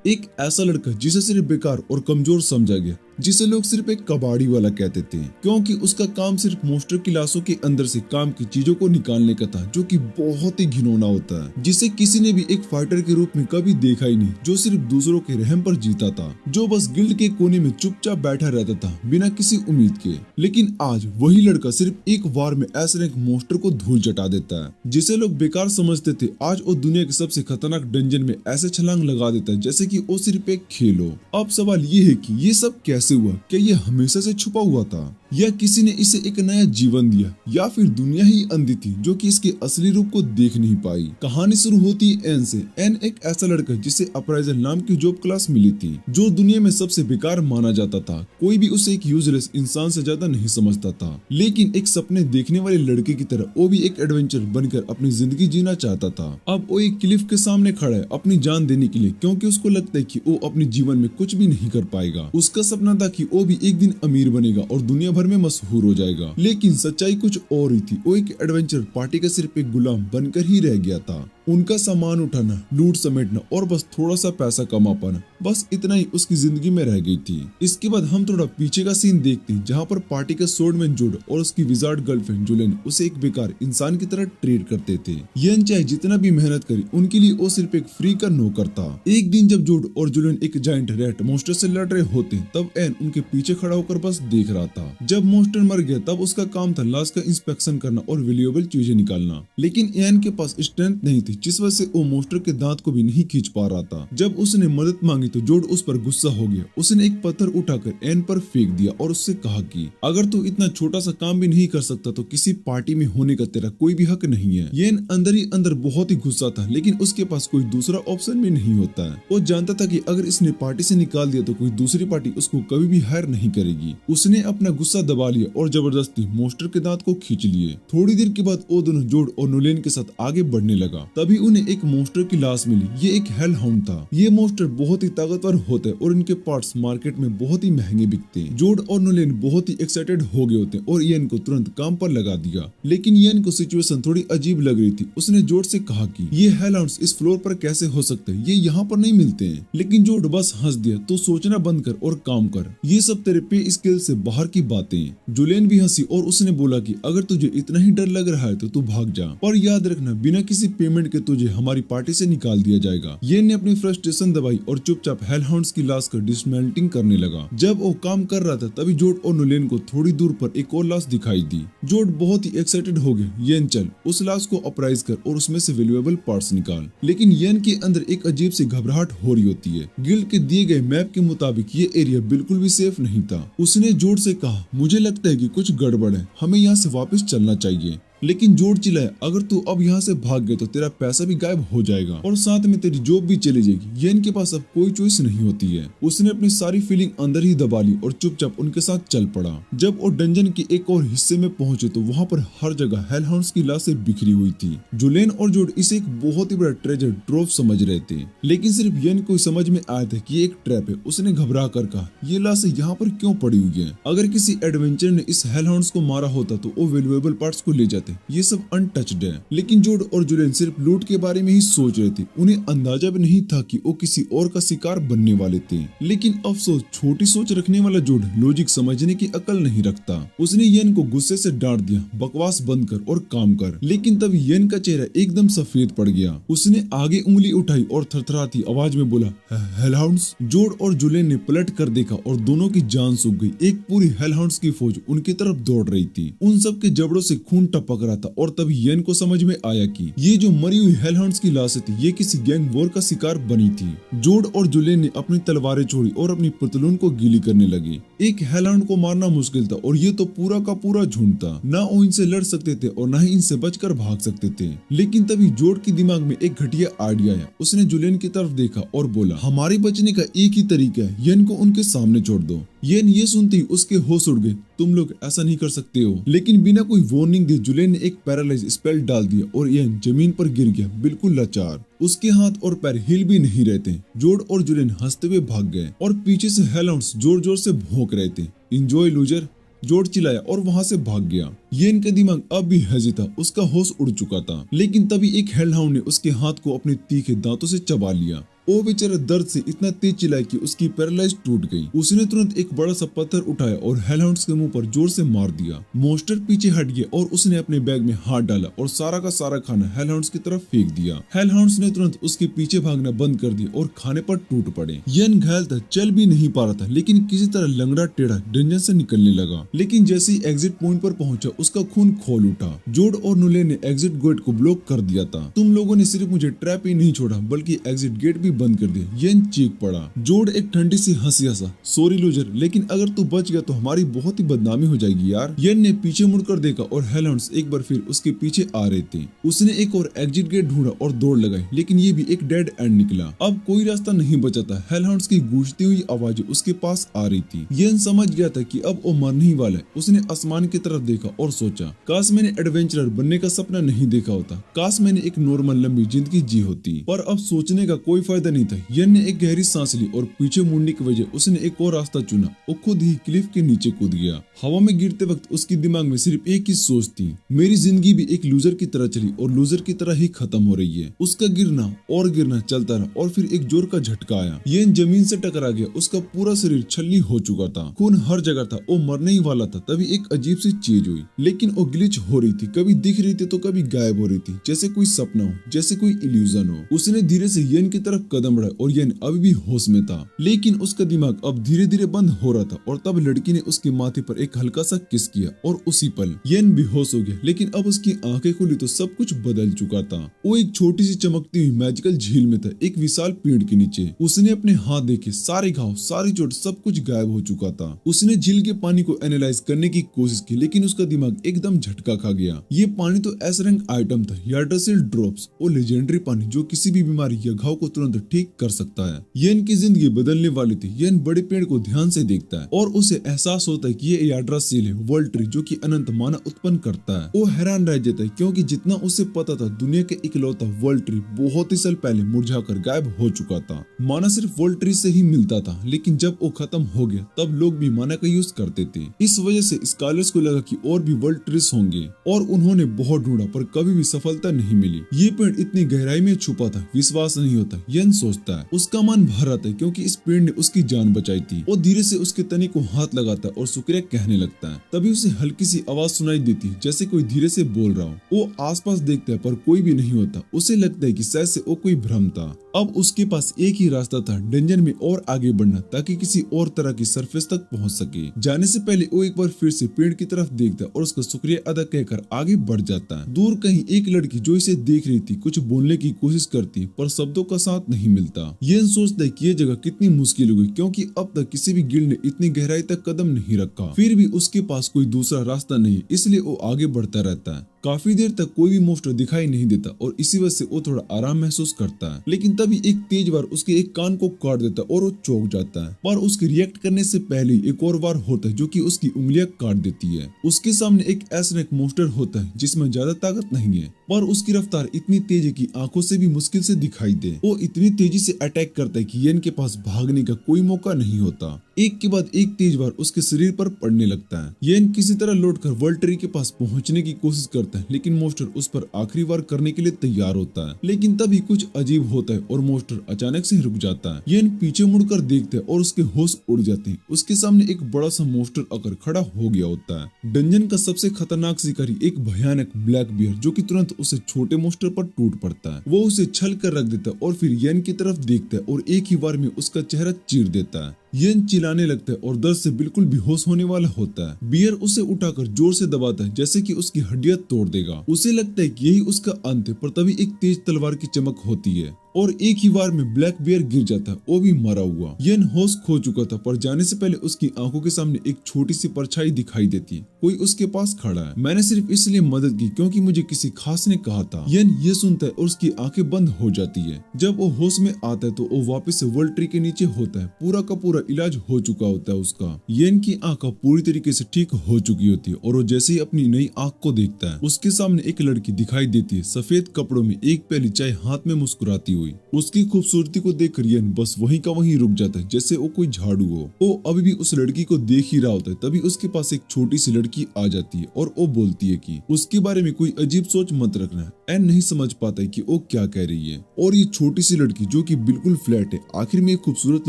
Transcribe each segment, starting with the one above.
एक ऐसा लड़का जिसे सिर्फ बेकार और कमजोर समझा गया, जिसे लोग सिर्फ एक कबाड़ी वाला कहते थे, क्योंकि उसका काम सिर्फ मॉन्स्टर की लाशों के अंदर से काम की चीजों को निकालने का था, जो कि बहुत ही घिनौना होता है, जिसे किसी ने भी एक फाइटर के रूप में कभी देखा ही नहीं, जो सिर्फ दूसरों के रहम पर जीता था, जो बस गिल्ड के कोने में चुपचाप बैठा रहता था बिना किसी उम्मीद के। लेकिन आज वही लड़का सिर्फ एक वार में ऐसे एक मॉन्स्टर को धूल चटा देता है, जिसे लोग बेकार समझते थे, आज वो दुनिया के सबसे खतरनाक डंजन में ऐसे छलांग लगा देता है जैसे कि वो सिर्फ एक खेल हो। अब सवाल ये है कि ये सब कैसे हुआ? क्या ये हमेशा से छुपा हुआ था, या किसी ने इसे एक नया जीवन दिया, या फिर दुनिया ही अंधी थी जो कि इसके असली रूप को देख नहीं पाई? कहानी शुरू होती है एन से। एन एक ऐसा लड़का जिसे अपराइजर नाम की जॉब क्लास मिली थी, जो दुनिया में सबसे बेकार माना जाता था। कोई भी उसे एक यूजलेस इंसान से ज्यादा नहीं समझता था, लेकिन एक सपने देखने वाले लड़के की तरह वो भी एक एडवेंचर बनकर अपनी जिंदगी जीना चाहता था। अब वो एक क्लिफ के सामने खड़ा है अपनी जान देने के लिए, क्योंकि उसको लगता है कि वो अपने जीवन में कुछ भी नहीं कर पाएगा। उसका सपना था कि वो भी एक दिन अमीर बनेगा और दुनिया भर में मशहूर हो जाएगा, लेकिन सच्चाई कुछ और ही थी। वो एक एडवेंचर पार्टी का सिर्फ एक गुलाम बनकर ही रह गया था। उनका सामान उठाना, लूट समेटना और बस थोड़ा सा पैसा कमा पाना, बस इतना ही उसकी जिंदगी में रह गई थी। इसके बाद हम थोड़ा पीछे का सीन देखते हैं, जहाँ पर पार्टी का स्वॉर्डमैन जोड और उसकी विजार्ड गर्लफ्रेंड जुलेन उसे एक बेकार इंसान की तरह ट्रीट करते थे। येन चाहे जितना भी मेहनत करी, उनके लिए वो सिर्फ एक फ्री का नौकर था। एक दिन जब जोड और जुलेन एक जायंट रैट मॉन्स्टर से लड़ रहे होते, तब एन उनके पीछे खड़ा होकर बस देख रहा था। जब मॉन्स्टर मर गया, तब उसका काम था लाश का इंस्पेक्शन करना और वैल्यूएबल चीजें निकालना, लेकिन एन के पास स्ट्रेंथ नहीं थी, जिस वजह से वो मॉन्स्टर के दांत को भी नहीं खींच पा रहा था। जब उसने मदद मांगी तो जोड उस पर गुस्सा हो गया। उसने एक पत्थर उठाकर एन पर फेंक दिया और उससे कहा कि अगर तू इतना छोटा सा काम भी नहीं कर सकता तो किसी पार्टी में होने का तेरा कोई भी हक नहीं है। येन अंदर ही अंदर बहुत ही गुस्सा था, लेकिन उसके पास कोई दूसरा ऑप्शन भी नहीं होता है। वो जानता था कि अगर इसने पार्टी से निकाल दिया तो कोई दूसरी पार्टी उसको कभी भी हायर नहीं करेगी। उसने अपना गुस्सा दबा लिया और जबरदस्ती मॉन्स्टर के दांत को खींच लिए। थोड़ी देर के बाद वो दोनों जोड और नोलेन के साथ आगे बढ़ने लगा। तभी उन्हें एक मॉन्स्टर की लाश मिली। ये एक हेल हाउंड था। ये मॉन्स्टर बहुत ही ताकतवर होता है और इनके पार्ट्स मार्केट में बहुत ही महंगे बिकते हैं। जोड और नोलेन बहुत ही एक्साइटेड हो गए होते हैं और येन को तुरंत काम पर लगा दिया, लेकिन येन को सिचुएशन थोड़ी अजीब लग रही थी। उसने जोड से कहा कि ये हेल हाउंड्स इस फ्लोर पर कैसे हो सकते हैं, ये यहाँ पर नहीं मिलते हैं। लेकिन जोड बस हंस दिया, तो सोचना बंद कर और काम कर, ये सब तेरे पे स्केल से बाहर की बातें। जुलेन भी हंसी और उसने बोला कि अगर तुझे इतना ही डर लग रहा है तो तू भाग जा, पर याद रखना बिना किसी पेमेंट के तुझे हमारी पार्टी से निकाल दिया जाएगा। येन ने अपनी फ्रस्ट्रेशन दबाई और चुपचाप हेल हाउंड्स की लाश का डिसमेंटलिंग करने लगा। जब वो काम कर रहा था, तभी जोड और नोलेन को थोड़ी दूर पर एक और लाश दिखाई दी। जोड बहुत ही एक्साइटेड हो गए। येन चल उस लाश को अपराइज कर और उसमें से वैल्यूएबल पार्ट्स निकाल। लेकिन येन के अंदर एक अजीब सी घबराहट हो रही होती है। गिल्ड के दिए गए मैप के मुताबिक ये एरिया बिल्कुल भी सेफ नहीं था। उसने जोड से कहा, मुझे लगता है कि कुछ गड़बड़ है, हमें यहाँ से वापस चलना चाहिए। लेकिन जोड चिल्लाया, अगर तू अब यहाँ से भाग गए तो तेरा पैसा भी गायब हो जाएगा और साथ में तेरी जॉब भी चली जाएगी। येन के पास अब कोई चॉइस नहीं होती है। उसने अपनी सारी फीलिंग अंदर ही दबा ली और चुपचाप उनके साथ चल पड़ा। जब वो डंजन के एक और हिस्से में पहुंचे तो वहाँ पर हर जगह हेल हाउंड्स की लाशें बिखरी हुई थी। जुलेन और जोड इसे एक बहुत ही बड़ा ट्रेजर ट्रोव समझ रहे थे, लेकिन सिर्फ येन को समझ में आया था कि एक ट्रैप है। उसने घबरा कर कहा, ये लाशें यहाँ पर क्यों पड़ी हुई है? अगर किसी एडवेंचर ने इस हेल हाउंड्स को मारा होता तो वो वैल्यूएबल पार्ट्स को ले जाते। ये सब अनटच्ड है। लेकिन जोड और जुलेन सिर्फ लूट के बारे में ही सोच रहे थे। उन्हें अंदाजा भी नहीं था कि वो किसी और का शिकार बनने वाले थे। लेकिन अफसोस, छोटी सोच रखने वाला जोड लॉजिक समझने की अकल नहीं रखता। उसने येन को गुस्से से डांट दिया, बकवास बंद कर और काम कर। लेकिन तब येन का चेहरा एकदम सफेद पड़ गया। उसने आगे उंगली उठाई और थरथराती आवाज में बोला, हेल हाउंड्स। जोड और जुलेन ने पलट कर देखा और दोनों की जान सूख गई। एक पूरी हेल हाउंड्स की फौज उनकी तरफ दौड़ रही थी। उन सब के जबड़ों से खून टपक रहा था और तभी येन को समझ में आया कि ये जो मरी हुई हेल हाउंड्स की लाशें थी, ये किसी गैंग वॉर का शिकार बनी थी। जोड और जुलेन ने अपनी तलवारें छोड़ी और अपनी पतलून को गीली करने लगे। एक हेल हाउंड को मारना मुश्किल था और ये तो पूरा का पूरा झुंड था। ना वो इनसे लड़ सकते थे और ना ही इनसे बचकर भाग सकते थे। लेकिन तभी जोड के दिमाग में एक घटिया आइडिया आया। उसने जुलेन की तरफ देखा और बोला, हमारे बचने का एक ही तरीका है, येन को उनके सामने छोड़ दो। येन ये सुनते ही उसके होश उड़ गए। तुम लोग ऐसा नहीं कर सकते हो। लेकिन बिना कोई वार्निंग दे जुलेन ने एक पैरालाइज स्पेल डाल दिया और येन जमीन पर गिर गया, बिल्कुल लाचार। उसके हाथ और पैर हिल भी नहीं रहे थे। जोड और जुलेन हंसते हुए भाग गए और पीछे से हेल हाउंड्स जोर जोर से भौंक रहे थे। एंजॉय लूजर, जोड चिल्लाया और वहां से भाग गया। येन का दिमाग अब भी हैजी था, उसका होश उड़ चुका था। लेकिन तभी एक हेल हाउंड ने उसके हाथ को अपने तीखे दांतों से चबा लिया। वो बेचारा दर्द से इतना तेज चिल्लाया कि उसकी पैरालाइज टूट गई। उसने तुरंत एक बड़ा सा पत्थर उठाया और हेलहाउंड्स के मुंह पर जोर से मार दिया। मॉन्स्टर पीछे हट गया और उसने अपने बैग में हाथ डाला और सारा का सारा खाना हेलहाउंड्स की तरफ फेंक दिया। हेलहाउंड्स ने तुरंत उसके पीछे भागना बंद कर दिया और खाने पर टूट पड़े। यन घायल था, चल भी नहीं पा रहा था, लेकिन किसी तरह लंगड़ा टेढ़ा डंजन से निकलने लगा। लेकिन जैसे ही एग्जिट पॉइंट पर पहुंचा उसका खून खोल उठा। जोड और नुले ने एग्जिट गेट को ब्लॉक कर दिया था। तुम लोगों ने सिर्फ मुझे ट्रैप ही नहीं छोड़ा बल्कि एग्जिट गेट भी बंद कर दिया, यन चीख पड़ा। जोड एक ठंडी सी हंसी हंसा, सॉरी लूजर, लेकिन अगर तू बच गया तो हमारी बहुत ही बदनामी हो जाएगी यार। यन ने पीछे मुड़कर देखा और हेलहाउंड्स एक बार फिर उसके पीछे आ रहे थे। उसने एक और एग्जिट गेट ढूंढा और दौड़ लगाई, लेकिन ये भी एक डेड एंड निकला। अब कोई रास्ता नहीं बचा था। हेलहाउंड्स की गूंजती हुई आवाजें उसके पास आ रही थी। यन समझ गया था कि अब वो मरने ही वाला है। उसने आसमान की तरफ देखा और सोचा, काश मैंने एडवेंचरर बनने का सपना नहीं देखा होता, काश मैंने एक नॉर्मल लंबी जिंदगी जी होती। पर अब सोचने का कोई फायदा नहीं था। यन ने एक गहरी सांस ली और पीछे मुड़ने की वजह उसने एक और रास्ता चुना। वो खुद ही क्लिफ के नीचे कूद गया। हवा में गिरते वक्त उसके दिमाग में सिर्फ एक ही सोच थी, मेरी जिंदगी भी एक लूजर की तरह चली और लूजर की तरह ही खत्म हो रही है। उसका गिरना और गिरना चलता रहा और फिर एक जोर का झटका आया। यन जमीन से टकरा गया। उसका पूरा शरीर छल्ली हो चुका था, खून हर जगह था। वो मरने ही वाला था। तभी एक अजीब सी चीज हुई, लेकिन वो ग्लिच हो रही थी, कभी दिख रही थी तो कभी गायब हो रही थी, जैसे कोई सपना हो, जैसे कोई इल्यूजन हो। उसने धीरे से यन की तरफ कदम बढ़ाया और यन अभी भी होश में था, लेकिन उसका दिमाग अब धीरे धीरे बंद हो रहा था। और तब लड़की ने उसके माथे पर एक हल्का सा किस किया और उसी पल यन बेहोश हो गया। लेकिन अब उसकी आंखें खुली तो सब कुछ बदल चुका था। वो एक छोटी सी चमकती हुई मैजिकल झील में था, एक विशाल पेड़ के नीचे। उसने अपने हाथ देखे, सारे घाव, सारी चोट, सब कुछ गायब हो चुका था। उसने झील के पानी को एनालाइज करने की कोशिश की, लेकिन उसका दिमाग एकदम झटका खा गया। ये पानी तो एस रैंक आइटम था, यार्डसेल ड्रॉप्स, वो लेजेंडरी पानी जो किसी भी बीमारी या घाव को तुरंत ठीक कर सकता है। यन की जिंदगी बदलने वाली थी। यन बड़े पेड़ को ध्यान से देखता है और उसे एहसास होता है कि ये यार्डसेल है, वर्ल्ड ट्री जो कि अनंत माना उत्पन्न करता है। वो हैरान रह जाता है क्योंकि जितना उसे पता था दुनिया के इकलौता वर्ल्ड ट्री बहुत ही साल पहले मुरझाकर गायब हो चुका था। माना सिर्फ वर्ल्ड ट्री से ही मिलता था, लेकिन जब वो खत्म हो गया तब लोग भी माना का यूज करते थे। इस वजह से स्कॉलर्स को लगा कि और भी वर्ल्ड ट्रीज होंगे और उन्होंने बहुत ढूंढा पर कभी भी सफलता नहीं मिली। ये पेड़ इतनी गहराई में छुपा था, विश्वास नहीं होता। यन सोचता है। उसका मन भर आता है क्योंकि इस पेड़ ने उसकी जान बचाई थी। वो धीरे से उसके तने को हाथ लगाता है और शुक्रिया कहने लगता है। तभी उसे हल्की सी आवाज सुनाई देती है, जैसे कोई धीरे से बोल रहा हो। वो आसपास देखता है पर कोई भी नहीं होता। उसे लगता है कि शायद से वो कोई भ्रम था। अब उसके पास एक ही रास्ता था, डंजन में और आगे बढ़ना, ताकि किसी और तरह की सरफेस तक पहुंच सके। जाने से पहले वो एक बार फिर से पेड़ की तरफ देखता है और उसका शुक्रिया अदा कहकर आगे बढ़ जाता है। दूर कहीं एक लड़की जो इसे देख रही थी कुछ बोलने की कोशिश करती पर शब्दों का साथ नहीं मिलता। यन सोचता है कि ये जगह कितनी मुश्किल होगी क्योंकि अब तक किसी भी गिल्ड ने इतनी गहराई तक कदम नहीं रखा। फिर भी उसके पास कोई दूसरा रास्ता नहीं, इसलिए वो आगे बढ़ता रहता है। काफी देर तक कोई भी मॉन्स्टर दिखाई नहीं देता और इसी वजह से वो थोड़ा आराम महसूस करता है। लेकिन तभी एक तेज वार उसके एक कान को काट देता है और वो चौंक जाता है। पर उसके रिएक्ट करने से पहले एक और वार होता है जो कि उसकी उंगलियां काट देती है। उसके सामने एक एस-रैंक मॉन्स्टर होता है जिसमें ज्यादा ताकत नहीं है, पर उसकी रफ्तार इतनी तेज है कि आंखों से भी मुश्किल से दिखाई दे। वो इतनी तेजी से अटैक करता है कि यन के पास भागने का कोई मौका नहीं होता। एक के बाद एक तेज वार उसके शरीर पर पड़ने लगता है। यन किसी तरह लौटकर वर्ल्ड ट्री के पास पहुंचने की कोशिश करता है, लेकिन मॉन्स्टर उस पर आखिरी वार करने के लिए तैयार होता है। लेकिन तभी कुछ अजीब होता है और मॉन्स्टर अचानक से रुक जाता है। यन पीछे मुड़कर देखता है और उसके होश उड़ जाते हैं। उसके सामने एक बड़ा सा मॉन्स्टर आकर खड़ा हो गया होता है। डंजन का सबसे खतरनाक शिकारी एक भयानक ब्लैक बियर जो कि तुरंत उसे छोटे मॉन्स्टर पर टूट पड़ता है। वो उसे छल कर रख देता है और फिर यन की तरफ देखता है और एक ही बार में उसका चेहरा चीर देता है। यन चिल्लाने लगता है और दर्द से बिल्कुल बेहोश होने वाला होता है। बियर उसे उठाकर जोर से दबाता है जैसे कि उसकी हड्डियां तोड़ देगा। उसे लगता है कि यही उसका अंत है, पर तभी एक तेज तलवार की चमक होती है और एक ही बार में ब्लैक बियर गिर जाता है, वो भी मरा हुआ। यन होश खो चुका था, पर जाने से पहले उसकी आंखों के सामने एक छोटी सी परछाई दिखाई देती है। कोई उसके पास खड़ा है। मैंने सिर्फ इसलिए मदद की क्योंकि मुझे किसी खास ने कहा था। यन ये सुनता है और उसकी आंखें बंद हो जाती है। जब वो होश में आता है तो वो वापस से वर्ल्ड ट्री के नीचे होता है। पूरा का पूरा इलाज हो चुका होता है उसका। यन की आंख पूरी तरीके से ठीक हो चुकी होती है और वो जैसे ही अपनी नई आंख को देखता है उसके सामने एक लड़की दिखाई देती है, सफेद कपड़ों में, एक प्याली चाय हाथ में मुस्कुराती हुई। हुई। उसकी खूबसूरती को देखकर यन बस वहीं का वहीं रुक जाता है, जैसे वो कोई झाड़ू हो। वो अभी भी उस लड़की को देख ही रहा होता है, तभी उसके पास एक छोटी सी लड़की आ जाती है और वो बोलती है कि उसके बारे में कोई अजीब सोच मत रखना। एन नहीं समझ पाता है कि वो क्या कह रही है, और ये छोटी सी लड़की जो कि बिल्कुल फ्लैट है, आखिर में एक खूबसूरत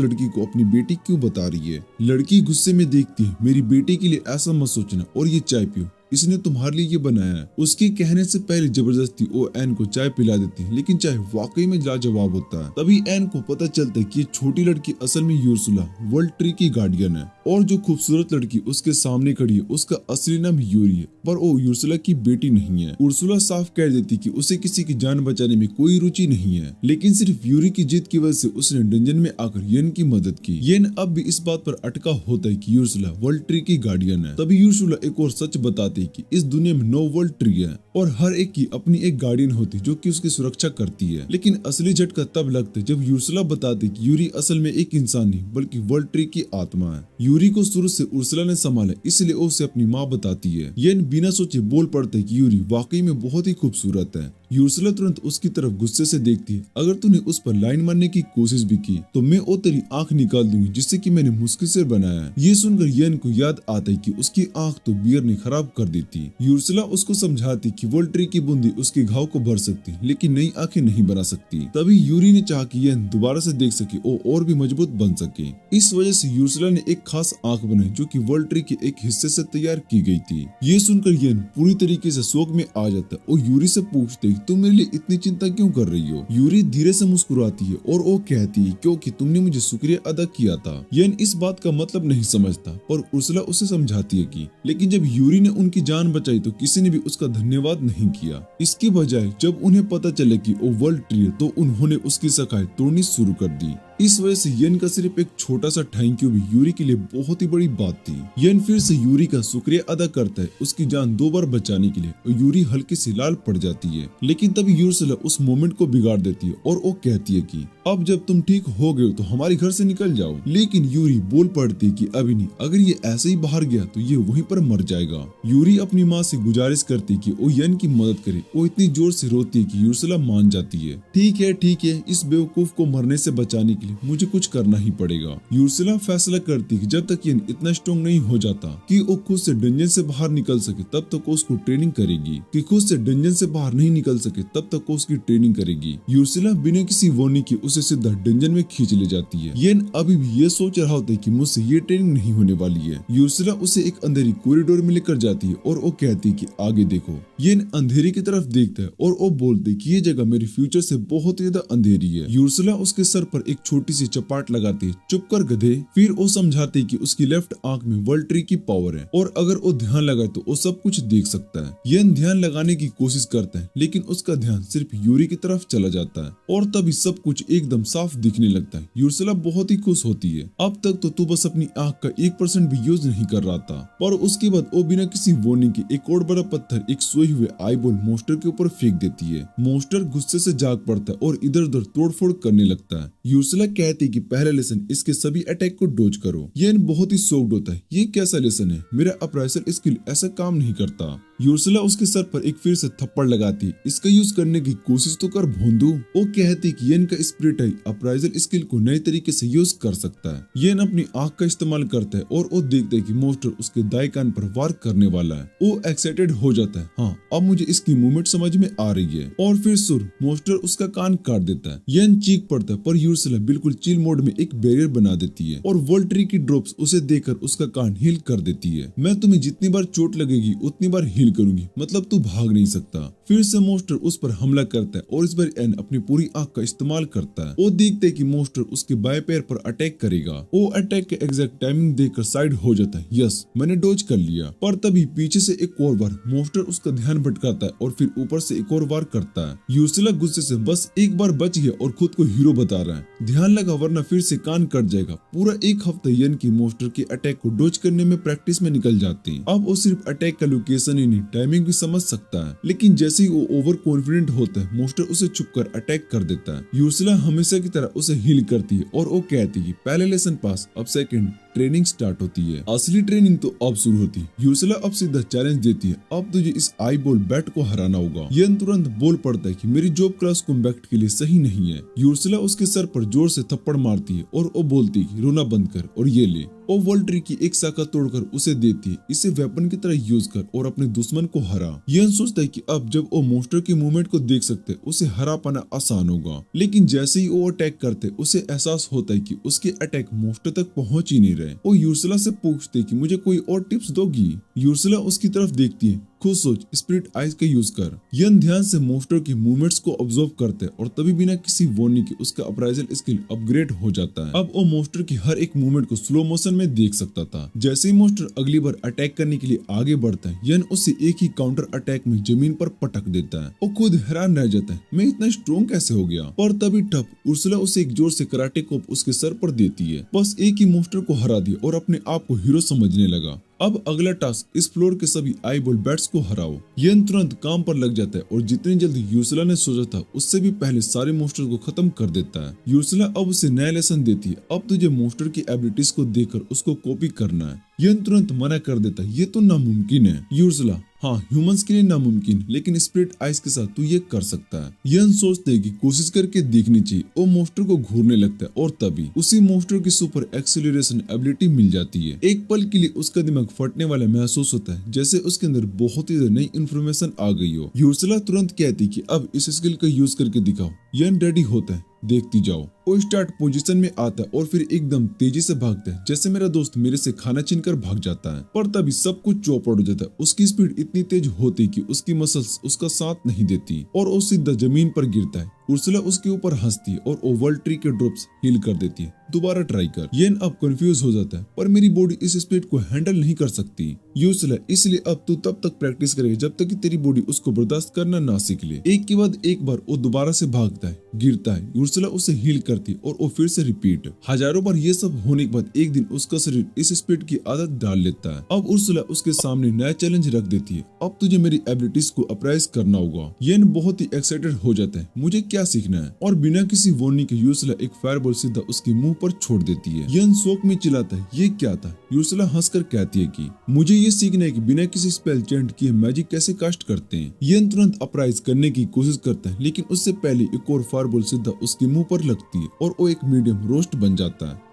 लड़की को अपनी बेटी क्यों बता रही है। लड़की गुस्से में देखती है, मेरी बेटी के लिए ऐसा मत सोचना, और ये चाय पियो, इसने तुम्हारे लिए ये बनाया है। उसके कहने से पहले जबरदस्ती वो एन को चाय पिला देती है, लेकिन चाय वाकई में लाजवाब होता है। तभी एन को पता चलता है कि ये छोटी लड़की असल में यूर्सुला वर्ल्ड ट्री की गार्डियन है, और जो खूबसूरत लड़की उसके सामने खड़ी है उसका असली नाम यूरी है, पर वो यूर्सुला की बेटी नहीं है। उर्सुला साफ कह देती कि उसे किसी की जान बचाने में कोई रुचि नहीं है, लेकिन सिर्फ यूरी की जिद की वजह से उसने डंजन में आकर येन की मदद की। येन अब भी इस बात पर अटका होता है कि यूर्सुला वर्ल्ड ट्री की गार्डियन है। तभी यूर्सुला एक और सच बताती कि इस दुनिया में 9 वर्ल्ड ट्री है, और हर एक की अपनी एक गार्डियन होती जो कि उसकी सुरक्षा करती है। लेकिन असली झटका तब लगता है जब यूर्सुला बताती कि यूरी असल में एक इंसान नहीं बल्कि वर्ल्ड ट्री की आत्मा है। यूरी को शुरू से उर्सुला ने संभाला, इसलिए वो उसे अपनी माँ बताती है। येन बिना सोचे बोल पड़ता है कि यूरी वाकई में बहुत ही खूबसूरत है। यूर्सुला तुरंत उसकी तरफ गुस्से से देखती है, अगर तूने उस पर लाइन मारने की कोशिश भी की तो मैं वो तेरी आंख निकाल दूंगी, जिससे कि मैंने मुश्किल से बनाया है। ये सुनकर येन को याद आता है कि उसकी आंख तो बियर ने खराब कर दी थी। यूर्सुला उसको समझाती कि वर्ल्ड ट्री की बूंदी उसके घाव को भर सकती, लेकिन नई आंखें नहीं बना सकती। तभी यूरी ने चाहा कि येन दोबारा से देख सके और भी मजबूत बन सके। इस वजह से यूर्सुला ने एक खास आंख बनाई जो कि वर्ल्ड ट्री के एक हिस्से से तैयार की गई थी। ये सुनकर येन पूरी तरीके से शोक में आ जाता है और यूरी से पूछते तुम मेरे लिए इतनी चिंता क्यों कर रही हो। यूरी धीरे से मुस्कुराती है और वो कहती है क्योंकि तुमने मुझे शुक्रिया अदा किया था। येन इस बात का मतलब नहीं समझता, पर उर्सुला उसे समझाती है कि लेकिन जब यूरी ने उनकी जान बचाई तो किसी ने भी उसका धन्यवाद नहीं किया। इसके बजाय जब उन्हें पता चले कि वो वर्ल्ड ट्री है तो उन्होंने उसकी शाखाएं तोड़नी शुरू कर दी। इस वजह से येन का सिर्फ एक छोटा सा थैंक यू भी यूरी के लिए बहुत ही बड़ी बात थी। येन फिर से यूरी का शुक्रिया अदा करता है उसकी जान 2 बार बचाने के लिए, और यूरी हल्की सी लाल पड़ जाती है। लेकिन तभी यूर्सुला उस मोमेंट को बिगाड़ देती है और वो कहती है कि अब जब तुम ठीक हो गए हो तो हमारे घर से निकल जाओ। लेकिन यूरी बोल पड़ती है कि अभी नहीं, अगर ये ऐसे ही बाहर गया तो ये वहीं पर मर जाएगा। यूरी अपनी माँ से गुजारिश करती है कि वो येन की मदद करे। वो इतनी जोर से रोती है कि यूर्सुला मान जाती है। ठीक है, इस बेवकूफ को मरने से बचाने के लिए मुझे कुछ करना ही पड़ेगा। यूर्सुला फैसला करती है कि जब तक येन इतना स्ट्रॉन्ग नहीं हो जाता कि वो खुद से डंजन से बाहर निकल सके तब तक वो उसको ट्रेनिंग करेगी, कि खुद से डंजन से बाहर नहीं निकल सके तब तक वो उसकी ट्रेनिंग करेगी। यूर्सुला बिना किसी वार्निंग के उसे सीधा डंजन में खींच ले जाती है। येन अभी भी ये सोच रहा होता है कि मुझसे ये ट्रेनिंग नहीं होने वाली है। यूर्सुला उसे एक अंधेरी कॉरिडोर में लेकर जाती है और वो कहती है कि आगे देखो। येन अंधेरी की तरफ देखता है और वो बोलते है कि ये जगह मेरे फ्यूचर से बहुत ज्यादा अंधेरी है। यूर्सुला उसके सर पर एक छोटी सी चपाट लगाती है, चुप कर गधे। फिर वो समझाती कि उसकी लेफ्ट आंख में वर्ल्ड ट्री की पावर है और अगर वो ध्यान लगाए तो वो सब कुछ देख सकता है। येन ध्यान लगाने की कोशिश करता है, लेकिन उसका ध्यान सिर्फ यूरी की तरफ चला जाता है और तभी सब कुछ एकदम साफ दिखने लगता है। यूर्सुला बहुत ही खुश होती है, अब तक तो तू बस अपनी आंख का 1% भी यूज नहीं कर रहा था। पर उसके बाद वो बिना किसी वार्निंग के एक और बड़ा पत्थर एक सोए हुए आईबॉल मोस्टर के ऊपर फेंक देती है। मोस्टर गुस्से से जाग पड़ता है और इधर उधर तोड़फोड़ करने लगता है। यूर्सुला कहती है कि पहला लेसन, इसके सभी अटैक को डोज करो। येन बहुत ही शॉक्ड होता है, ये कैसा लेसन है, मेरा अप्राइजल स्किल ऐसा काम नहीं करता। यूर्सुला उसके सर पर एक फिर से थप्पड़ लगाती है, इसका यूज करने की कोशिश तो कर भोंदू। वो कहती कि येन का स्पिरिट है अप्राइजल स्किल को नए तरीके से यूज कर सकता है। येन अपनी आंख का इस्तेमाल करता है और वो देखता है कि मोस्टर उसके दाएं कान पर वार करने वाला है। वो एक्साइटेड हो जाता है, हाँ अब मुझे इसकी मूवमेंट समझ में आ रही है, और फिर सुर मोस्टर उसका कान काट देता है। येन चीख पड़ता है, पर यूर्सुला बिल्कुल चिल मोड में एक बैरियर बना देती है और वर्ल्ड ट्री की ड्रॉप्स उसे देकर उसका कान हील कर देती है। मैं तुम्हें जितनी बार चोट लगेगी उतनी बार हील करूंगी, मतलब तू भाग नहीं सकता। फिर से मोस्टर उस पर हमला करता है और इस बार एन अपनी पूरी आंख का इस्तेमाल करता है। वो देखते है कि मोस्टर उसके बाएं पैर पर अटैक करेगा। वो अटैक के एग्जैक्ट टाइमिंग देखकर साइड हो जाता है, यस मैंने डोज कर लिया। पर तभी पीछे से एक और बार मोस्टर उसका ध्यान भटकाता है और फिर ऊपर से एक और बार करता है। यूर्सुला गुस्से से बस एक बार बच गया और खुद को हीरो बता रहा है, ध्यान लगा वरना फिर से कान कट जाएगा। पूरा एक हफ्ता येन की मोस्टर के अटैक को डोज करने में प्रैक्टिस में निकल जाते हैं। अब वो सिर्फ अटैक का लोकेशन ही नहीं टाइमिंग भी समझ सकता है, लेकिन जैसे ही वो ओवर कॉन्फिडेंट होता है मोस्टर उसे छुपकर अटैक कर देता है। यूर्सुला हमेशा की तरह उसे हील करती है और वो कहती है पहले लेसन पास, अब सेकंड ट्रेनिंग स्टार्ट होती है। असली ट्रेनिंग तो अब शुरू होती है। यूर्सला अब सीधा चैलेंज देती है, अब तुझे इस आई बॉल बैट को हराना होगा। यन तुरंत बोल पड़ता है कि मेरी जॉब क्लास कॉम्बैक्ट के लिए सही नहीं है। यूर्सला उसके सर पर जोर से थप्पड़ मारती है और वो बोलती है रोना बंद कर और ये ले। वो वोल्ट्री की एक शाखा तोड़कर उसे देती है, इसे वेपन की तरह यूज कर और अपने दुश्मन को हरा। यन सोचता है कि अब जब वो मॉन्स्टर के मूवमेंट को देख सकते उसे हरा पाना आसान होगा, लेकिन जैसे ही वो अटैक करते उसे एहसास होता है कि उसके अटैक मॉन्स्टर तक पहुंच ही नहीं रहे। वो यूर्सला से पूछते कि मुझे कोई और टिप्स दोगी। यूर्सला उसकी तरफ देखती है, खुद सोच स्पिरिट आइज का यूज कर। यन ध्यान से मॉन्स्टर की मूवमेंट्स को ऑब्जर्व करते हैं और तभी बिना किसी वार्निंग के उसका अप्राइजल स्किल अपग्रेड हो जाता है। अब वो मॉन्स्टर की हर एक मूवमेंट को स्लो मोशन में देख सकता था। जैसे ही मॉन्स्टर अगली बार अटैक करने के लिए आगे बढ़ता है, यन उसे एक ही काउंटर अटैक में जमीन पर पटक देता है। वो खुद हैरान रह जाता है, मैं इतना स्ट्रॉन्ग कैसे हो गया। पर तभी टप उर्सला उसे एक जोर से कराटे कोप उसके सर पर देती है। बस एक ही मॉन्स्टर को हरा दिया और अपने आप को हीरो समझने लगा। अब अगला टास्क इस फ्लोर के सभी आई बॉल बैट्स को हराओ। यन तुरंत काम पर लग जाता है और जितनी जल्दी यूर्सला ने सोचा था उससे भी पहले सारे मॉन्स्टर को खत्म कर देता है। यूर्सला अब उसे नया लेसन देती है, अब तुझे मॉन्स्टर की एबिलिटीज को देखकर उसको कॉपी करना है। यन तुरंत मना कर देता है, ये तो नामुमकिन है। यूर्सला, हाँ ह्यूमंस के लिए नामुमकिन, लेकिन स्पिरिट आइज के साथ तू ये कर सकता है। यन सोचते है कि कोशिश करके देखनी चाहिए। वो मॉन्स्टर को घूरने लगता है और तभी उसी मॉन्स्टर की सुपर एक्सेलरेशन एबिलिटी मिल जाती है। एक पल के लिए उसका दिमाग फटने वाला महसूस होता है, जैसे उसके अंदर बहुत ही नई इन्फॉर्मेशन आ गई हो। यूर्सला तुरंत कहती कि अब इस स्किल का यूज करके दिखाओ। यन रेडी होता है, देखती जाओ। वो स्टार्ट पोजीशन में आता है और फिर एकदम तेजी से भागता है, जैसे मेरा दोस्त मेरे से खाना छीनकर भाग जाता है। पर तभी सब कुछ चौपट हो जाता है। उसकी स्पीड इतनी तेज होती कि उसकी मसल्स उसका साथ नहीं देती और वो सीधा जमीन पर गिरता है। उर्सला उसके ऊपर हंसती है और ओवल ट्री के ड्रॉप्स हील कर देती है, दोबारा ट्राई कर। येन अब कंफ्यूज हो जाता है, पर मेरी बॉडी इस स्पीड को हैंडल नहीं कर सकती। यूर्सला, इसलिए अब तू तब तक प्रैक्टिस करेगा जब तक कि तेरी बॉडी उसको बर्दाश्त करना ना सीख ले। एक के बाद एक बार वो दोबारा से भागता है, गिरता है, यूर्सला उसे हील करती और वो फिर से रिपीट। हजारों बार ये सब होने के बाद एक दिन उसका शरीर इस स्पीड की आदत डाल लेता है। अब उर्सला उसके सामने नया चैलेंज रख देती है, अब तुझे मेरी एबिलिटीज को अप्राइज करना होगा। येन बहुत ही एक्साइटेड हो जाता है, मुझे क्या सीखना है, और बिना किसी वार्निंग के यूर्सला एक फायरबॉल सीधा उसके मुंह पर छोड़ देती है। येन शौक में चिल्लाता है, ये क्या था। यूर्सला हंसकर कहती है कि मुझे ये सीखना है कि बिना किसी स्पेल चेंट किए मैजिक कैसे कास्ट करते हैं। येन तुरंत अप्राइज करने की कोशिश करता है, लेकिन उससे पहले एक और फायरबॉल सीधा उसके मुंह पर लगती है और वो एक मीडियम रोस्ट बन जाता है।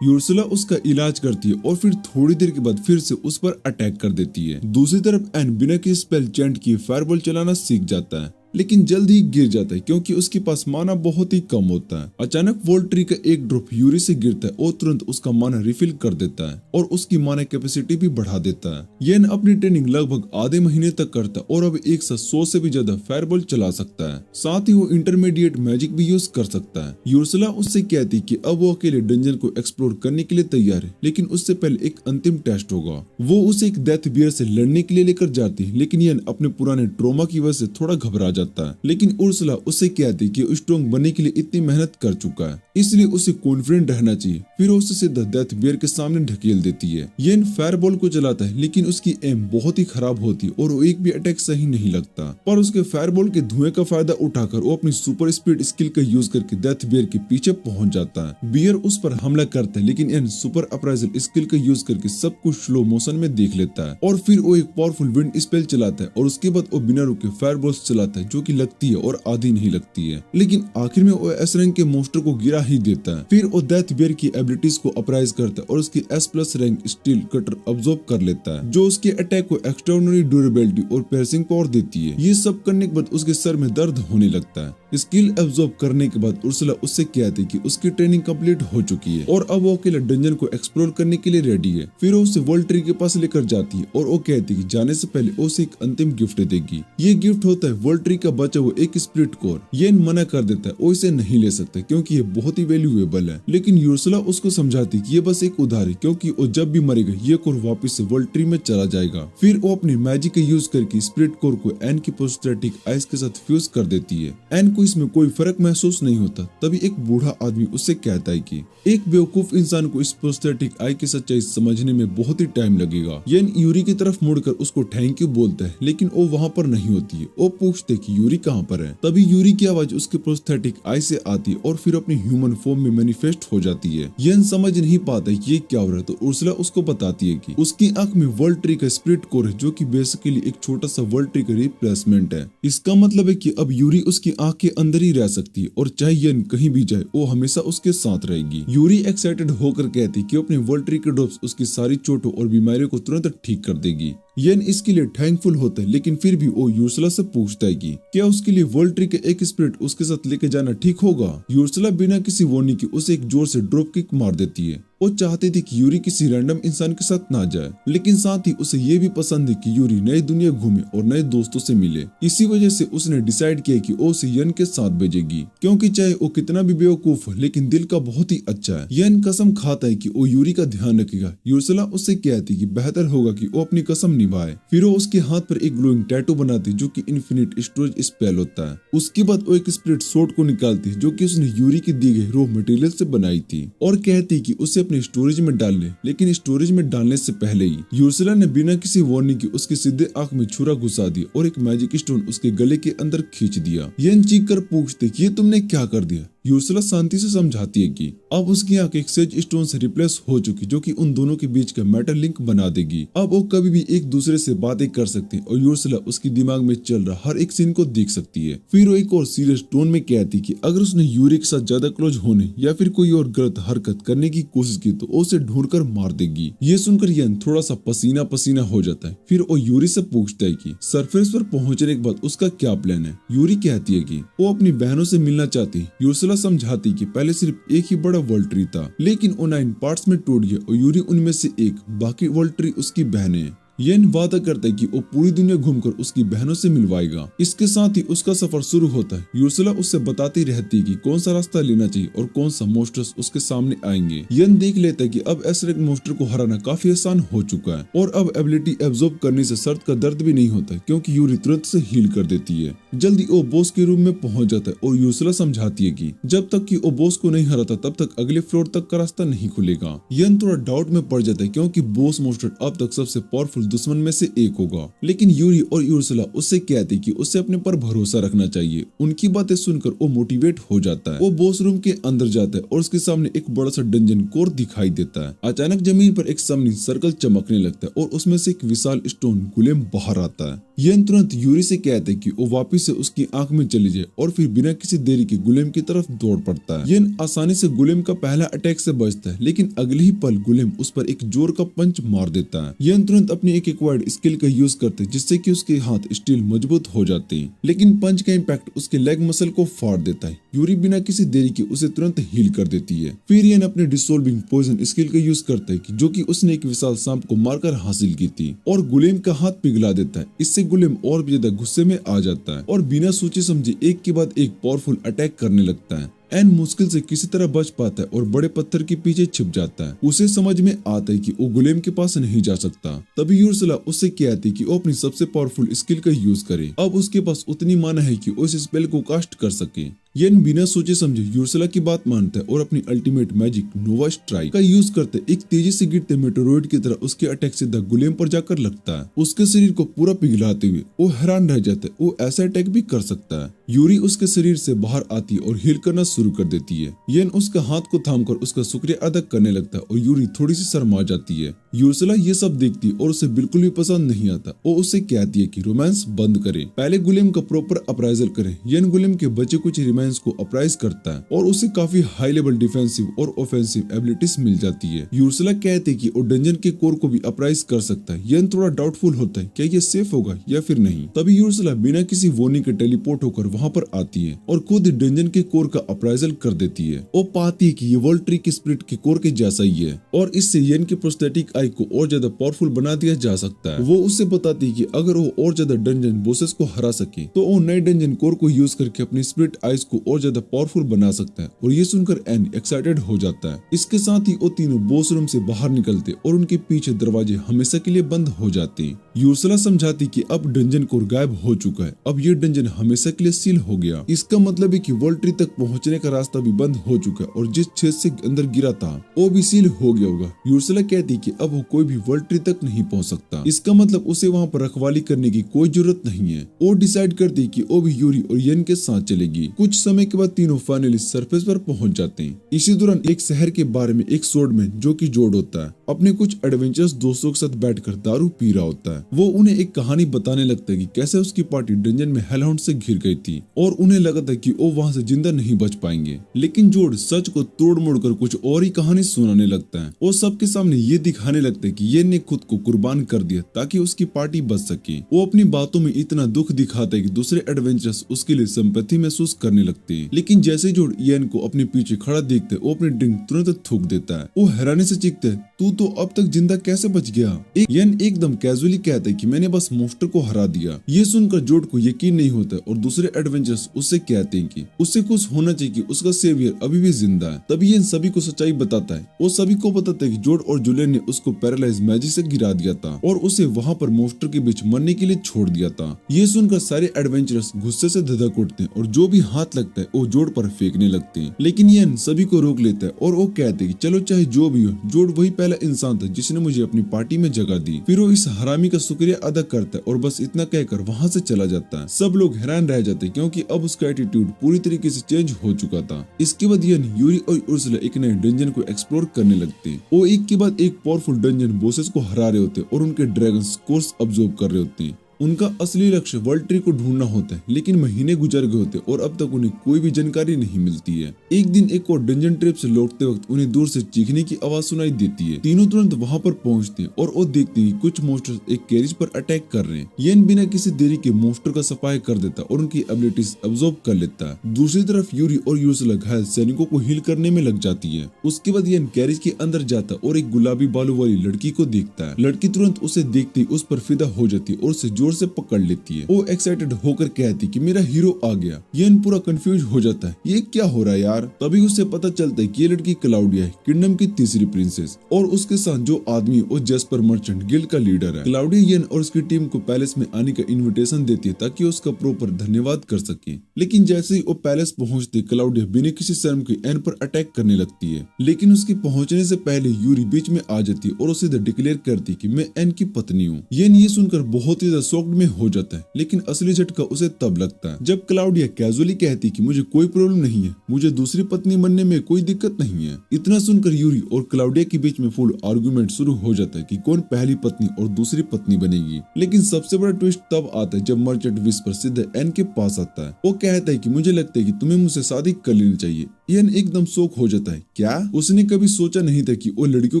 यूर्सला उसका इलाज करती है और फिर थोड़ी देर के बाद फिर से उस पर अटैक कर देती है। दूसरी तरफ एन बिना किसी स्पेल चेंट किए फायरबॉल चलाना सीख जाता है, लेकिन जल्द ही गिर जाता है क्योंकि उसके पास माना बहुत ही कम होता है। अचानक वोल्ट्री का एक ड्रॉप यूरी से गिरता है और तुरंत उसका माना रिफिल कर देता है और उसकी माना कैपेसिटी भी बढ़ा देता है। येन अपनी ट्रेनिंग लगभग आधे महीने तक करता है और अब एक साथ 100 से भी ज्यादा फायरबॉल चला सकता है। साथ ही वो इंटरमीडिएट मैजिक भी यूज कर सकता है। यूर्सला उससे कहती कि अब वो अकेले डंजन को एक्सप्लोर करने के लिए तैयार है, लेकिन उससे पहले एक अंतिम टेस्ट होगा। वो उसे एक डेथ बियर से लड़ने के लिए लेकर जाती है, लेकिन येन अपने पुराने ट्रॉमा की वजह से थोड़ा घबरा जाता है। लेकिन उर्सला उससे कहती कि स्ट्रॉन्ग बनने के लिए इतनी मेहनत कर चुका है, इसलिए उसे कॉन्फिडेंट रहना चाहिए। फिर उसे सीधा डेथ बियर के सामने ढकेल देती है। येन फायरबॉल को चलाता है, लेकिन उसकी एम बहुत ही खराब होती है और वो एक भी अटैक सही नहीं लगता। पर उसके फायरबॉल के धुएं का फायदा उठाकर वो अपनी सुपर स्पीड स्किल का यूज करके डेथ बियर के पीछे पहुंच जाता है। बियर उस पर हमला करता है, लेकिन येन सुपर अप्राइजल स्किल का यूज करके सब कुछ स्लो मोशन में देख लेता है और फिर वो एक पावरफुल विंड स्पेल चलाता है और उसके बाद वो बिना रुके फायरबॉल्स चलाता है जो कि लगती है और आधी नहीं लगती है, लेकिन आखिर में वो एस रैंक के मॉन्स्टर को गिरा ही देता है। फिर वो डेथ बियर की एबिलिटीज को अप्राइज करता है और उसकी S+ rank steel cutter absorb कर लेता है, जो उसके अटैक को एक्स्ट्राऑर्डिनरी ड्यूरेबिलिटी और piercing पावर देती है। ये सब करने के बाद उसके सर में दर्द होने लगता है। स्किल अब्सॉर्ब करने के बाद उर्सला उससे कहती कि उसकी ट्रेनिंग कंप्लीट हो चुकी है और अब वो अकेले डंजन को एक्सप्लोर करने के लिए रेडी है। फिर वो उसे वोल्ट्री के पास लेकर जाती है और वो कहती कि जाने से पहले उसे एक अंतिम गिफ्ट देगी। ये गिफ्ट होता है वोल्ट्री का बचा हुआ एक स्पिरिट कोर। ये मना कर देता है, वो इसे नहीं ले सकता क्योंकि ये बहुत ही वैल्यूएबल है, लेकिन यूर्सला उसको समझाती कि ये बस एक उधार है क्योंकि वो जब भी मरेगा ये कोर वापस से वोल्ट्री में चला जाएगा। फिर वो अपनी मैजिक का यूज करके स्पिरिट कोर को एन की प्रोस्थेटिक आइस के साथ फ्यूज कर देती है। एन को इसमें कोई फर्क महसूस नहीं होता। तभी एक बूढ़ा आदमी उससे कहता है कि एक बेवकूफ इंसान को इस प्रोस्थेटिक आई की सच्चाई समझने में बहुत ही टाइम लगेगा। येन यूरी की तरफ मुड़कर उसको थैंक यू बोलता है, लेकिन वो वहाँ पर नहीं होती है। वो पूछते कि यूरी कहाँ पर है। तभी यूरी की आवाज उसके प्रोस्थेटिक आई से आती है और फिर अपनी ह्यूमन फॉर्म में मैनिफेस्ट हो जाती है। येन समझ नहीं पाता कि ये क्या हो रहा है, तो उर्सुला उसको बताती है कि उसकी आंख में वर्ल्ड ट्री का स्पिरिट कोर है, जो कि बेसिकली एक छोटा सा वर्ल्ड ट्री का रिप्लेसमेंट है। इसका मतलब है कि अब यूरी उसकी आंख के अंदर ही रह सकती है और चाहे येन कहीं भी जाए वो हमेशा उसके साथ रहेगी। यूरी एक्साइटेड होकर कहती कि अपने वर्ल्ड ट्री के ड्रॉप्स उसकी सारी चोटों और बीमारियों को तुरंत ठीक कर देगी। येन इसके लिए थैंकफुल होता है, लेकिन फिर भी वो यूर्सुला से पूछता है कि क्या उसके लिए वर्ल्ड ट्री के एक स्पिरिट उसके साथ लेके जाना ठीक होगा। यूर्सुला बिना किसी वार्निंग के उसे एक जोर से ड्रॉप किक मार देती है। वो चाहती थी कि यूरी किसी रैंडम इंसान के साथ ना जाए, लेकिन साथ ही उसे ये भी पसंद है कि यूरी नई दुनिया घूमे और नए दोस्तों से मिले। इसी वजह से उसने डिसाइड किया कि वो उसे येन के साथ भेजेगी, क्योंकि चाहे वो कितना भी बेवकूफ हो लेकिन दिल का बहुत ही अच्छा है। येन कसम खाता है कि वो यूरी का ध्यान रखेगा। यूर्सुला उससे कहती कि बेहतर होगा कि वो अपनी कसम निभाए। फिर वो उसके हाथ पर एक ग्लोइंग टैटू बनाती जो कि इन्फिनिट स्टोरेज स्पेल होता है। उसके बाद वो एक स्पिरिट सोर्ड को निकालती जो कि उसने यूरी के दिए गए रॉ मटेरियल से बनाई थी और कहती कि उसे अपने स्टोरेज में डाल ले, लेकिन स्टोरेज में डालने से पहले ही यूर्सुला ने बिना किसी वार्निंग के उसके सीधे आंख में छुरा घुसा दिया और एक मैजिक स्टोन उसके गले के अंदर खींच दिया। येन चीख कर पूछते कि ये तुमने क्या कर दिया। यूर्सुला शांति से समझाती है कि अब उसकी आंख एक सेज स्टोन से रिप्लेस हो चुकी, जो कि उन दोनों के बीच का मेटल लिंक बना देगी। अब वो कभी भी एक दूसरे से बातें कर सकते हैं और यूर्सुला उसकी दिमाग में चल रहा हर एक सीन को देख सकती है। फिर वो एक और सीरियस टोन में कहती कि अगर उसने यूरी के साथ ज्यादा क्लोज होने या फिर कोई और गलत हरकत करने की कोशिश की तो उसे ढूंढकर मार देगी। ये सुनकर येन थोड़ा सा पसीना पसीना हो जाता है। फिर वो यूरी से पूछता है कि सरफेस पर पहुंचने के बाद उसका क्या प्लान है। यूरी कहती है कि वो अपनी बहनों से मिलना चाहती। यूर्सुला समझाती कि पहले सिर्फ एक ही बड़ा वर्ल्ड ट्री था, लेकिन वो 9 पार्ट्स में टूट गया और यूरी उनमें से एक, बाकी वर्ल्ड ट्री उसकी बहनें। येन वादा करता है कि वो पूरी दुनिया घूमकर उसकी बहनों से मिलवाएगा। इसके साथ ही उसका सफर शुरू होता है। यूर्सुला उससे बताती रहती है कि कौन सा रास्ता लेना चाहिए और कौन सा मोस्टर्स उसके सामने आएंगे। येन देख लेता है कि अब ऐसे एक मोस्टर को हराना काफी आसान हो चुका है और अब एबिलिटी एब्जॉर्ब करने से सर्द का दर्द भी नहीं होता, क्योंकि यूरी तुरंत से हील कर देती है। जल्दी वो बॉस के रूम में पहुंच जाता है और यूर्सुला समझाती है कि जब तक कि वो बॉस को नहीं हराता तब तक अगले फ्लोर तक का रास्ता नहीं खुलेगा। येन थोड़ा डाउट में पड़ जाता है, क्योंकि बॉस मोस्टर अब तक सबसे पावरफुल दुश्मन में से एक होगा, लेकिन यूरी और यूर्सुला उससे कहते कि उसे अपने पर भरोसा रखना चाहिए। उनकी बातें सुनकर वो मोटिवेट हो जाता है। वो बॉस रूम के अंदर जाता है और उसके सामने एक बड़ा सा डंजन कोर दिखाई देता है। अचानक जमीन पर एक समनी सर्कल चमकने लगता है और उसमें से एक विशाल स्टोन गुलेम बाहर आता है। येन तुरंत यूरी से कहते कि वो वापिस से उसकी आंख में चली जाए और फिर बिना किसी देरी के गुलेम की तरफ दौड़ पड़ता है। येन आसानी से गुलेम का पहला अटैक से बचता है, लेकिन अगले ही पल गुलेम उस पर एक जोर का पंच मार देता है। येन तुरंत अपनी एक एक्वायर्ड स्किल का यूज करते जिससे कि उसके हाथ स्टील मजबूत हो जाते हैं, लेकिन पंच का इम्पैक्ट उसके लेग मसल को फाड़ देता है। यूरी बिना किसी देरी के उसे तुरंत हील कर देती है। फिर येन अपने डिसोल्विंग पॉइजन स्किल का यूज करता है जो कि उसने एक विशाल सांप को मारकर हासिल की थी और गुलेम का हाथ पिघला देता है। इससे गुलेम और भी ज्यादा गुस्से में आ जाता है और बिना सोचे समझे एक के बाद एक पावरफुल अटैक करने लगता है। एन मुश्किल से किसी तरह बच पाता है और बड़े पत्थर के पीछे छिप जाता है। उसे समझ में आता है कि वो गुलेम के पास नहीं जा सकता। तभी यूर्सुला उससे कहती कि वो अपनी सबसे पावरफुल स्किल का यूज करे। अब उसके पास उतनी माना है कि वो इस स्पेल को कास्ट कर सके। येन बिना सोचे समझे यूर्सुला की बात मानता है और अपनी अल्टीमेट मैजिक नोवा स्ट्राइक का यूज करते एक तेजी से गिरते मेटेरोइड की तरह उसके अटैक सीधा गुलेम पर जाकर लगता है। उसके शरीर को पूरा पिघलाते हुए वो हैरान रह जाता है, वो ऐसा अटैक भी कर सकता है। यूरी उसके शरीर से बाहर आती है और हील करना शुरू कर देती है। येन उसका हाथ को थामकर उसका शुक्रिया अदा करने लगता है और यूरी थोड़ी सी शर्मा जाती है। यूर्सुला ये सब देखती और उसे बिल्कुल भी पसंद नहीं आता। वो उससे कहती है कि रोमांस बंद करे, पहले गुलेम का प्रॉपर अप्राइजल करे। येन गुलेम के बचे कुछ रिमांस को अप्राइज करता है और उसे काफी हाई लेवल डिफेंसिव और ऑफेंसिव एबिलिटीज मिल जाती है। यूर्सुला कहते कि वो डंजन के कोर को भी अप्राइज कर सकता है। येन थोड़ा डाउटफुल होता है क्या ये सेफ होगा या फिर नहीं। तभी यूर्सुला बिना किसी वार्निंग के टेलीपोर्ट होकर वहाँ पर आती है और खुद डंजन के कोर का अप्राइजल कर देती है। वो पाती है कि ये वर्ल्ड ट्री के स्पिरिट के कोर के जैसा ही है और इससे येन के प्रोस्थेटिक आई को और ज्यादा पावरफुल बना दिया जा सकता है। वो उससे बताती है कि अगर वो और ज्यादा डंजन बॉसेस को हरा सके तो वो नए डंजन कोर को यूज करके अपनी स्पिरिट आइज को और ज्यादा पावरफुल बना सकता है और ये सुनकर एन एक्साइटेड हो जाता है। इसके साथ ही वो तीनों बॉस रूम से बाहर निकलते और उनके पीछे दरवाजे हमेशा के लिए बंद हो जाते। यूर्सुला समझाती कि अब डंजन कोर गायब हो चुका है, अब ये डंजन हमेशा के लिए सील हो गया। इसका मतलब है कि वर्ल्ड ट्री तक पहुंचने का रास्ता भी बंद हो चुका है और जिस छेद से अंदर गिरा था वो भी सील हो गया होगा। यूर्सला कहती कि अब वो कोई भी वर्ल्ड ट्री तक नहीं पहुंच सकता। इसका मतलब उसे वहाँ पर रखवाली करने की कोई जरूरत नहीं है। वो डिसाइड करती कि वो भी यूरी और येन के साथ चलेगी। कुछ समय के बाद तीनों फाइनली सरफेस पर पहुंच जाते हैं। इसी दौरान एक शहर के बारे में एक स्वॉर्डमैन जो कि जोड होता है अपने कुछ एडवेंचरस दोस्तों के साथ बैठकर दारू पी रहा होता है। वो उन्हें एक कहानी बताने लगता है कि कैसे उसकी पार्टी डंजन में हेलहाउंड से घिर गई थी और उन्हें लगा था कि वो वहाँ से जिंदा नहीं बच पाएंगे। लेकिन जोड सच को तोड़ मोड़ कर कुछ और ही कहानी सुनाने लगता है। वो सबके सामने ये दिखाने लगता है कि ये ने खुद को कुर्बान कर दिया ताकि उसकी पार्टी बच सके। वो अपनी बातों में इतना दुख दिखाता है कि दूसरे एडवेंचरस उसके लिए सिंपैथी महसूस करने लगते हैं। लेकिन जैसे जोड येन को अपने पीछे खड़ा देखते है वो अपनी ड्रिंक तुरंत थूक देता है। वो हैरानी से चीखता है, तू तो अब तक जिंदा कैसे बच गया? येन एकदम कैजुअली कहता है कि मैंने बस मॉन्स्टर को हरा दिया। ये सुनकर जोड को यकीन नहीं होता और दूसरे एडवेंचरस उससे कहते हैं कि उससे खुश होना चाहिए कि उसका सेवियर अभी भी जिंदा है। तभी येन सभी को सच्चाई बताता है। वो सभी को बताता है कि जोड और जुलियन ने उसको पैरालाइज मैजिक से गिरा दिया था और उसे वहाँ पर मॉन्स्टर के बीच मरने के लिए छोड़ दिया था। ये सुनकर सारे एडवेंचरस गुस्से से धधक उठते हैं और जो भी हाथ लगता है वो जोड पर फेंकने लगते हैं। लेकिन येन सभी को रोक लेता है और वो कहते हैं कि चलो चाहे जो भी हो, जोड वही पहला इंसान था जिसने मुझे अपनी पार्टी में जगह दी। फिर वो इस हरामी का शुक्रिया अदा करता है और बस इतना कहकर वहाँ से चला जाता है। सब लोग हैरान रह जाते हैं क्योंकि अब उसका एटीट्यूड पूरी तरीके से चेंज हो चुका था। इसके बाद येन, यूरी और उर्सुला एक नए डंजन को एक्सप्लोर करने लगते हैं। वो एक के बाद एक पावरफुल डंजन बॉसेस को हरा रहे होते हैं और उनके ड्रैगन्स कोर्स अब्सॉर्ब कर रहे होते हैं। उनका असली लक्ष्य वर्ल्ड ट्री को ढूंढना होता है। लेकिन महीने गुजर गए होते और अब तक उन्हें कोई भी जानकारी नहीं मिलती है। एक दिन एक और डंजन ट्रिप से लौटते वक्त उन्हें दूर से चीखने की आवाज सुनाई देती है। तीनों तुरंत वहां पर पहुंचते हैं और वो देखते हैं कि कुछ मॉन्स्टर्स एक कैरेज पर अटैक कर रहे हैं। येन बिना किसी देरी के मॉन्स्टर का सफाई कर देता और उनकी एबिलिटीज अब्सॉर्ब कर लेता है। दूसरी तरफ यूरी और यूर्सुला घायल सैनिकों को हील करने में लग जाती है। उसके बाद येन कैरेज के अंदर जाता और एक गुलाबी बालों वाली लड़की को देखता है। लड़की तुरंत उसे देखते ही उस पर फिदा हो जाती है और उसे जोर से पकड़ लेती है। वो एक्साइटेड होकर कहती कि मेरा हीरो आ गया। येन पूरा कंफ्यूज हो जाता है, ये क्या हो रहा है यार? तभी उसे पता चलता है कि ये लड़की क्लाउडिया है, किंगडम की तीसरी प्रिंसेस, और उसके साथ जो आदमी वो जेस्पर मर्चेंट गिल्ड का लीडर है। क्लाउडिया येन और उसकी टीम को पैलेस में आने का इन्विटेशन देती है ताकि उसका प्रॉपर धन्यवाद कर सके। लेकिन जैसे ही वो पैलेस पहुंचती, क्लाउडिया बिना किसी शर्म के एन पर अटैक करने लगती है। लेकिन उसके पहुंचने से पहले यूरी बीच में आ जाती है और उसे डिक्लेयर करती कि मैं एन की पत्नी हूँ। येन ये सुनकर बहुत ही शॉक्ड में हो जाता है। लेकिन असली झटका उसे तब लगता है जब क्लाउडिया कैजुअली कहती कि मुझे कोई प्रॉब्लम नहीं है, मुझे दूसरी पत्नी बनने में कोई दिक्कत नहीं है। इतना सुनकर यूरी और क्लाउडिया के बीच में फुल आर्गुमेंट शुरू हो जाता है कि कौन पहली पत्नी और दूसरी पत्नी बनेगी। लेकिन सबसे बड़ा ट्विस्ट तब आता है जब मर्चेंट विस्पर सीधे एन के पास आता है। वो कहता है कि मुझे लगता है कि तुम्हें मुझसे शादी कर लेनी चाहिए। एन एकदम शॉक हो जाता है। क्या? उसने कभी सोचा नहीं था कि वो लड़कियों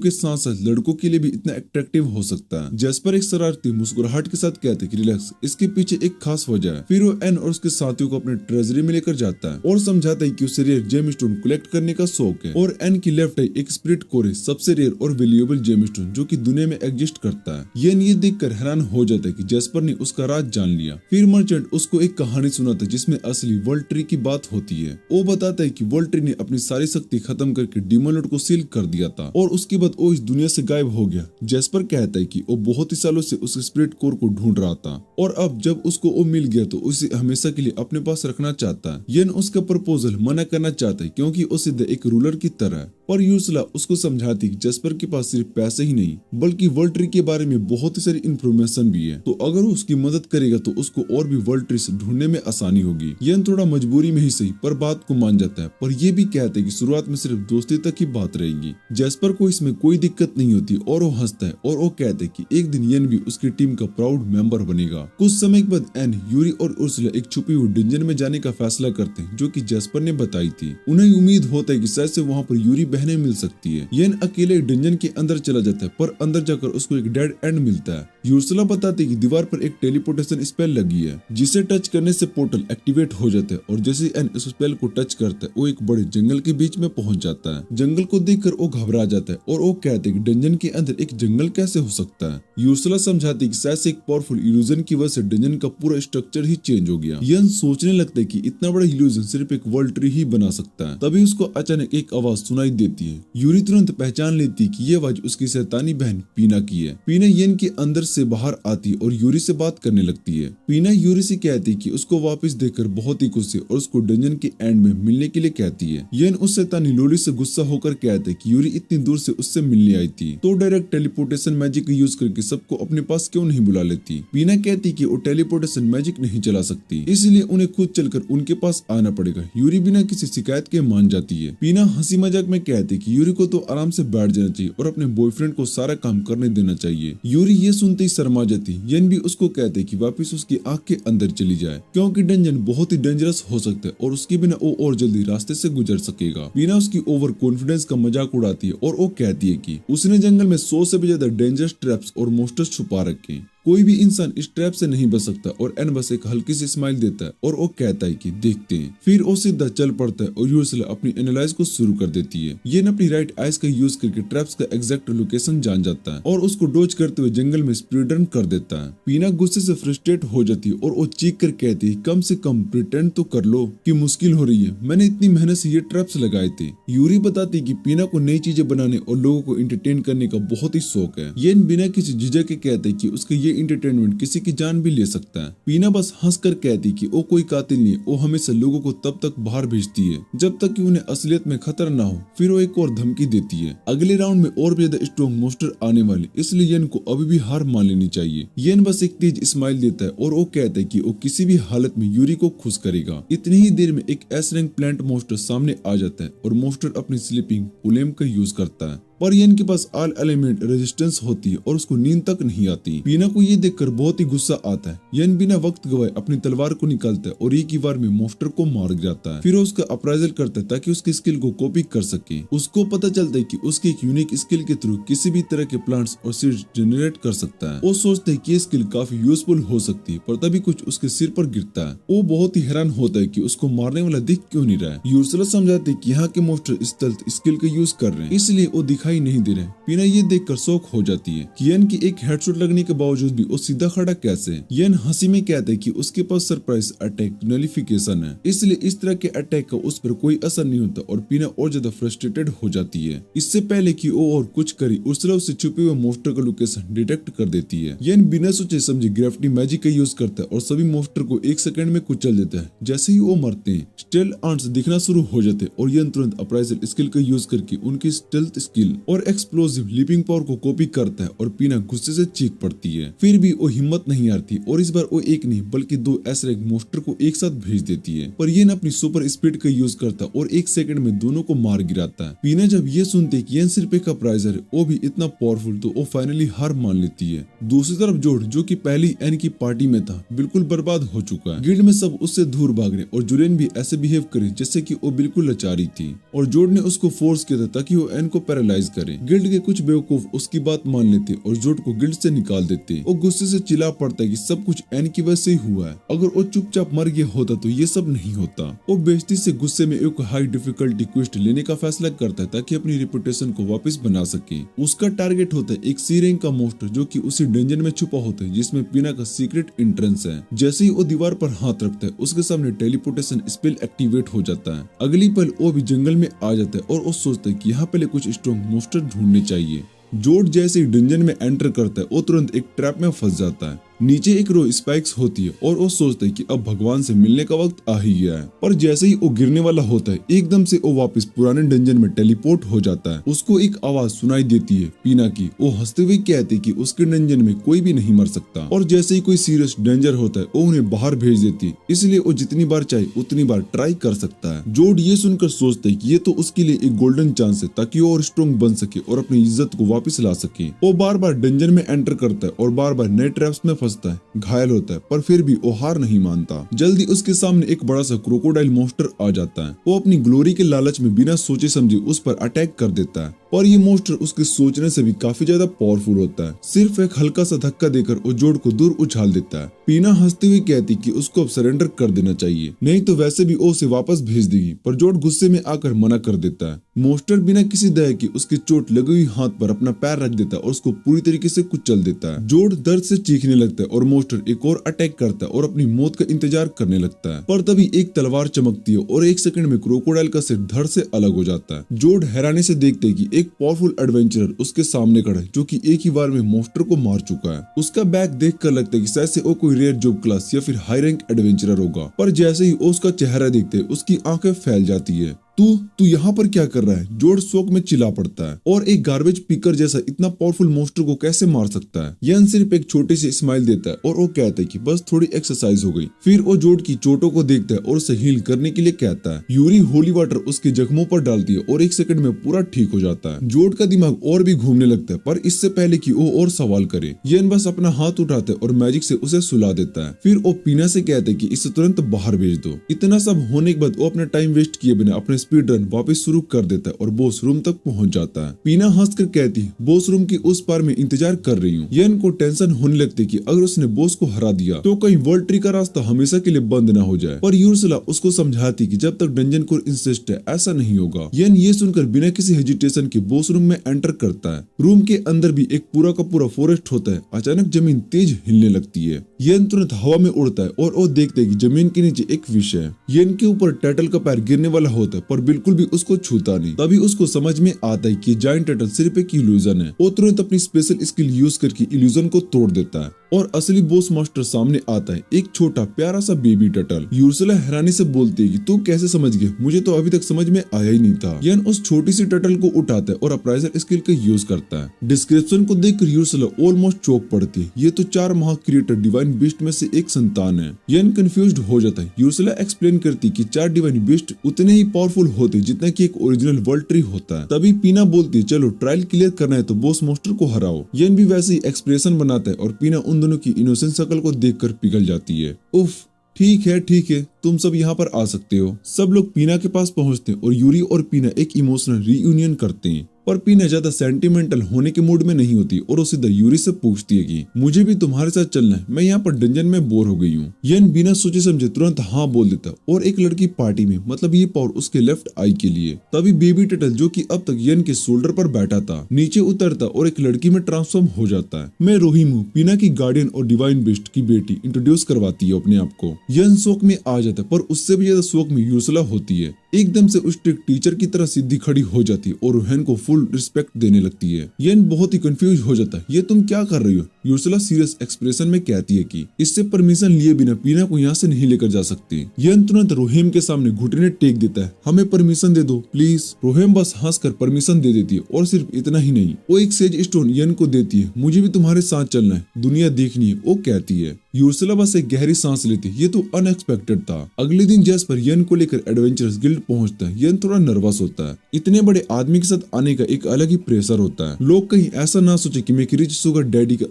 के साथ साथ लड़कों के लिए भी इतना अट्रैक्टिव हो सकता है। जेस्पर एक शरारती मुस्कुराहट के साथ कहते कि रिलैक्स, इसके पीछे एक खास वजह है। फिर वो एन और उसके साथियों को अपने ट्रेजरी में लेकर जाता है और समझाता है कि उसे रेयर जेमस्टोन कलेक्ट करने का शौक है और एन की लेफ्ट आई एक स्पिरिट कोर है, सबसे रेयर और वैल्यूएबल जेमस्टोन जो कि दुनिया में एग्जिस्ट करता है। ये देखकर हैरान हो जाता है कि जेस्पर ने उसका राज जान लिया। फिर मर्चेंट उसको एक कहानी सुनाता है जिसमें असली वर्ल्ड ट्री की बात होती है। वो बताता है कि वर्ल्ड ट्री ने अपनी सारी शक्ति खत्म करके डीमन लॉर्ड को सील कर दिया था और उसके बाद वो इस दुनिया से गायब हो गया। जेस्पर कहता है कि वो बहुत ही सालों से उस स्पिरिट कोर को ढूंढ रहा था और अब जब उसको वो मिल गया तो उसे हमेशा के लिए अपने पास रखना चाहता है। येन उसका प्रपोजल मना करना चाहता है क्योंकि वो सीधे एक रूलर की तरह है, पर यूर्सुला उसको समझाती कि जेस्पर के पास सिर्फ पैसे ही नहीं बल्कि वर्ल्ड ट्री के बारे में बहुत ही सारी इन्फॉर्मेशन भी है, तो अगर वो उसकी मदद करेगा तो उसको और भी वर्ल्ड ट्रीज ढूंढने में आसानी होगी। येन थोड़ा मजबूरी में ही सही पर बात को मान जाता है, पर ये भी कहता है कि शुरुआत में सिर्फ दोस्ती तक ही बात रहेगी। जेस्पर को इसमें कोई दिक्कत नहीं होती और वो हंसता है और वो कहता है कि एक दिन येन भी उसकी टीम का प्राउड मेंबर बनेगा। कुछ समय के बाद एन, यूरी और उर्सुला एक छुपी हुई डंजन में जाने का फैसला करते हैं जो कि जेस्पर ने बताई थी। उन्हें उम्मीद होता है कि शायद से वहाँ पर यूरी बहने मिल सकती है। येन अकेले डंजन के अंदर चला जाता है पर अंदर जाकर उसको एक डेड एंड मिलता है। यूर्सुला बताती है कि दीवार पर एक टेलीपोर्टेशन स्पेल लगी है जिसे टच करने से पोर्टल एक्टिवेट हो जाता है और जैसे एन इस स्पेल को टच करता है वो एक बड़े जंगल के बीच में पहुंच जाता है। जंगल को देखकर वो घबरा जाता है और वो कहते हैं कि डंजन के अंदर एक जंगल कैसे हो सकता है। यूर्सुला समझाती है कि शायद से एक पावरफुल इल्यूजन की वजह से डंजन का पूरा स्ट्रक्चर ही चेंज हो गया। येन सोचने लगता है कि इतना बड़ा इल्यूजन सिर्फ एक वर्ल्ड ट्री ही बना सकता है। तभी उसको अचानक एक आवाज सुनाई देती है। यूरी तुरंत पहचान लेती है कि ये आवाज उसकी शैतानी बहन पीना की है। पीना येन के अंदर से बाहर आती और यूरी से बात करने लगती है। पीना यूरी से कहती कि उसको वापस देखकर बहुत ही खुश है और उसको डंजन के एंड में मिलने के लिए कहती है। येन उस शैतानी लोली से गुस्सा होकर कहते कि यूरी इतनी दूर से उससे मिलने आई थी तो डायरेक्ट टेलीपोर्टेशन मैजिक यूज करके सबको अपने पास क्यों नहीं बुला लेती। पीना कहती कि वो टेलीपोर्टेशन मैजिक नहीं चला सकती, इसलिए उन्हें खुद चलकर उनके पास आना पड़ेगा। यूरी बिना किसी शिकायत के मान जाती है। पीना हंसी मजाक में कहती कि यूरी को तो आराम से बैठ जाना चाहिए और अपने बॉयफ्रेंड को सारा काम करने देना चाहिए। यूरी ये सुनते ही शर्मा जाती। येन भी उसको कहते कि वापस उसकी आंख के अंदर चली जाए क्योंकि डंजन बहुत ही डेंजरस हो सकता है और उसके बिना वो और जल्दी रास्ते से गुजर सकेगा। पीना उसकी ओवर कॉन्फिडेंस का मजाक उड़ाती है और वो कहती है कि उसने जंगल में 100 से भी ज्यादा डेंजरस ट्रैप्स और मोस्टर्स छुपा रखे, कोई भी इंसान इस ट्रैप से नहीं बच सकता। और एन बस एक हल्की सी स्माइल देता है और वो कहता है कि देखते हैं। फिर वो सीधा चल पड़ता है और यूर्सला अपनी एनालाइज को शुरू कर देती है। ये अपनी राइट आइज का यूज करके ट्रैप्स का एग्जैक्ट लोकेशन जान जाता है और उसको डोज करते हुए जंगल में स्पीड रन कर देता है। पीना गुस्से से फ्रस्ट्रेट हो जाती है और वो चीख कर कहती है कम से कम प्रिटेंड तो कर लो कि मुश्किल हो रही है, मैंने इतनी मेहनत से ये ट्रैप्स लगाए थे। यूरी बताती कि पीना को नई चीजें बनाने और लोगों को एंटरटेन करने का बहुत ही शौक है। ये बिना किसी झिझक के कहते कि उसका ये एंटरटेनमेंट किसी की जान भी ले सकता है। पीना बस हंसकर कहती कि वो कोई कातिल नहीं, वो हमेशा लोगों को तब तक बाहर भेजती है जब तक कि उन्हें असलियत में खतरा ना हो। फिर वो एक और धमकी देती है, अगले राउंड में और भी ज्यादा स्ट्रॉन्ग मोस्टर आने वाले, इसलिए येन को अभी भी हार मान लेनी चाहिए। येन बस एक तेज स्माइल देता है और वो कहता है कि वो किसी भी हालत में यूरी को खुश करेगा। इतनी ही देर में एक एस रैंक प्लांट मोस्टर सामने आ जाता है और मोस्टर अपनी स्लीपिंग पुलेम का यूज करता है पर येन के पास ऑल एलिमेंट रेजिस्टेंस होती है और उसको नींद तक नहीं आती। पीना को ये देखकर बहुत ही गुस्सा आता है। येन बिना वक्त गवाए अपनी तलवार को निकालता है और एक ही बार में मोस्टर को मार गिराता है। फिर उसका अप्राइजल करता है ताकि उसकी स्किल को कॉपी कर सके। उसको पता चलता है कि उसकी एक यूनिक स्किल के थ्रू किसी भी तरह के प्लांट्स और सीड्स जनरेट कर सकता है। वो सोचता है कि ये स्किल काफी यूजफुल हो सकती है पर तभी कुछ उसके सिर पर गिरता है। वो बहुत ही हैरान होता है कि उसको मारने वाला दिख क्यों नहीं रहा है। यूर्सला समझाते कि यहाँ के मोस्टर स्टेल्थ स्किल का यूज कर रहे हैं इसलिए वो दिखाई नहीं दे रहे। पीना ये देखकर शौक हो जाती है कि येन की एक हेडशॉट लगने के बावजूद भी वो सीधा खड़ा कैसे है। येन हंसी में कहता है कि उसके पास सरप्राइज अटैक नलिफिकेशन है इसलिए इस तरह के अटैक का उस पर कोई असर नहीं होता और पीना और ज्यादा फ्रस्ट्रेटेड हो जाती है। इससे पहले कि वो और कुछ करे उर्सला उससे छुपे हुए मोस्टर का लोकेशन डिटेक्ट कर देती है। येन बिना सोचे समझे ग्रेविटी मैजिक का यूज करता है और सभी मोस्टर को 1 सेकंड में कुचल देता है। जैसे ही वो मरते हैं स्टेल आंट्स दिखना शुरू हो जाते हैं और येन तुरंत अप्राइजल स्किल का यूज करके उनकी स्टेल्थ स्किल और एक्सप्लोजिव लीपिंग पावर को कॉपी करता है और पीना गुस्से से चीख पड़ती है। फिर भी वो हिम्मत नहीं हारती और इस बार वो एक नहीं बल्कि 2 एस रैंक मोस्टर को एक साथ भेज देती है। पर येन अपनी सुपर स्पीड का यूज करता है और 1 सेकंड में दोनों को मार गिराता है। पीना जब ये सुनते कि येन सिर्फ एक अप्राइजर है वो भी इतना पावरफुल तो वो फाइनली हार मान लेती है। दूसरी तरफ जोड जो कि पहली एन की पार्टी में था बिल्कुल बर्बाद हो चुका है। गिल्ड में सब उससे दूर भाग रहे और जुलियन भी ऐसे बिहेव करे जैसे कि वो बिल्कुल लाचारी थी और जोड ने उसको फोर्स किया था ताकि वो एन को पैरालाइज करे। गिल्ड के कुछ बेवकूफ उसकी बात मान लेते और जोड को गिल्ड से निकाल देते। वो गुस्से से चिल्ला पड़ता है कि सब कुछ एन की वजह से ही हुआ है, अगर वो चुपचाप मर गया होता तो ये सब नहीं होता। वो बेइज्जती से गुस्से में एक हाई डिफिकल्टी क्वेस्ट लेने का फैसला करता है ताकि अपनी रेपुटेशन को वापस बना सके। उसका टारगेट होता है एक सी रैंक का मोस्टर जो कि उसी डंजन में छुपा होता है जिसमें पीना का सीक्रेट एंट्रेंस है। जैसे ही वो दीवार पर हाथ रखता है उसके सामने टेलीपोर्टेशन स्पेल एक्टिवेट हो जाता है। अगली पल वो भी जंगल में आ जाता है और वो सोचता है कि यहाँ पहले कुछ स्ट्रॉन्ग मोस्टर ढूंढने चाहिए। जोड जैसे ही डंजन में एंटर करता है वो तुरंत एक ट्रैप में फंस जाता है। नीचे एक रो स्पाइक्स होती है और वो सोचता है कि अब भगवान से मिलने का वक्त आ ही गया है। पर जैसे ही वो गिरने वाला होता है एकदम से वो वापस पुराने डंजन में टेलीपोर्ट हो जाता है। उसको एक आवाज सुनाई देती है पीना की। वो हंसते हुए कहती कि उसके डंजन में कोई भी नहीं मर सकता और जैसे ही कोई सीरियस डेंजर होता है वो उन्हें बाहर भेज देती है, इसलिए वो जितनी बार चाहे उतनी बार ट्राई कर सकता है। जोड ये सुनकर सोचता है कि ये तो उसके लिए एक गोल्डन चांस है ताकि वो और स्ट्रॉन्ग बन सके और अपनी इज्जत को वापस ला सके। वो बार बार डंजन में एंटर करता है और बार बार नए ट्रैप्स में फंसता है, घायल होता है पर फिर भी वो हार नहीं मानता। जल्दी उसके सामने एक बड़ा सा क्रोकोडाइल मोस्टर आ जाता है। वो अपनी ग्लोरी के लालच में बिना सोचे समझे उस पर अटैक कर देता है और ये मोस्टर उसके सोचने से भी काफी ज्यादा पावरफुल होता है। सिर्फ एक हल्का सा धक्का देकर वो जोड को दूर उछाल देता है। पीना हंसते हुए कहती कि उसको अब सरेंडर कर देना चाहिए, नहीं तो वैसे भी वो उसे वापस भेज देगी। पर जोड गुस्से में आकर मना कर देता है। मोस्टर बिना किसी दया के उसके चोट लगी हुई हाथ पर अपना पैर रख देता है और उसको पूरी तरीके से कुचल देता है। जोड दर्द से चीखने लगती लगता है और मोस्टर एक और अटैक करता है और अपनी मौत का इंतजार करने लगता है। पर तभी एक तलवार चमकती है और एक सेकंड में क्रोकोडाइल का सिर धड़ से अलग हो जाता है। जोड हैरानी से देखते हैं कि एक पावरफुल एडवेंचरर उसके सामने खड़ा है जो कि एक ही बार में मोस्टर को मार चुका है। उसका बैग देखकर लगता है कि शायद से वो कोई रेयर जॉब क्लास या फिर हाई रैंक एडवेंचरर होगा, पर जैसे ही उसका चेहरा देखते उसकी आंखें फैल जाती है। तू यहाँ पर क्या कर रहा है? जोड शौक में चिल्ला पड़ता है और एक गार्बेज पिकर जैसा इतना पावरफुल मोस्टर को कैसे मार सकता है? यन सिर्फ एक छोटी सी स्माइल देता है और वो कहता है कि बस थोड़ी एक्सरसाइज हो गई। फिर वो जोड की चोटों को देखता है और उसे हील करने के लिए कहता है। यूरी होली वाटर उसके जख्मों पर डालती है और एक सेकंड में पूरा ठीक हो जाता है। जोड का दिमाग और भी घूमने लगता है, पर इससे पहले कि वो और सवाल करे, यन बस अपना हाथ उठाता है और मैजिक से उसे सुला देता है। फिर वो पीना से कहते हैं कि इसे तुरंत बाहर भेज दो। इतना सब होने के बाद वो अपना टाइम वेस्ट किए बिना अपने स्पीड रन वापस शुरू कर देता है और बॉस रूम तक पहुंच जाता है। पीना हंसकर कहती है, बॉस रूम की उस पार में इंतजार कर रही हूँ। यन को टेंशन होने लगती है कि अगर उसने बॉस को हरा दिया तो कहीं वर्ल्ड ट्री का रास्ता हमेशा के लिए बंद न हो जाए। पर यूर्सला उसको समझाती कि जब तक डंजन कोर इंसिस्ट है ऐसा नहीं होगा। यन ये सुनकर बिना किसी हेजिटेशन के बॉस रूम में एंटर करता है। रूम के अंदर भी एक पूरा का पूरा फॉरेस्ट होता है। अचानक जमीन तेज हिलने लगती है। यन तुरंत हवा में उड़ता है और वो देखते है कि जमीन के नीचे एक विष है। यन के ऊपर टर्टल का पैर गिरने वाला होता है, पर बिल्कुल भी उसको छूता नहीं। तभी उसको समझ में आता है कि जायंट टर्टल सिर्फ एक इल्यूजन है। वो तुरंत अपनी स्पेशल स्किल यूज करके इल्यूजन को तोड़ देता है और असली बॉस मास्टर सामने आता है, एक छोटा प्यारा सा बेबी टर्टल। यूर्सला हैरानी से बोलती है कि तू कैसे समझ गया? मुझे तो अभी तक समझ में आया ही नहीं था। यन उस छोटी सी टर्टल को उठाता है और अप्राइजर स्किल का यूज करता है। डिस्क्रिप्शन को देखकर यूर्सला ऑलमोस्ट चौंक पड़ती है। ये तो 4 महा क्रिएटर डिवाइन बीस्ट में से एक संतान है। यन कंफ्यूज्ड हो जाता है। यूर्सला एक्सप्लेन करती कि 4 डिवाइन बीस्ट उतने ही पावरफुल होते जितना कि एक ओरिजिनल वर्ल्ड ट्री होता है। तभी पीना बोलती है, चलो ट्रायल क्लियर करना है तो बॉस मास्टर को हराओ। यन भी वैसे ही एक्सप्रेशन बनाता है और पीना उन दोनों की इनोसेंट शकल को देखकर पिघल जाती है। उफ, ठीक है, तुम सब यहाँ पर आ सकते हो। सब लोग पीना के पास पहुँचते हैं और यूरी और पीना एक इमोशनल रीयूनियन करते हैं। पर पीना ज्यादा सेंटिमेंटल होने के मूड में नहीं होती और वो सीधा यूरी से पूछती है कि मुझे भी तुम्हारे साथ चलना है, मैं यहाँ पर डंजन में बोर हो गई हूँ। यन बिना सोचे समझे तुरंत हाँ बोल देता और एक लड़की पार्टी में, मतलब ये पावर उसके लेफ्ट आई के लिए। तभी बेबी टर्टल जो कि अब तक यन के शोल्डर पर बैठा था नीचे उतरता और एक लड़की में ट्रांसफॉर्म हो जाता है। मैं रोहिम हूँ, पीना की गार्डियन और डिवाइन बीस्ट की बेटी इंट्रोड्यूस करवाती है अपने आप को। यन शौक में आ जाता है, पर उससे भी ज्यादा शौक में यूर्सला होती है। एकदम से उस टीचर की तरह सीधी खड़ी हो जाती है और रोहन को फुल रिस्पेक्ट देने लगती है। यन बहुत ही कंफ्यूज हो जाता है, ये तुम क्या कर रही हो? यूर्सला सीरियस एक्सप्रेशन में कहती है कि इससे परमिशन लिए बिना पीना को यहाँ से नहीं लेकर जा सकती। यन तुरंत रोहेम के सामने घुटने टेक देता है, हमें परमिशन दे दो प्लीज। रोहेम बस हंसकर परमिशन दे देती है और सिर्फ इतना ही नहीं, वो एक सेज स्टोन यन को देती है। मुझे भी तुम्हारे साथ चलना है, दुनिया देखनी है, वो कहती है। यूर्सला बस एक गहरी सांस लेती है, ये तो अनएक्सपेक्टेड था। अगले दिन जैस्पर यन को लेकर एडवेंचरस गिल्ड पहुंचता है। यन थोड़ा नर्वस होता है, इतने बड़े आदमी के साथ आने का एक अलग ही प्रेशर होता है। लोग कहीं ऐसा ना सोचे कि मैं रिच सुगर डैडी का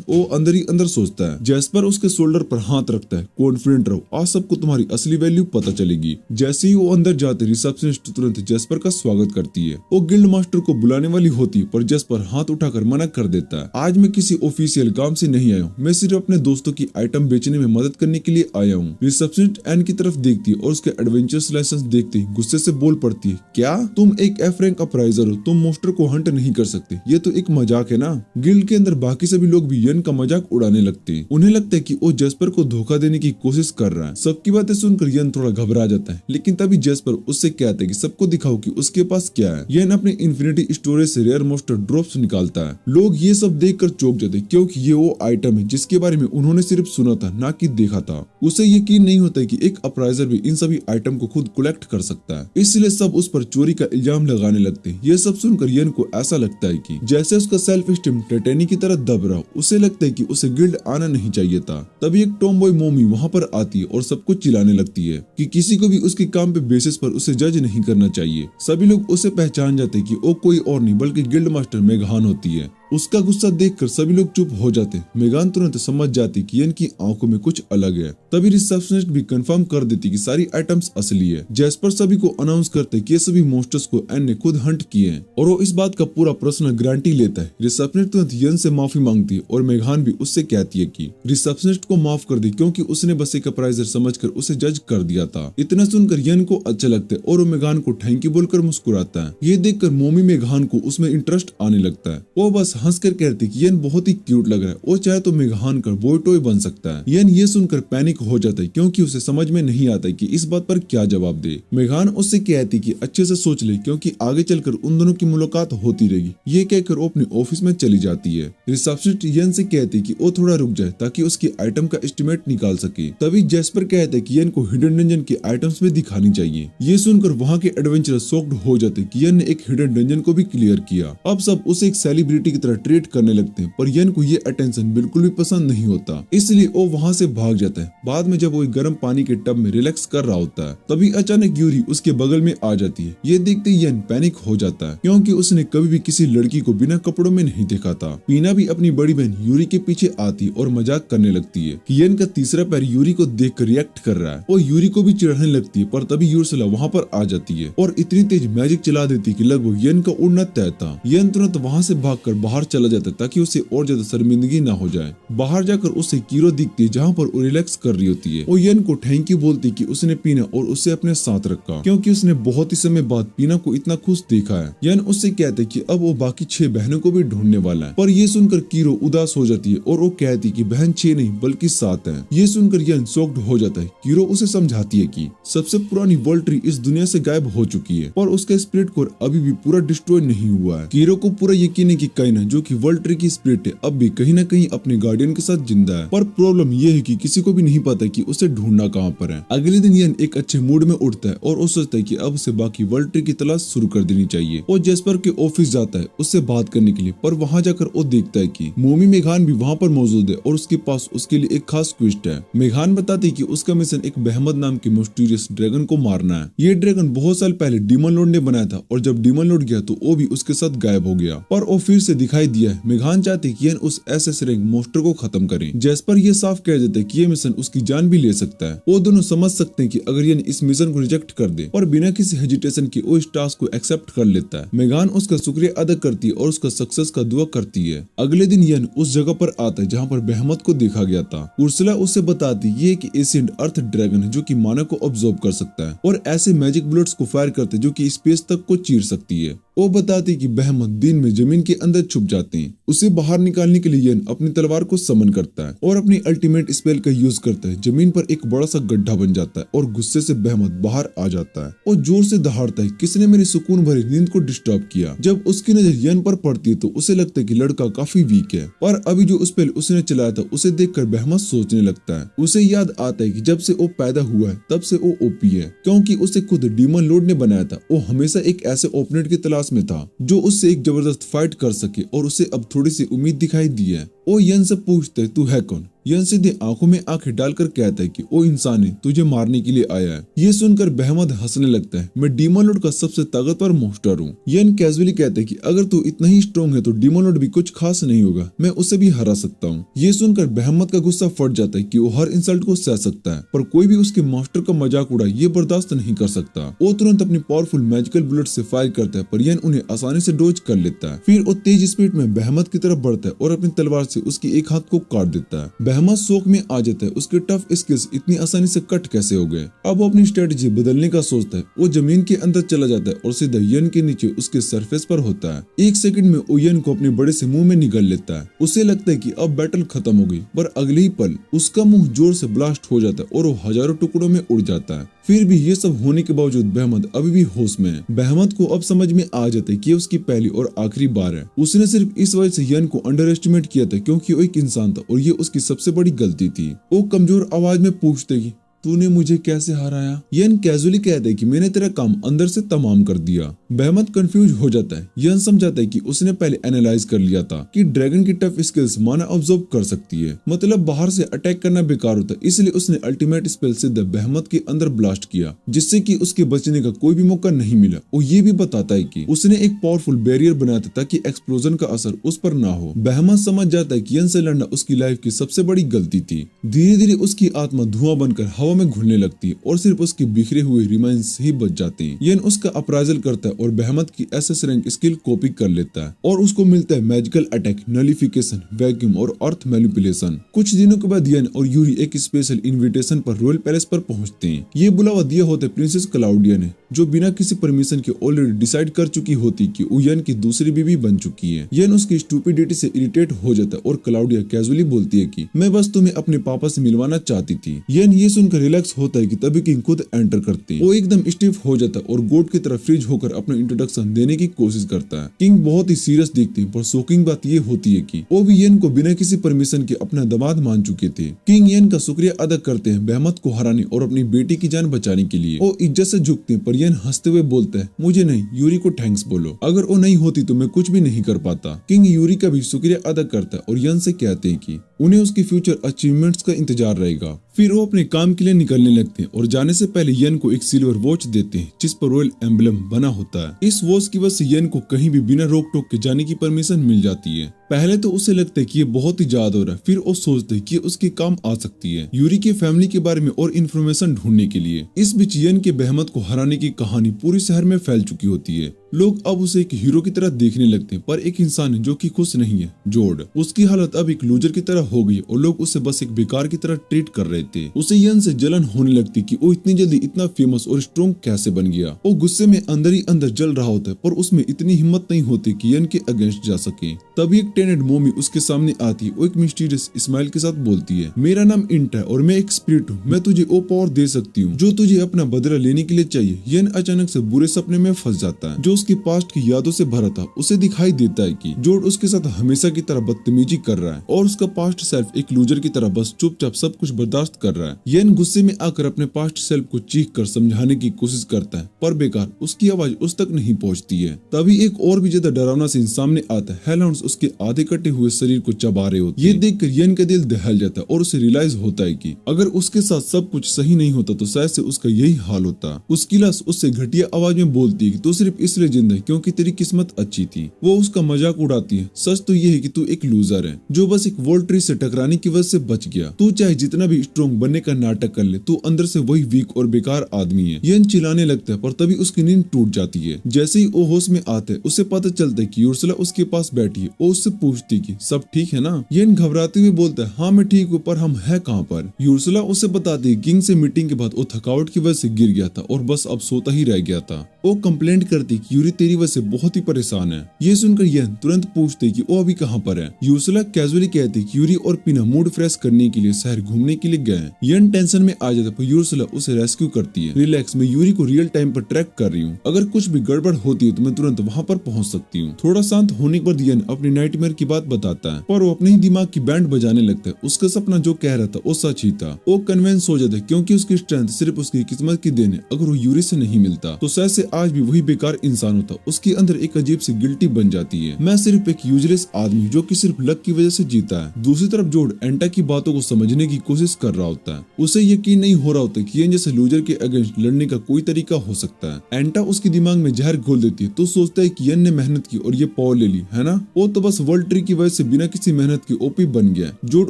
वो अंदर ही अंदर सोचता है। जैस्पर उसके शोल्डर पर हाथ रखता है, कॉन्फिडेंट रहो, आज सबको तुम्हारी असली वैल्यू पता चलेगी। जैसे ही वो अंदर जाते रिसेप्शनिस्ट तुरंत जैस्पर का स्वागत करती है। वो गिल्ड मास्टर को बुलाने वाली होती है, पर जैस्पर हाथ उठाकर मना कर देता है। आज मैं किसी ऑफिशियल काम से नहीं आया हूँ, मैं सिर्फ अपने दोस्तों की आइटम बेचने में मदद करने के लिए आया हूँ। रिसेप्शनिस्ट एन की तरफ देखती है और उसके एडवेंचरस लाइसेंस देखते ही गुस्से से बोल पड़ती है, क्या तुम एक एफ रैंक अपराइजर हो? तुम मोस्टर को हंट नहीं कर सकते, ये तो एक मजाक है ना। गिल्ड के अंदर बाकी सभी लोग भी यन का मजाक उड़ाने लगते हैं। उन्हें लगता है कि वो जैस्पर को धोखा देने की कोशिश कर रहा है। सबकी बातें सुनकर यन थोड़ा घबरा जाता है, लेकिन तभी जैस्पर उससे कहता है कि सबको दिखाओ कि उसके पास क्या है। यन अपने इन्फिनिटी स्टोरेज से रेयर मोस्टर ड्रॉप्स निकालता है। लोग ये सब देखकर चौंक जाते हैं, क्योंकि ये वो आइटम है जिसके बारे में उन्होंने सिर्फ सुना था, ना कि देखा था। उसे यकीन नहीं होता कि एक अपराइजर भी इन सभी आइटम को खुद कलेक्ट कर सकता है, इसलिए सब उस पर चोरी का इल्जाम लगाने लगते हैं। ये सब सुनकर यन को ऐसा लगता है कि जैसे उसका सेल्फ स्टीम टाइटैनिक की तरह दब रहा हो। उसे लगता है कि उसे गिल्ड आना नहीं चाहिए था। तभी एक टॉमबॉय मोमी वहाँ पर आती है और सबको चिल्लाने लगती है कि किसी को भी उसके काम पे बेसिस पर उसे जज नहीं करना चाहिए। सभी लोग उसे पहचान जाते हैं कि वो कोई और नहीं बल्कि गिल्ड मास्टर मेघान होती है। उसका गुस्सा देखकर सभी लोग चुप हो जाते। मेघान तुरंत समझ जाती कि यन की आंखों में कुछ अलग है। तभी रिसेप्शनिस्ट भी कंफर्म कर देती कि सारी आइटम्स असली है। जैस्पर सभी को अनाउंस करते कि ये सभी मॉन्स्टर्स को एन ने खुद हंट किए हैं और वो इस बात का पूरा पर्सनल गारंटी लेता है। रिसेप्शनिस्ट तुरंत यन से माफी मांगती है और मेघान भी उससे कहती है कि रिसेप्शनिस्ट को माफ कर दी क्योंकि उसने बस एक अप्राइजर समझकर उसे जज कर दिया था। इतना सुनकर यन को अच्छा लगता है और वो मेघान को थैंक यू बोलकर मुस्कुराता है। ये देखकर मोमी मेघान को उसमें इंटरेस्ट आने लगता है। वो बस हंसकर कहती कि यन बहुत ही क्यूट लग रहा है और चाहे तो मेघान का बॉय टॉय बन सकता है। यन ये सुनकर पैनिक हो जाता है क्योंकि उसे समझ में नहीं आता कि इस बात पर क्या जवाब दे। मेघान उससे कहती कि अच्छे से सोच ले क्योंकि आगे चलकर उन दोनों की मुलाकात होती रहेगी। ये कहकर वो अपने ऑफिस में चली जाती है। रिसेप्शनिस्ट यन से कहती कि वो थोड़ा रुक जाए ताकि उसकी आइटम का एस्टिमेट निकाल सके। तभी जैस्पर कहता है कि यन को हिडन डंजन की आइटम्स में दिखानी चाहिए। ये सुनकर वहाँ के एडवेंचरर शॉक्ड हो जाते कि यन ने एक हिडन डंजन को भी क्लियर किया। अब सब उसे एक सेलिब्रिटी की तरह ट्रीट करने लगते हैं, पर यन को ये अटेंशन बिल्कुल भी पसंद नहीं होता, इसलिए वो वहाँ से भाग जाता है। बाद में जब वो गर्म पानी के टब में रिलैक्स कर रहा होता है तभी अचानक यूरी उसके बगल में आ जाती है। ये देखते ही यन पैनिक हो जाता है क्योंकि उसने कभी भी किसी लड़की को बिना कपड़ों में नहीं देखा था। पीना भी अपनी बड़ी बहन यूरी के पीछे आती और मजाक करने लगती है कि यन का तीसरा पैर यूरी को देख कर रिएक्ट कर रहा है और यूरी को भी चिढ़ने लगती है, पर तभी यूर्सला वहाँ पर आ जाती है और इतनी तेज मैजिक चला देती कि लगभग यन का उड़ना तय था। यन तुरंत वहाँ से भागकर बाहर चला जाता ताकि उसे और ज्यादा शर्मिंदगी ना हो जाए। बाहर जाकर उसे कीरो दिखती है जहाँ पर वो रिलैक्स कर रही होती है। वो यन को थैंक यू बोलती कि उसने पीना और उसे अपने साथ रखा क्योंकि उसने बहुत ही समय बाद पीना को इतना खुश देखा है। यन उससे कहते कि अब वो बाकी 6 बहनों को भी ढूंढने वाला है, पर ये सुनकर कीरो उदास हो जाती है और वो कहती कि बहन 6 नहीं बल्कि 7 है। ये सुनकर यन शॉक्ड हो जाता है। कीरो उसे समझाती है कि सबसे पुरानी वर्ल्ड ट्री इस दुनिया से गायब हो चुकी है पर उसका स्पिरिट कोर अभी भी पूरा डिस्ट्रॉय नहीं हुआ है। कीरो को पूरा यकीन है कि काइना जो कि वर्ल्ड ट्री की स्पिरिट है अब भी कहीं न कहीं अपने गार्डियन के साथ जिंदा है, पर प्रॉब्लम ये है कि किसी को भी नहीं पता कि उसे ढूंढना कहाँ पर है। अगले दिन यन एक अच्छे मूड में उठता है और वो सोचता है कि अब उसे बाकी वर्ल्ड ट्री की तलाश शुरू कर देनी चाहिए। वो जैस्पर के ऑफिस जाता है उससे बात करने के लिए, पर वहाँ जाकर वो देखता है कि मोमी मेघान भी वहाँ पर मौजूद है और उसके पास उसके लिए एक खास क्वेस्ट है। मेघान बताती है कि उसका मिशन एक बहमद नाम के मिस्टीरियस ड्रैगन को मारना है। ये ड्रैगन बहुत साल पहले डीमन लॉर्ड ने बनाया था और जब डीमन लॉर्ड गया तो वो भी उसके साथ गायब हो गया, पर वो फिर से दिखाई दिया है। मेघान चाहती है कि यन उस एसएस रैंक मॉन्स्टर को खत्म करे। जैस्पर ये साफ कह देते हैं कि ये मिशन उसकी जान भी ले सकता है। वो दोनों समझ सकते हैं कि अगर यन इस मिशन को रिजेक्ट कर दे, पर बिना किसी हेजिटेशन के वो इस टास्क को एक्सेप्ट कर लेता है। मेघान उसका शुक्रिया अदा करती है और उसका सक्सेस का दुआ करती है। अगले दिन यन उस जगह पर आता है जहाँ पर बहमत को देखा गया था। उर्सुला उसे बताती है कि एशियंट अर्थ ड्रैगन है जो कि माना को ऑब्जॉर्व कर सकता है और ऐसे मैजिक बुलेट्स को फायर करते जो कि स्पेस तक को चीर सकती है। वो बताती कि बहमत दिन में जमीन के अंदर छुप जाते हैं। उसे बाहर निकालने के लिए यन अपनी तलवार को समन करता है और अपनी अल्टीमेट स्पेल का यूज करता है। जमीन पर एक बड़ा सा गड्ढा बन जाता है और गुस्से से बहमत बाहर आ जाता है और जोर से दहाड़ता है, किसने मेरी सुकून भरी नींद को डिस्टर्ब किया। जब उसकी नजर यन पर पड़ती है तो उसे लगता है कि लड़का काफी वीक है, पर अभी जो स्पेल उसने चलाया था उसे देखकर बहमत सोचने लगता है। उसे याद आता है कि जब से वो पैदा हुआ है तब से वो ओपी है क्योंकि उसे खुद डीमन लॉर्ड ने बनाया था। वो हमेशा एक ऐसे ओपोनेंट की तलाश में था जो उससे एक जबरदस्त फाइट कर सके और उसे अब थोड़ी सी उम्मीद दिखाई दी है। वो यन से पूछता है तू है कौन। यन सीधे आंखों में आंखें डालकर कहता है कि वो इंसान है, तुझे मारने के लिए आया है। ये सुनकर बहमत हंसने लगता है, मैं डीमन लॉर्ड का सबसे ताकतवर मॉन्स्टर हूँ। यन कैजुअली कहता है कि अगर तू इतना ही स्ट्रॉन्ग है तो डीमन लॉर्ड भी कुछ खास नहीं होगा, मैं उसे भी हरा सकता हूँ। ये सुनकर बहमत का गुस्सा फट जाता है कि वो हर इंसल्ट को सह सकता है, पर कोई भी उसके मास्टर का मजाक उड़ा ये बर्दाश्त नहीं कर सकता। वो तुरंत अपनी पावरफुल मैजिकल बुलेट से फायर करता है, पर यन उन्हें आसानी से डोज कर लेता है। फिर वो तेज स्पीड में बहमत की तरफ बढ़ता है और अपनी तलवार से उसकी एक हाथ को काट देता है। बहमत शौक में आ जाता है, उसके टफ स्किल्स इतनी आसानी से कट कैसे हो गए। अब वो अपनी स्ट्रेटजी बदलने का सोचता है। वो जमीन के अंदर चला जाता है और सीधा यन के नीचे उसके सरफेस पर होता है। एक सेकंड में वो यन को अपने बड़े से मुंह में निगल लेता है। उसे लगता है कि अब बैटल खत्म हो गई, पर अगले ही पल उसका मुंह जोर से ब्लास्ट हो जाता है और वो हजारों टुकड़ों में उड़ जाता है। फिर भी ये सब होने के बावजूद बहमत अभी भी होश में है। बहमत को अब समझ में आ जाता है कि उसकी पहली और आखिरी बार है। उसने सिर्फ इस वजह से यन को अंडर एस्टिमेट किया था क्योंकि वो एक इंसान था और ये उसकी सबसे बड़ी गलती थी। वो कमजोर आवाज में पूछते कि तूने मुझे कैसे हराया? यन कैजुअली कहता है कि मैंने तेरा काम अंदर से तमाम कर दिया। बेहमत कंफ्यूज हो जाता है। यन समझाता है कि उसने पहले एनालाइज कर लिया था कि ड्रैगन की टफ स्किल्स माना ऑब्जर्व कर सकती है, मतलब बाहर से अटैक करना बेकार होता है, इसलिए उसने अल्टीमेट स्पेल सीधे बेहमत के अंदर ब्लास्ट किया, जिससे कि उसके बचने का कोई भी मौका नहीं मिला। और ये भी बताता है कि उसने एक पावरफुल बैरियर बनाया था ताकि एक्सप्लोजन का असर उस पर ना हो। बेहमत समझ जाता है कि यन से लड़ना उसकी लाइफ की सबसे बड़ी गलती थी। धीरे धीरे उसकी आत्मा धुआं बनकर हवा में घुलने लगती है और सिर्फ उसके बिखरे हुए रिमाइंस ही बच जाते हैं। यन उसका अप्राइजल करता है और बेहमत की एसएस रैंक स्किल कॉपी कर लेता है और उसको मिलता है मैजिकल अटैक, नलिफिकेशन, वैक्यूम और अर्थ मैनिपुलेशन। कुछ दिनों के बाद यन और यूरी एक स्पेशल इन्विटेशन पर रॉयल पैलेस पर पहुंचते हैं। ये बुलावा दिया होता है प्रिंसेस क्लाउडिया ने, जो बिना किसी परमिशन के ऑलरेडी डिसाइड कर चुकी होती कि वो यन की दूसरी बीवी बन चुकी है। यन उसकी स्टूपिडिटी से इरिटेट हो जाता है और क्लाउडिया कैजुअली बोलती है कि मैं बस तुम्हें अपने पापा से मिलवाना चाहती थी। यन ये सुनकर रिलैक्स होता है कि तभी किंग खुद एंटर करते हैं। वो एकदम स्टिफ हो जाता है और गोट की तरह फ्रीज होकर अपना इंट्रोडक्शन देने की कोशिश करता है। किंग बहुत ही सीरियस दिखते हैं, पर शॉकिंग बात ये होती है कि वो भी यन को बिना किसी परमिशन के अपना दामाद मान चुके थे। किंग यन का शुक्रिया अदा करते हैं बेहमत को हराने और अपनी बेटी की जान बचाने के लिए। वो इज्जत से झुकते हैं, पर यन हंसते हुए बोलता है मुझे नहीं, यूरी को थैंक्स बोलो, अगर वो नहीं होती तो मैं कुछ भी नहीं कर पाता। किंग यूरी का भी शुक्रिया अदा करता है और यन से कहते हैं कि उन्हें उसकी फ्यूचर अचीवमेंट्स का इंतजार रहेगा। फिर वो अपने काम के लिए निकलने लगते हैं और जाने से पहले यन को एक सिल्वर वॉच देते हैं जिस पर रॉयल एम्बलम बना होता है। इस वॉच की वजह से यन को कहीं भी बिना रोक टोक के जाने की परमिशन मिल जाती है। पहले तो उसे लगता है कि ये बहुत ही ज्यादा हो रहा है, फिर वो सोचते है कि उसके काम आ सकती है यूरी के फैमिली के बारे में और इन्फॉर्मेशन ढूंढने के लिए। इस बीच यन के बेहमत को हराने की कहानी पूरे शहर में फैल चुकी होती है। लोग अब उसे एक हीरो की तरह देखने लगते हैं, पर एक इंसान है जो कि खुश नहीं है, जोड। उसकी हालत अब एक लूजर की तरह हो गई और लोग उसे बस एक बेकार की तरह ट्रीट कर रहे थे। उसे यन से जलन होने लगती कि वो इतनी जल्दी इतना फेमस और स्ट्रॉन्ग कैसे बन गया। वो गुस्से में अंदर ही अंदर जल रहा होता है, पर उसमें इतनी हिम्मत नहीं होती कि यन के अगेंस्ट जा सके। तभी एक टेनेड मोमी उसके सामने आती है। वो एक मिस्टीरियस स्माइल के साथ बोलती है, मेरा नाम इंट है और मैं एक स्पिरिट हूँ, मैं तुझे वो पावर दे सकती हूँ जो तुझे अपना बदला लेने के लिए चाहिए। यन अचानक से बुरे सपने में फंस जाता है जो उसके पास्ट की यादों से भरा था। उसे दिखाई देता है कि जोड उसके साथ हमेशा की तरह बदतमीजी कर रहा है और उसका पास्ट सेल्फ एक लूजर की तरह बस चुपचाप सब कुछ बर्दाश्त कर रहा है। यन गुस्से में आकर अपने पास्ट सेल्फ को चीख कर समझाने की कोशिश करता है, पर बेकार, उसकी आवाज उस तक नहीं पहुंचती है। तभी एक और भी ज्यादा डरावना सीन सामने आता है। हेलहाउंड्स उसके आधे कटे हुए शरीर को चबा रहे होते हैं। ये देखकर यन का दिल दहल जाता है और उसे रियलाइज होता है कि अगर उसके साथ सब कुछ सही नहीं होता तो शायद से उसका यही हाल होता। उसकी लाश उससे घटिया आवाज में बोलती है कि तू सिर्फ इसलिए जिंदा है क्योंकि तेरी किस्मत अच्छी थी। वो उसका मजाक उड़ाती है, सच तो ये है कि तू एक लूजर है जो बस एक वॉल ट्री से टकराने की वजह से बच गया। तू चाहे जितना भी स्ट्रॉन्ग बनने का नाटक कर ले, तू अंदर से वही वीक और बेकार आदमी है। यन चिल्लाने लगता है, पर तभी उसकी नींद टूट जाती है। जैसे ही वो होश में आता है उसे पता चलता है कि यूर्सला उसके पास बैठी है। वो उससे पूछती कि सब ठीक है ना। यन घबराते हुए बोलता है, हाँ मैं ठीक हूँ, पर हम है कहाँ पर। यूर्सला उसे बताती है किंग से मीटिंग के बाद वो थकावट की वजह से गिर गया था और बस अब सोता ही रह गया था। वो कंप्लेंट करती कि यूरी तेरी वजह से बहुत ही परेशान है। ये सुनकर यन तुरंत पूछते कि वो अभी कहाँ पर है। यूर्सला कैजुअली कहती कि यूरी और पिना मूड फ्रेश करने के लिए शहर घूमने के लिए गए। यन टेंशन में आ जाता, पर यूर्सला उसे रेस्क्यू करती है। रिलैक्स, मैं यूरी को रियल टाइम पर ट्रैक कर रही हूँ, अगर कुछ भी गड़बड़ होती है तो मैं तुरंत वहाँ पर पहुँच सकती हूँ। थोड़ा शांत होने के बाद यन अपनी नाइटमेयर की बात बताता है, पर वो अपने ही दिमाग की बैंड बजाने लगता है। उसका सपना जो कह रहा था वो सच ही था। वो कन्विंस हो जाता है क्योंकि उसकी स्ट्रेंथ सिर्फ उसकी किस्मत की देन है। अगर वो यूरी से नहीं मिलता तो शायद से आज भी वही बेकार इंसान होता। उसके अंदर एक अजीब सी गिल्टी बन जाती है, मैं सिर्फ एक यूजलेस आदमी जो कि सिर्फ लक की वजह से जीता है। दूसरी तरफ जोड एंटा की बातों को समझने की कोशिश कर रहा होता है। उसे यकीन नहीं हो रहा होता कि यन जैसे लूजर के अगेंस्ट लड़ने का कोई तरीका हो सकता है। एंटा उसके दिमाग में जहर घोल देती है तो सोचता है कि यन ने मेहनत की और ये पावर ले ली है ना। वो तो बस वर्ल्ड ट्री की वजह से बिना किसी मेहनत के ओपी बन गया। जोड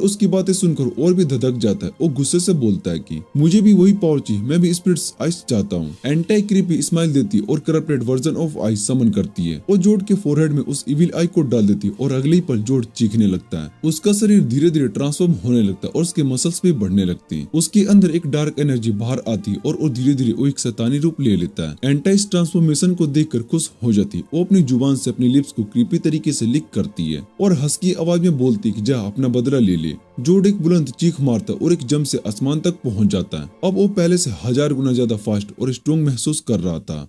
उसकी बातें सुनकर और भी धधक जाता है। वो गुस्से से बोलता है कि मुझे भी वही पावर चाहिए, मैं भी स्पिरिट्स आइस चाहता हूँ। एंटा एक क्रीपी स्माइल देती है और करप्टेड वर्जन ऑफ आइस समन करती है। वो जोड के फोरहेड में उस इविल आई को डाल देती है और अगले ही पल जोड चीखने लगता है। उसका शरीर धीरे धीरे ट्रांसफॉर्म होने लगता है और उसके मसल्स भी बढ़ने लगते हैं। उसके अंदर एक डार्क एनर्जी बाहर आती है और धीरे धीरे वो एक शैतानी रूप ले लेता है। एंटा इस ट्रांसफॉर्मेशन को देखकर खुश हो जाती है। वो अपनी जुबान से अपनी लिप्स को क्रीपी तरीके से लिक करती है और हंसकी आवाज में बोलती है कि जा अपना बदला ले ले। जोड एक बुलंद चीख मारता और एक जंप से आसमान तक पहुंच जाता है। अब वो पहले से 1000 गुना ज्यादा फास्ट और स्ट्रॉन्ग महसूस कर रहा था।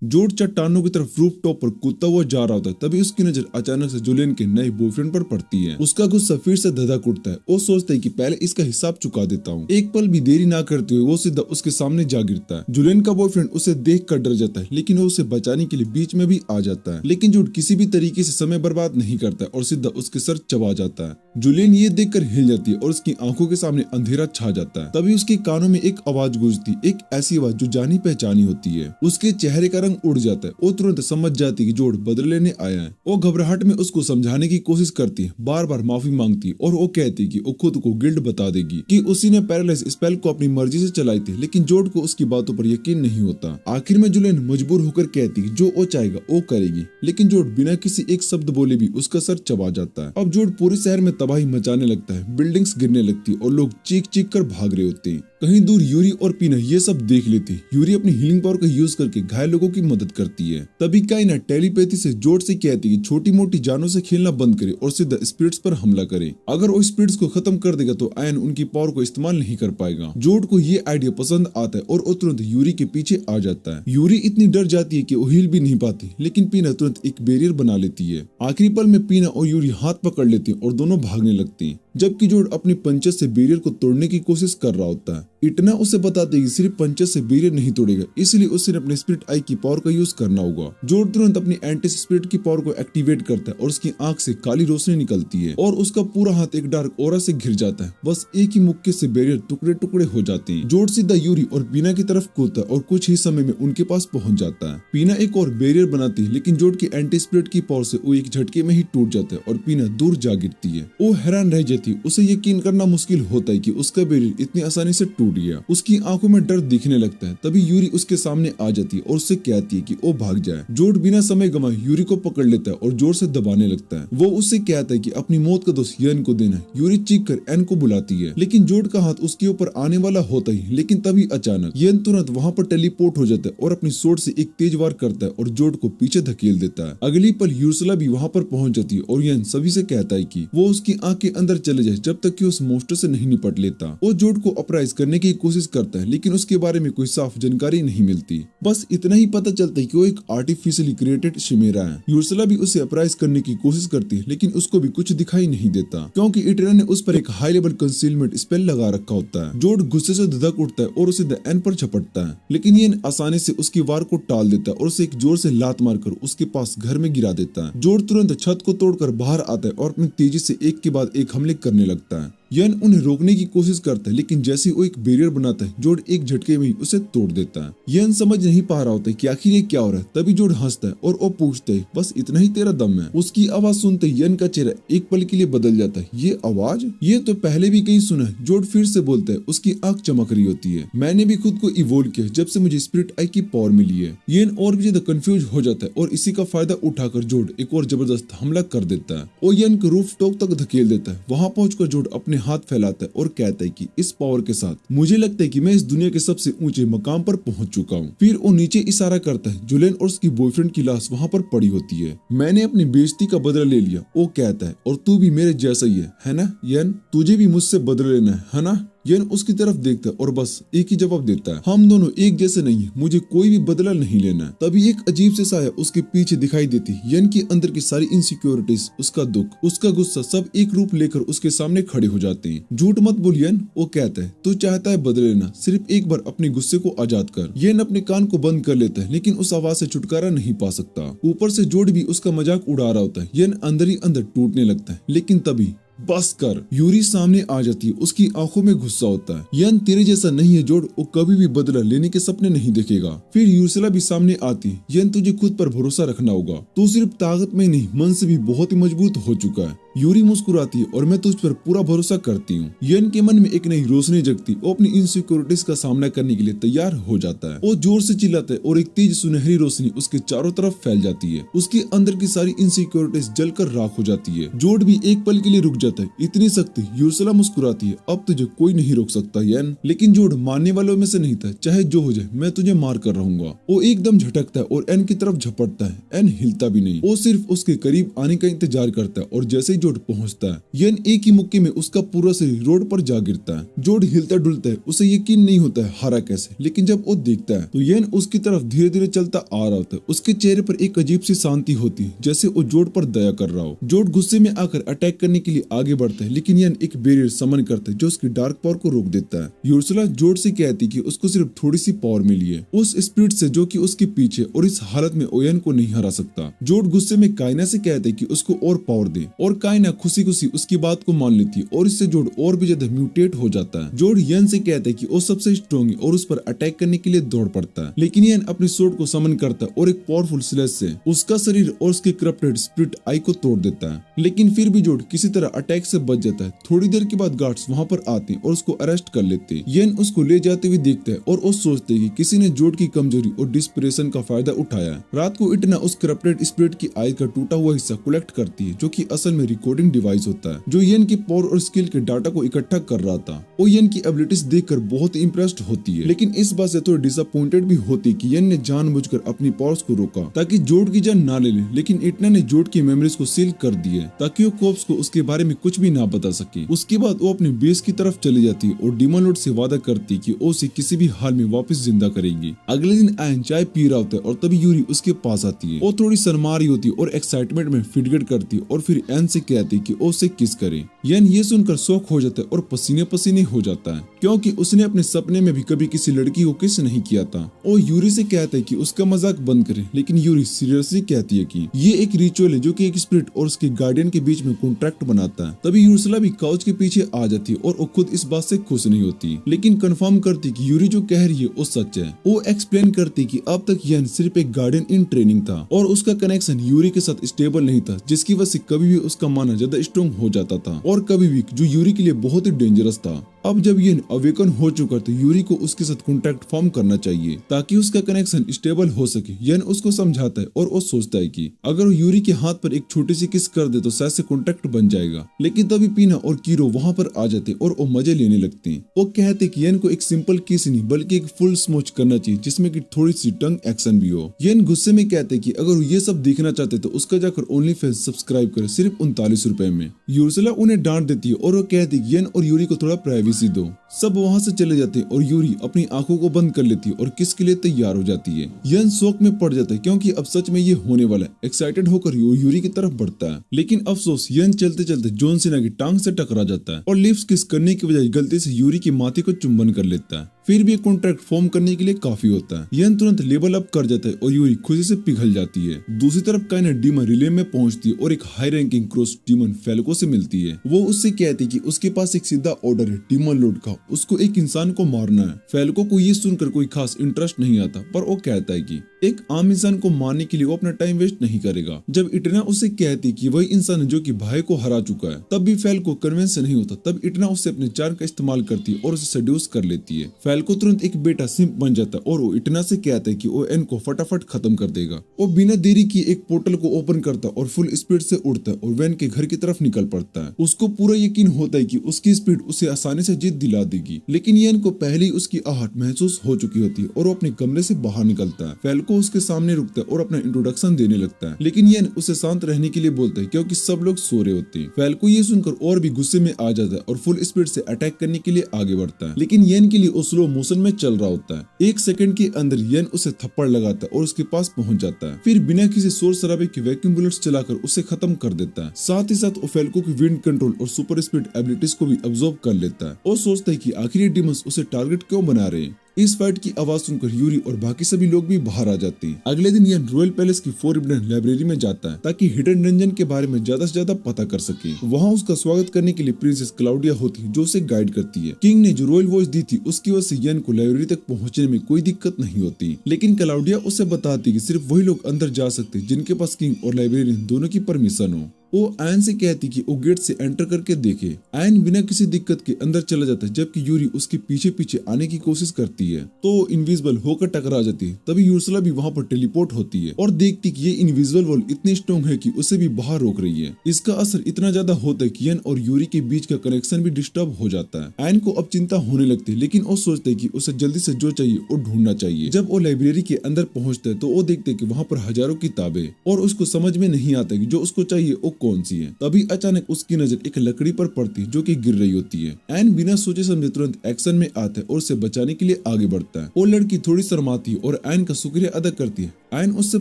जोड चट्टानों की तरफ रूफ टॉप पर कूदता हुआ जा रहा होता है, तभी उसकी नजर अचानक से जुलियन के नए बॉयफ्रेंड पर पड़ती है। उसका गुस्सा फिर से धधक उठता है और सोचता है कि पहले इसका हिसाब चुका देता हूँ। एक पल भी देरी ना करते हुए वो सीधा उसके सामने जा गिरता है। जुलियन का बॉयफ्रेंड उसे देख कर डर जाता है, लेकिन वो उसे बचाने के लिए बीच में भी आ जाता है। लेकिन जोड किसी भी तरीके से समय बर्बाद नहीं करता और सीधा उसके सर चबा जाता है। जुलियन ये देखकर हिल जाती है और उसकी आंखों के सामने अंधेरा छा जाता है। तभी उसके कानों में एक आवाज गूंजती, एक ऐसी आवाज जो जानी पहचानी होती है। उसके चेहरे का रंग उड़ जाता है और तुरंत समझ जाती है कि जोड बदले लेने आया है। वो घबराहट में उसको समझाने की कोशिश करती है, बार बार माफी मांगती है और वो कहती है कि वो खुद को गिल्ट बता देगी कि उसी ने पैरालाइज स्पेल को अपनी मर्जी से चलाई थी। लेकिन जोड को उसकी बातों पर यकीन नहीं होता। आखिर में जुलियन मजबूर होकर कहती है जो वो चाहेगा वो करेगी। लेकिन जोड बिना किसी एक शब्द बोले भी उसका सर चबा जाता है। अब जोड पूरे शहर में तबाही मचाने लगता है, बिल्डिंग्स गिरने लगती है और लोग चीख चीख कर भाग रहे होते हैं। कहीं दूर यूरी और पीना ये सब देख लेती। यूरी अपनी हीलिंग पावर का यूज करके घायल लोगों की मदद करती है। तभी काइना टेलीपैथी से जोड से कहती है छोटी मोटी जानों से खेलना बंद करे और सीधा स्पिरिट्स पर हमला करे। अगर वो स्पिरिट्स को खत्म कर देगा तो आयन उनकी पावर को इस्तेमाल नहीं कर पाएगा। जोड को ये आइडिया पसंद आता है और वो तुरंत यूरी के पीछे आ जाता है। यूरी इतनी डर जाती है कि वो हिल भी नहीं पाती, लेकिन पीना तुरंत एक बैरियर बना लेती है। आखिरी पल में पीना और यूरी हाथ पकड़ लेती है और दोनों भागने लगती हैं, जबकि जोड अपनी पंचेस से बैरियर को तोड़ने की कोशिश कर रहा होता है। इतना उसे बताते हैं कि सिर्फ पंचेस से बैरियर नहीं तोड़ेगा, इसलिए उसे अपने स्पिरिट आई की पावर का यूज करना होगा। जोड तुरंत अपनी एंटी स्पिरिट की पावर को एक्टिवेट करता है और उसकी आंख से काली रोशनी निकलती है और उसका पूरा हाथ एक डार्क ऑरा से घिर जाता है। बस एक ही मुक्के से बैरियर टुकड़े टुकड़े हो जाते हैं। जोड सीधा यूरी और पीना की तरफ कूदता है और कुछ ही समय में उनके पास पहुंच जाता है। पीना एक और बैरियर बनाती है, लेकिन जोड की एंटी स्पिरिट की पावर से वो एक झटके में ही टूट जाता है और पीना दूर जा गिरती है। वो हैरान रह जाती है, उसे यकीन करना मुश्किल होता है कि उसका बैरियर इतनी आसानी से टूट गया। उसकी आंखों में डर दिखने लगता है। तभी यूरी उसके सामने आ जाती है और उससे कहती है कि वो भाग जाए। जोड बिना समय गंवाए यूरी को पकड़ लेता है और जोर से दबाने लगता है। वो उससे कहता है कि अपनी मौत का दोष यन को देना। यूरी चीख कर एन को बुलाती है, लेकिन जोड का हाथ उसके ऊपर आने वाला होता ही, लेकिन तभी अचानक यन तुरंत वहाँ पर टेलीपोर्ट हो जाता है और अपनी सोर्ड से एक तेज वार करता है और जोड को पीछे धकेल देता है। अगली पल यूर्सला भी वहाँ पर पहुंच जाती है और यन सभी से कहता है कि वो उसकी आंख के अंदर चले जाए जब तक कि उस मोस्टर से नहीं निपट लेता। वो जोड को अपराइज करने की कोशिश करता है, लेकिन उसके बारे में कोई साफ जानकारी नहीं मिलती। बस इतना ही पता चलता है कि वो एक आर्टिफिशियली क्रिएटेड शिमेरा है। यूर्सला भी उसे अपराइज करने की कोशिश करती है, लेकिन उसको भी कुछ दिखाई नहीं देता, क्योंकि इटरा ने उस पर एक हाई लेवल कंसीलमेंट स्पेल लगा रखा होता है। जोड गुस्से से धधक उठता है और उसे द एन पर झपटता है, लेकिन ये आसानी से उसकी वार को टाल देता है और उसे एक जोर से लात मारकर उसके पास घर में गिरा देता है। जोड तुरंत छत को तोड़कर बाहर आता है और अपनी तेजी से एक के बाद एक हमले करने लगता है। यन उन्हें रोकने की कोशिश करता है, लेकिन जैसे वो एक बैरियर बनाता है, जोड एक झटके में ही उसे तोड़ देता है। यन समझ नहीं पा रहा होता है कि आखिर ये क्या हो रहा है। तभी जोड हंसता है और वो पूछता है बस इतना ही तेरा दम है। उसकी आवाज सुनते यन का चेहरा एक पल के लिए बदल जाता है। ये आवाज, ये तो पहले भी कहीं सुना है। जोड फिर से बोलता है, उसकी आंख चमक रही होती है। मैंने भी खुद को इवोल्व किया जब से मुझे स्पिरिट आई की पावर मिली है। यन और भी ज्यादा कंफ्यूज हो जाता है और इसी का फायदा उठाकर जोड एक और जबरदस्त हमला कर देता है। वो यन को रूफ टॉप तक धकेल देता है। वहाँ पहुंचकर जोड अपने हाथ फैलाता है और कहता है कि इस पावर के साथ मुझे लगता है कि मैं इस दुनिया के सबसे ऊंचे मकाम पर पहुंच चुका हूँ। फिर वो नीचे इशारा करता है। जुलियन और उसकी बॉयफ्रेंड की लाश वहाँ पर पड़ी होती है। मैंने अपनी बेइज्जती का बदला ले लिया, वो कहता है, और तू भी मेरे जैसा ही है ना यन? तुझे भी मुझसे बदला लेना है ना? यन उसकी तरफ देखता है और बस एक ही जवाब देता है, हम दोनों एक जैसे नहीं है, मुझे कोई भी बदला नहीं लेना। तभी एक अजीब से साया उसके पीछे दिखाई देती। यन के अंदर की सारी इनसिक्योरिटीज, उसका दुख, उसका गुस्सा सब एक रूप लेकर उसके सामने खड़े हो जाते हैं। झूठ मत बोल यन, वो कहता है, तू चाहता है बदल लेना, सिर्फ एक बार अपने गुस्से को आजाद कर। यन अपने कान को बंद कर लेता है, लेकिन उस आवाज से छुटकारा नहीं पा सकता। ऊपर से जोड भी उसका मजाक उड़ा रहा होता है। यन अंदर ही अंदर टूटने लगता है, लेकिन तभी बस कर, यूरी सामने आ जाती है। उसकी आंखों में गुस्सा होता है। यन तेरे जैसा नहीं है जोड, वो कभी भी बदला लेने के सपने नहीं देखेगा। फिर यूर्सला भी सामने आती है। यन तुझे खुद पर भरोसा रखना होगा, तू सिर्फ ताकत में नहीं मन से भी बहुत ही मजबूत हो चुका है। यूरी मुस्कुराती है और मैं तुझ पर पूरा भरोसा करती हूँ। यन के मन में एक नई रोशनी जगती, वो अपनी इनसिक्योरिटीज का सामना करने के लिए तैयार हो जाता है। वो जोर से चिल्लाता है और एक तेज सुनहरी रोशनी उसके चारों तरफ फैल जाती है। उसके अंदर की सारी इनसिक्योरिटीज जलकर राख हो जाती है। जोड भी एक पल के लिए रुक जाता है, इतनी शक्ति। यूर्सला मुस्कुराती है, अब तुझे कोई नहीं रोक सकता येन। लेकिन जोड मानने वालों में से नहीं था, चाहे जो हो जाए मैं तुझे मार कर रहूंगा। वो एकदम झटकता है और एन की तरफ झपटता है। एन हिलता भी नहीं, वो सिर्फ उसके करीब आने का इंतजार करता है और जैसे ही जोड पहुंचता है, येन एक ही मुक्के में उसका पूरा शरीर रोड पर जा गिरता है। जोड हिलता डुलता है, उसे यकीन नहीं होता है हारा कैसे, लेकिन जब वो देखता है तो येन उसकी तरफ धीरे धीरे चलता आ रहा होता है। उसके चेहरे पर एक अजीब सी शांति होती है, जैसे वो जोड पर दया कर रहा हो। जोड गुस्से में आकर अटैक करने के लिए आगे बढ़ता है, लेकिन येन एक बैरियर समन करता है जो उसकी डार्क पावर को रोक देता है। यूर्सला जोड से कहती कि उसको सिर्फ थोड़ी सी पावर मिली है उस स्पिरिट से जो कि उसके पीछे, और इस हालत में ओयन को नहीं हरा सकता। जोड गुस्से में कायना से कहते कि उसको और पावर दे, और कायना खुशी खुशी उसकी बात को मान लेती है और इससे जोड और भी ज्यादा म्यूटेट हो जाता है। जोड येन से कहते कि वो सबसे स्ट्रॉन्ग है और उस पर अटैक करने के लिए दौड़ पड़ता है, लेकिन येन अपने स्वॉर्ड को समन करता है और एक पावरफुल स्लैश से उसका शरीर और उसके करप्टेड स्पिरिट आई को तोड़ देता है। लेकिन फिर भी जोड किसी तरह अटैक से बच जाता है। थोड़ी देर के बाद गार्ड्स वहाँ पर आते हैं और उसको अरेस्ट कर लेते हैं। येन उसको ले जाते हुए देखता है और वो सोचते हैं कि किसी ने जोड की कमजोरी और डिस्परेशन का फायदा उठाया है। रात को इटना उस करप्टेड स्पिरिट की आई का टूटा हुआ हिस्सा कलेक्ट करती है, जो कि असल में रिकॉर्डिंग डिवाइस होता है जो येन की पावर और स्किल के डाटा को इकट्ठा कर रहा था। वो येन की एबिलिटीज देखकर बहुत इम्प्रेस्ड होती है, लेकिन इस बात से थोड़ी डिसअपॉइंटेड भी होती है कि येन ने जानबूझकर अपनी पावर्स को रोका ताकि जोड की जान ना ले ले। लेकिन इटना ने जोड की मेमोरीज को सील कर दी है ताकि वो कोप्स को उसके बारे में कुछ भी ना बता सके। उसके बाद वो अपने बेस की तरफ चली जाती है और डीमन लॉर्ड से वादा करती है कि वो उसे किसी भी हाल में वापस जिंदा करेंगी। अगले दिन आयन चाय पी रहा होता है और तभी यूरी उसके पास आती है। वो थोड़ी शर्मा रही होती है और एक्साइटमेंट में फिटगट करती है और फिर एन से कहती है कि वो उसे किस करे। येन ये सुनकर शौक हो जाता है और पसीने पसीने हो जाता है, क्योंकि उसने अपने सपने में भी कभी किसी लड़की को किस नहीं किया था। और यूरी से कहता है कि उसका मजाक बंद करे, लेकिन यूरी सीरियसली कहती है कि ये एक रिचुअल है जो कि एक स्पिरिट और उसके गार्डियन के बीच में कॉन्ट्रैक्ट बनाता है। तभी यूर्सला भी काउच के पीछे आ जाती है और वो खुद इस बात से खुश नहीं होती, लेकिन कंफर्म करती कि यूरी जो कह रही है वो सच है। वो एक्सप्लेन करती कि अब तक येन सिर्फ एक गार्डियन इन ट्रेनिंग था और उसका कनेक्शन यूरी के साथ स्टेबल नहीं था, जिसकी वजह से कभी भी उसका माना ज्यादा स्ट्रॉन्ग हो जाता था और कभी वीक, जो यूरी के लिए बहुत ही डेंजरस था। अब जब येन अवेकन हो चुका तो यूरी को उसके साथ कॉन्टैक्ट फॉर्म करना चाहिए ताकि उसका कनेक्शन स्टेबल हो सके। येन उसको समझाता है और वो सोचता है कि अगर वो यूरी के हाथ पर एक छोटी सी किस कर दे तो शायद से कॉन्टैक्ट बन जाएगा। लेकिन तभी पीना और कीरो वहाँ पर आ जाते और वो मजे लेने लगते हैं। वो कहते कि येन को एक सिंपल किस नहीं बल्कि एक फुल स्मोच करना चाहिए जिसमें कि थोड़ी सी टंग एक्शन भी हो। येन गुस्से में कहते कि अगर वो ये सब देखना चाहते तो उसका जाकर ओनली फैंस सब्सक्राइब करे सिर्फ 39 रुपए में। यूर्सला उन्हें डांट देती है और वो कहती कि येन और यूरी को थोड़ा प्राइवेसी दो। सब वहाँ से चले जाते हैं और यूरी अपनी आंखों को बंद कर लेती है और किस के लिए तैयार हो जाती है। येन शौक में पड़ जाता है क्योंकि अब सच में ये होने वाला है। एक्साइटेड होकर यूरी की तरफ बढ़ता है, लेकिन अफसोस येन चलते चलते जॉन सीना की टांग से टकरा जाता है और लिप्स किस करने की बजाय गलती से यूरी की माथे को चुंबन कर लेता है। फिर भी कॉन्ट्रैक्ट फॉर्म करने के लिए काफी होता है। येन तुरंत लेवल अप कर जाता है और यूरी खुशी से पिघल जाती है। दूसरी तरफ काइना डीमन रिले में पहुंचती है और एक high ranking cross demon Falco से मिलती है। वो उससे कहती है कि उसके पास एक सीधा ऑर्डर है डीमन लॉर्ड का, उसको एक इंसान को मारना है। फैल्को को ये सुनकर कोई खास इंटरेस्ट नहीं आता, पर वो कहता है कि एक आम इंसान को मारने के लिए वो अपना टाइम वेस्ट नहीं करेगा। जब इटना उससे कहती कि वही इंसान है जो कि भाई को हरा चुका है, तब भी फैल्को कन्विंस नहीं होता। तब इटना उससे अपने चार्म का इस्तेमाल करती है और उसे सेड्यूस कर लेती है। फैल्को तुरंत एक बेटा सिंप बन जाता है और वो इटना से कहता है कि वो एन को फटाफट खत्म कर देगा। वो बिना देरी की एक पोर्टल को ओपन करता और फुल स्पीड से उड़ता है और वैन के घर की तरफ निकल पड़ता है। उसको पूरा यकीन होता है कि उसकी स्पीड उसे आसानी से जीत दिला देगी, लेकिन येन को पहले ही उसकी आहट महसूस हो चुकी होती है और वो अपने कमरे से बाहर निकलता है। फैल्को उसके सामने रुकता है और अपना इंट्रोडक्शन देने लगता है, लेकिन येन उसे शांत रहने के लिए बोलता है क्योंकि सब लोग सो रहे होते हैं। फैल्को ये सुनकर और भी गुस्से में आ जाता है और फुल स्पीड से अटैक करने के लिए आगे बढ़ता है, लेकिन येन के लिए वो स्लो मोशन में चल रहा होता है। एक सेकंड के अंदर येन उसे थप्पड़ लगाता है और उसके पास पहुंच जाता है। फिर बिना किसी शोर शराबे के वैक्यूम बुलेट्स चलाकर उसे खत्म कर देता है। साथ ही साथ वो फैल्को की विंड कंट्रोल और सुपर स्पीड एबिलिटीज को भी अब्सॉर्ब कर लेता है और सोचता है कि आखिर ये डीमंस उसे टारगेट क्यों बना रहे हैं। इस फाइट की आवाज सुनकर यूरी और बाकी सभी लोग भी बाहर आ जाते हैं। अगले दिन येन रॉयल पैलेस की फोरबिडन लाइब्रेरी में जाता है ताकि हिडन डंजन के बारे में ज्यादा से ज्यादा पता कर सके। वहाँ उसका स्वागत करने के लिए प्रिंसेस क्लाउडिया होती है जो उसे गाइड करती है। किंग ने जो रॉयल वॉइस दी थी उसकी वजह से येन को लाइब्रेरी तक पहुँचने में कोई दिक्कत नहीं होती, लेकिन क्लाउडिया उसे बताती कि सिर्फ वही लोग अंदर जा सकते जिनके पास किंग और लाइब्रेरियन दोनों की परमिशन हो। वो एन से कहती कि वो गेट से एंटर करके देखे। एन बिना किसी दिक्कत के अंदर चला जाता है, जबकि यूरी उसके पीछे पीछे आने की कोशिश करती है तो इनविजिबल होकर टकरा जाती है। तभी यूर्सला भी वहाँ पर टेलीपोर्ट होती है और देखती कि ये इनविजिबल वॉल इतनी स्ट्रॉन्ग है कि उसे भी बाहर रोक रही है। इसका असर इतना ज्यादा होता है कि एन और यूरी के बीच का कनेक्शन भी डिस्टर्ब हो जाता है। एन को अब चिंता होने लगती है, लेकिन वो सोचते है कि उसे जल्दी से जो चाहिए वो ढूंढना चाहिए। जब वो लाइब्रेरी के अंदर पहुंचता है तो वो देखते है कि वहाँ पर हजारों किताबें और उसको समझ में नहीं आता कि जो उसको चाहिए वो कौन सी है। तभी अचानक उसकी नजर एक लकड़ी पर पड़ती है जो कि गिर रही होती है। एन बिना सोचे समझे तुरंत एक्शन में आता है और उसे बचाने के लिए आगे बढ़ता है। वो लड़की थोड़ी शर्माती है और एन का शुक्रिया अदा करती है। एन उससे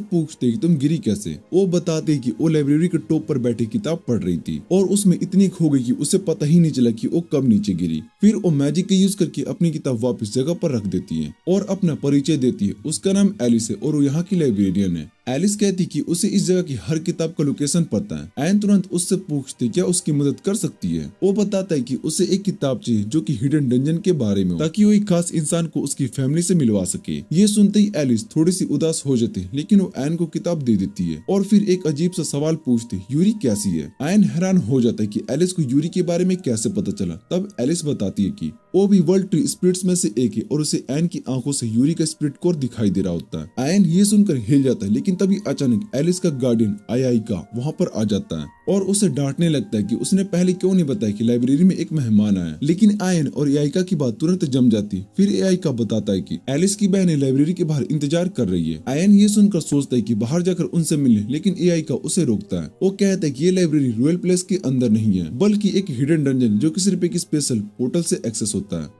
पूछती है कि तुम गिरी कैसे। वो बताते है कि वो लाइब्रेरी के टॉप पर बैठी किताब पढ़ रही थी और उसमें इतनी खो गई कि उसे पता ही नहीं चला कि वो कब नीचे गिरी। फिर वो मैजिक का यूज करके अपनी किताब वापस जगह पर रख देती है और अपना परिचय देती है। उसका नाम एलिस है और वो यहाँ की लाइब्रेरियन है। एलिस कहती कि उसे इस जगह की हर किताब का लोकेशन पता है। एन तुरंत उससे पूछती क्या उसकी मदद कर सकती है। वो बताता है कि उसे एक किताब चाहिए जो कि हिडन डंजन के बारे में हो, ताकि वो एक खास इंसान को उसकी फैमिली से मिलवा सके। ये सुनते ही एलिस थोड़ी सी उदास हो जाती है, लेकिन वो एन को किताब दे देती है और फिर एक अजीब सा सवाल पूछती यूरी कैसी है। एन हैरान हो जाता है कि एलिस को यूरी के बारे में कैसे पता चला। तब एलिस बताती है कि वो भी वर्ल्ड ट्री स्पिरिट्स में से एक है और उसे एन की आंखों से यूरी का स्पिरिट कोर दिखाई दे रहा होता है। एन ये सुनकर हिल जाता है, लेकिन तभी अचानक एलिस का गार्डियन आयाइका वहाँ पर आ जाता है और उसे डांटने लगता है कि उसने पहले क्यों नहीं बताया कि लाइब्रेरी में एक मेहमान आया। लेकिन आयन और आयाइका की बात तुरंत जम जाती। फिर आयाइका बताता है कि एलिस की बहन लाइब्रेरी के बाहर इंतजार कर रही है। आयन ये सुनकर सोचता है कि बाहर जाकर उनसे मिले, लेकिन आयाइका उसे रोकता है। वो कहता है कि ये लाइब्रेरी रॉयल प्लेस के अंदर नहीं है, बल्कि एक हिडन डंजन जो कि सिर्फ एक स्पेशल पोर्टल से एक्सेस होता है।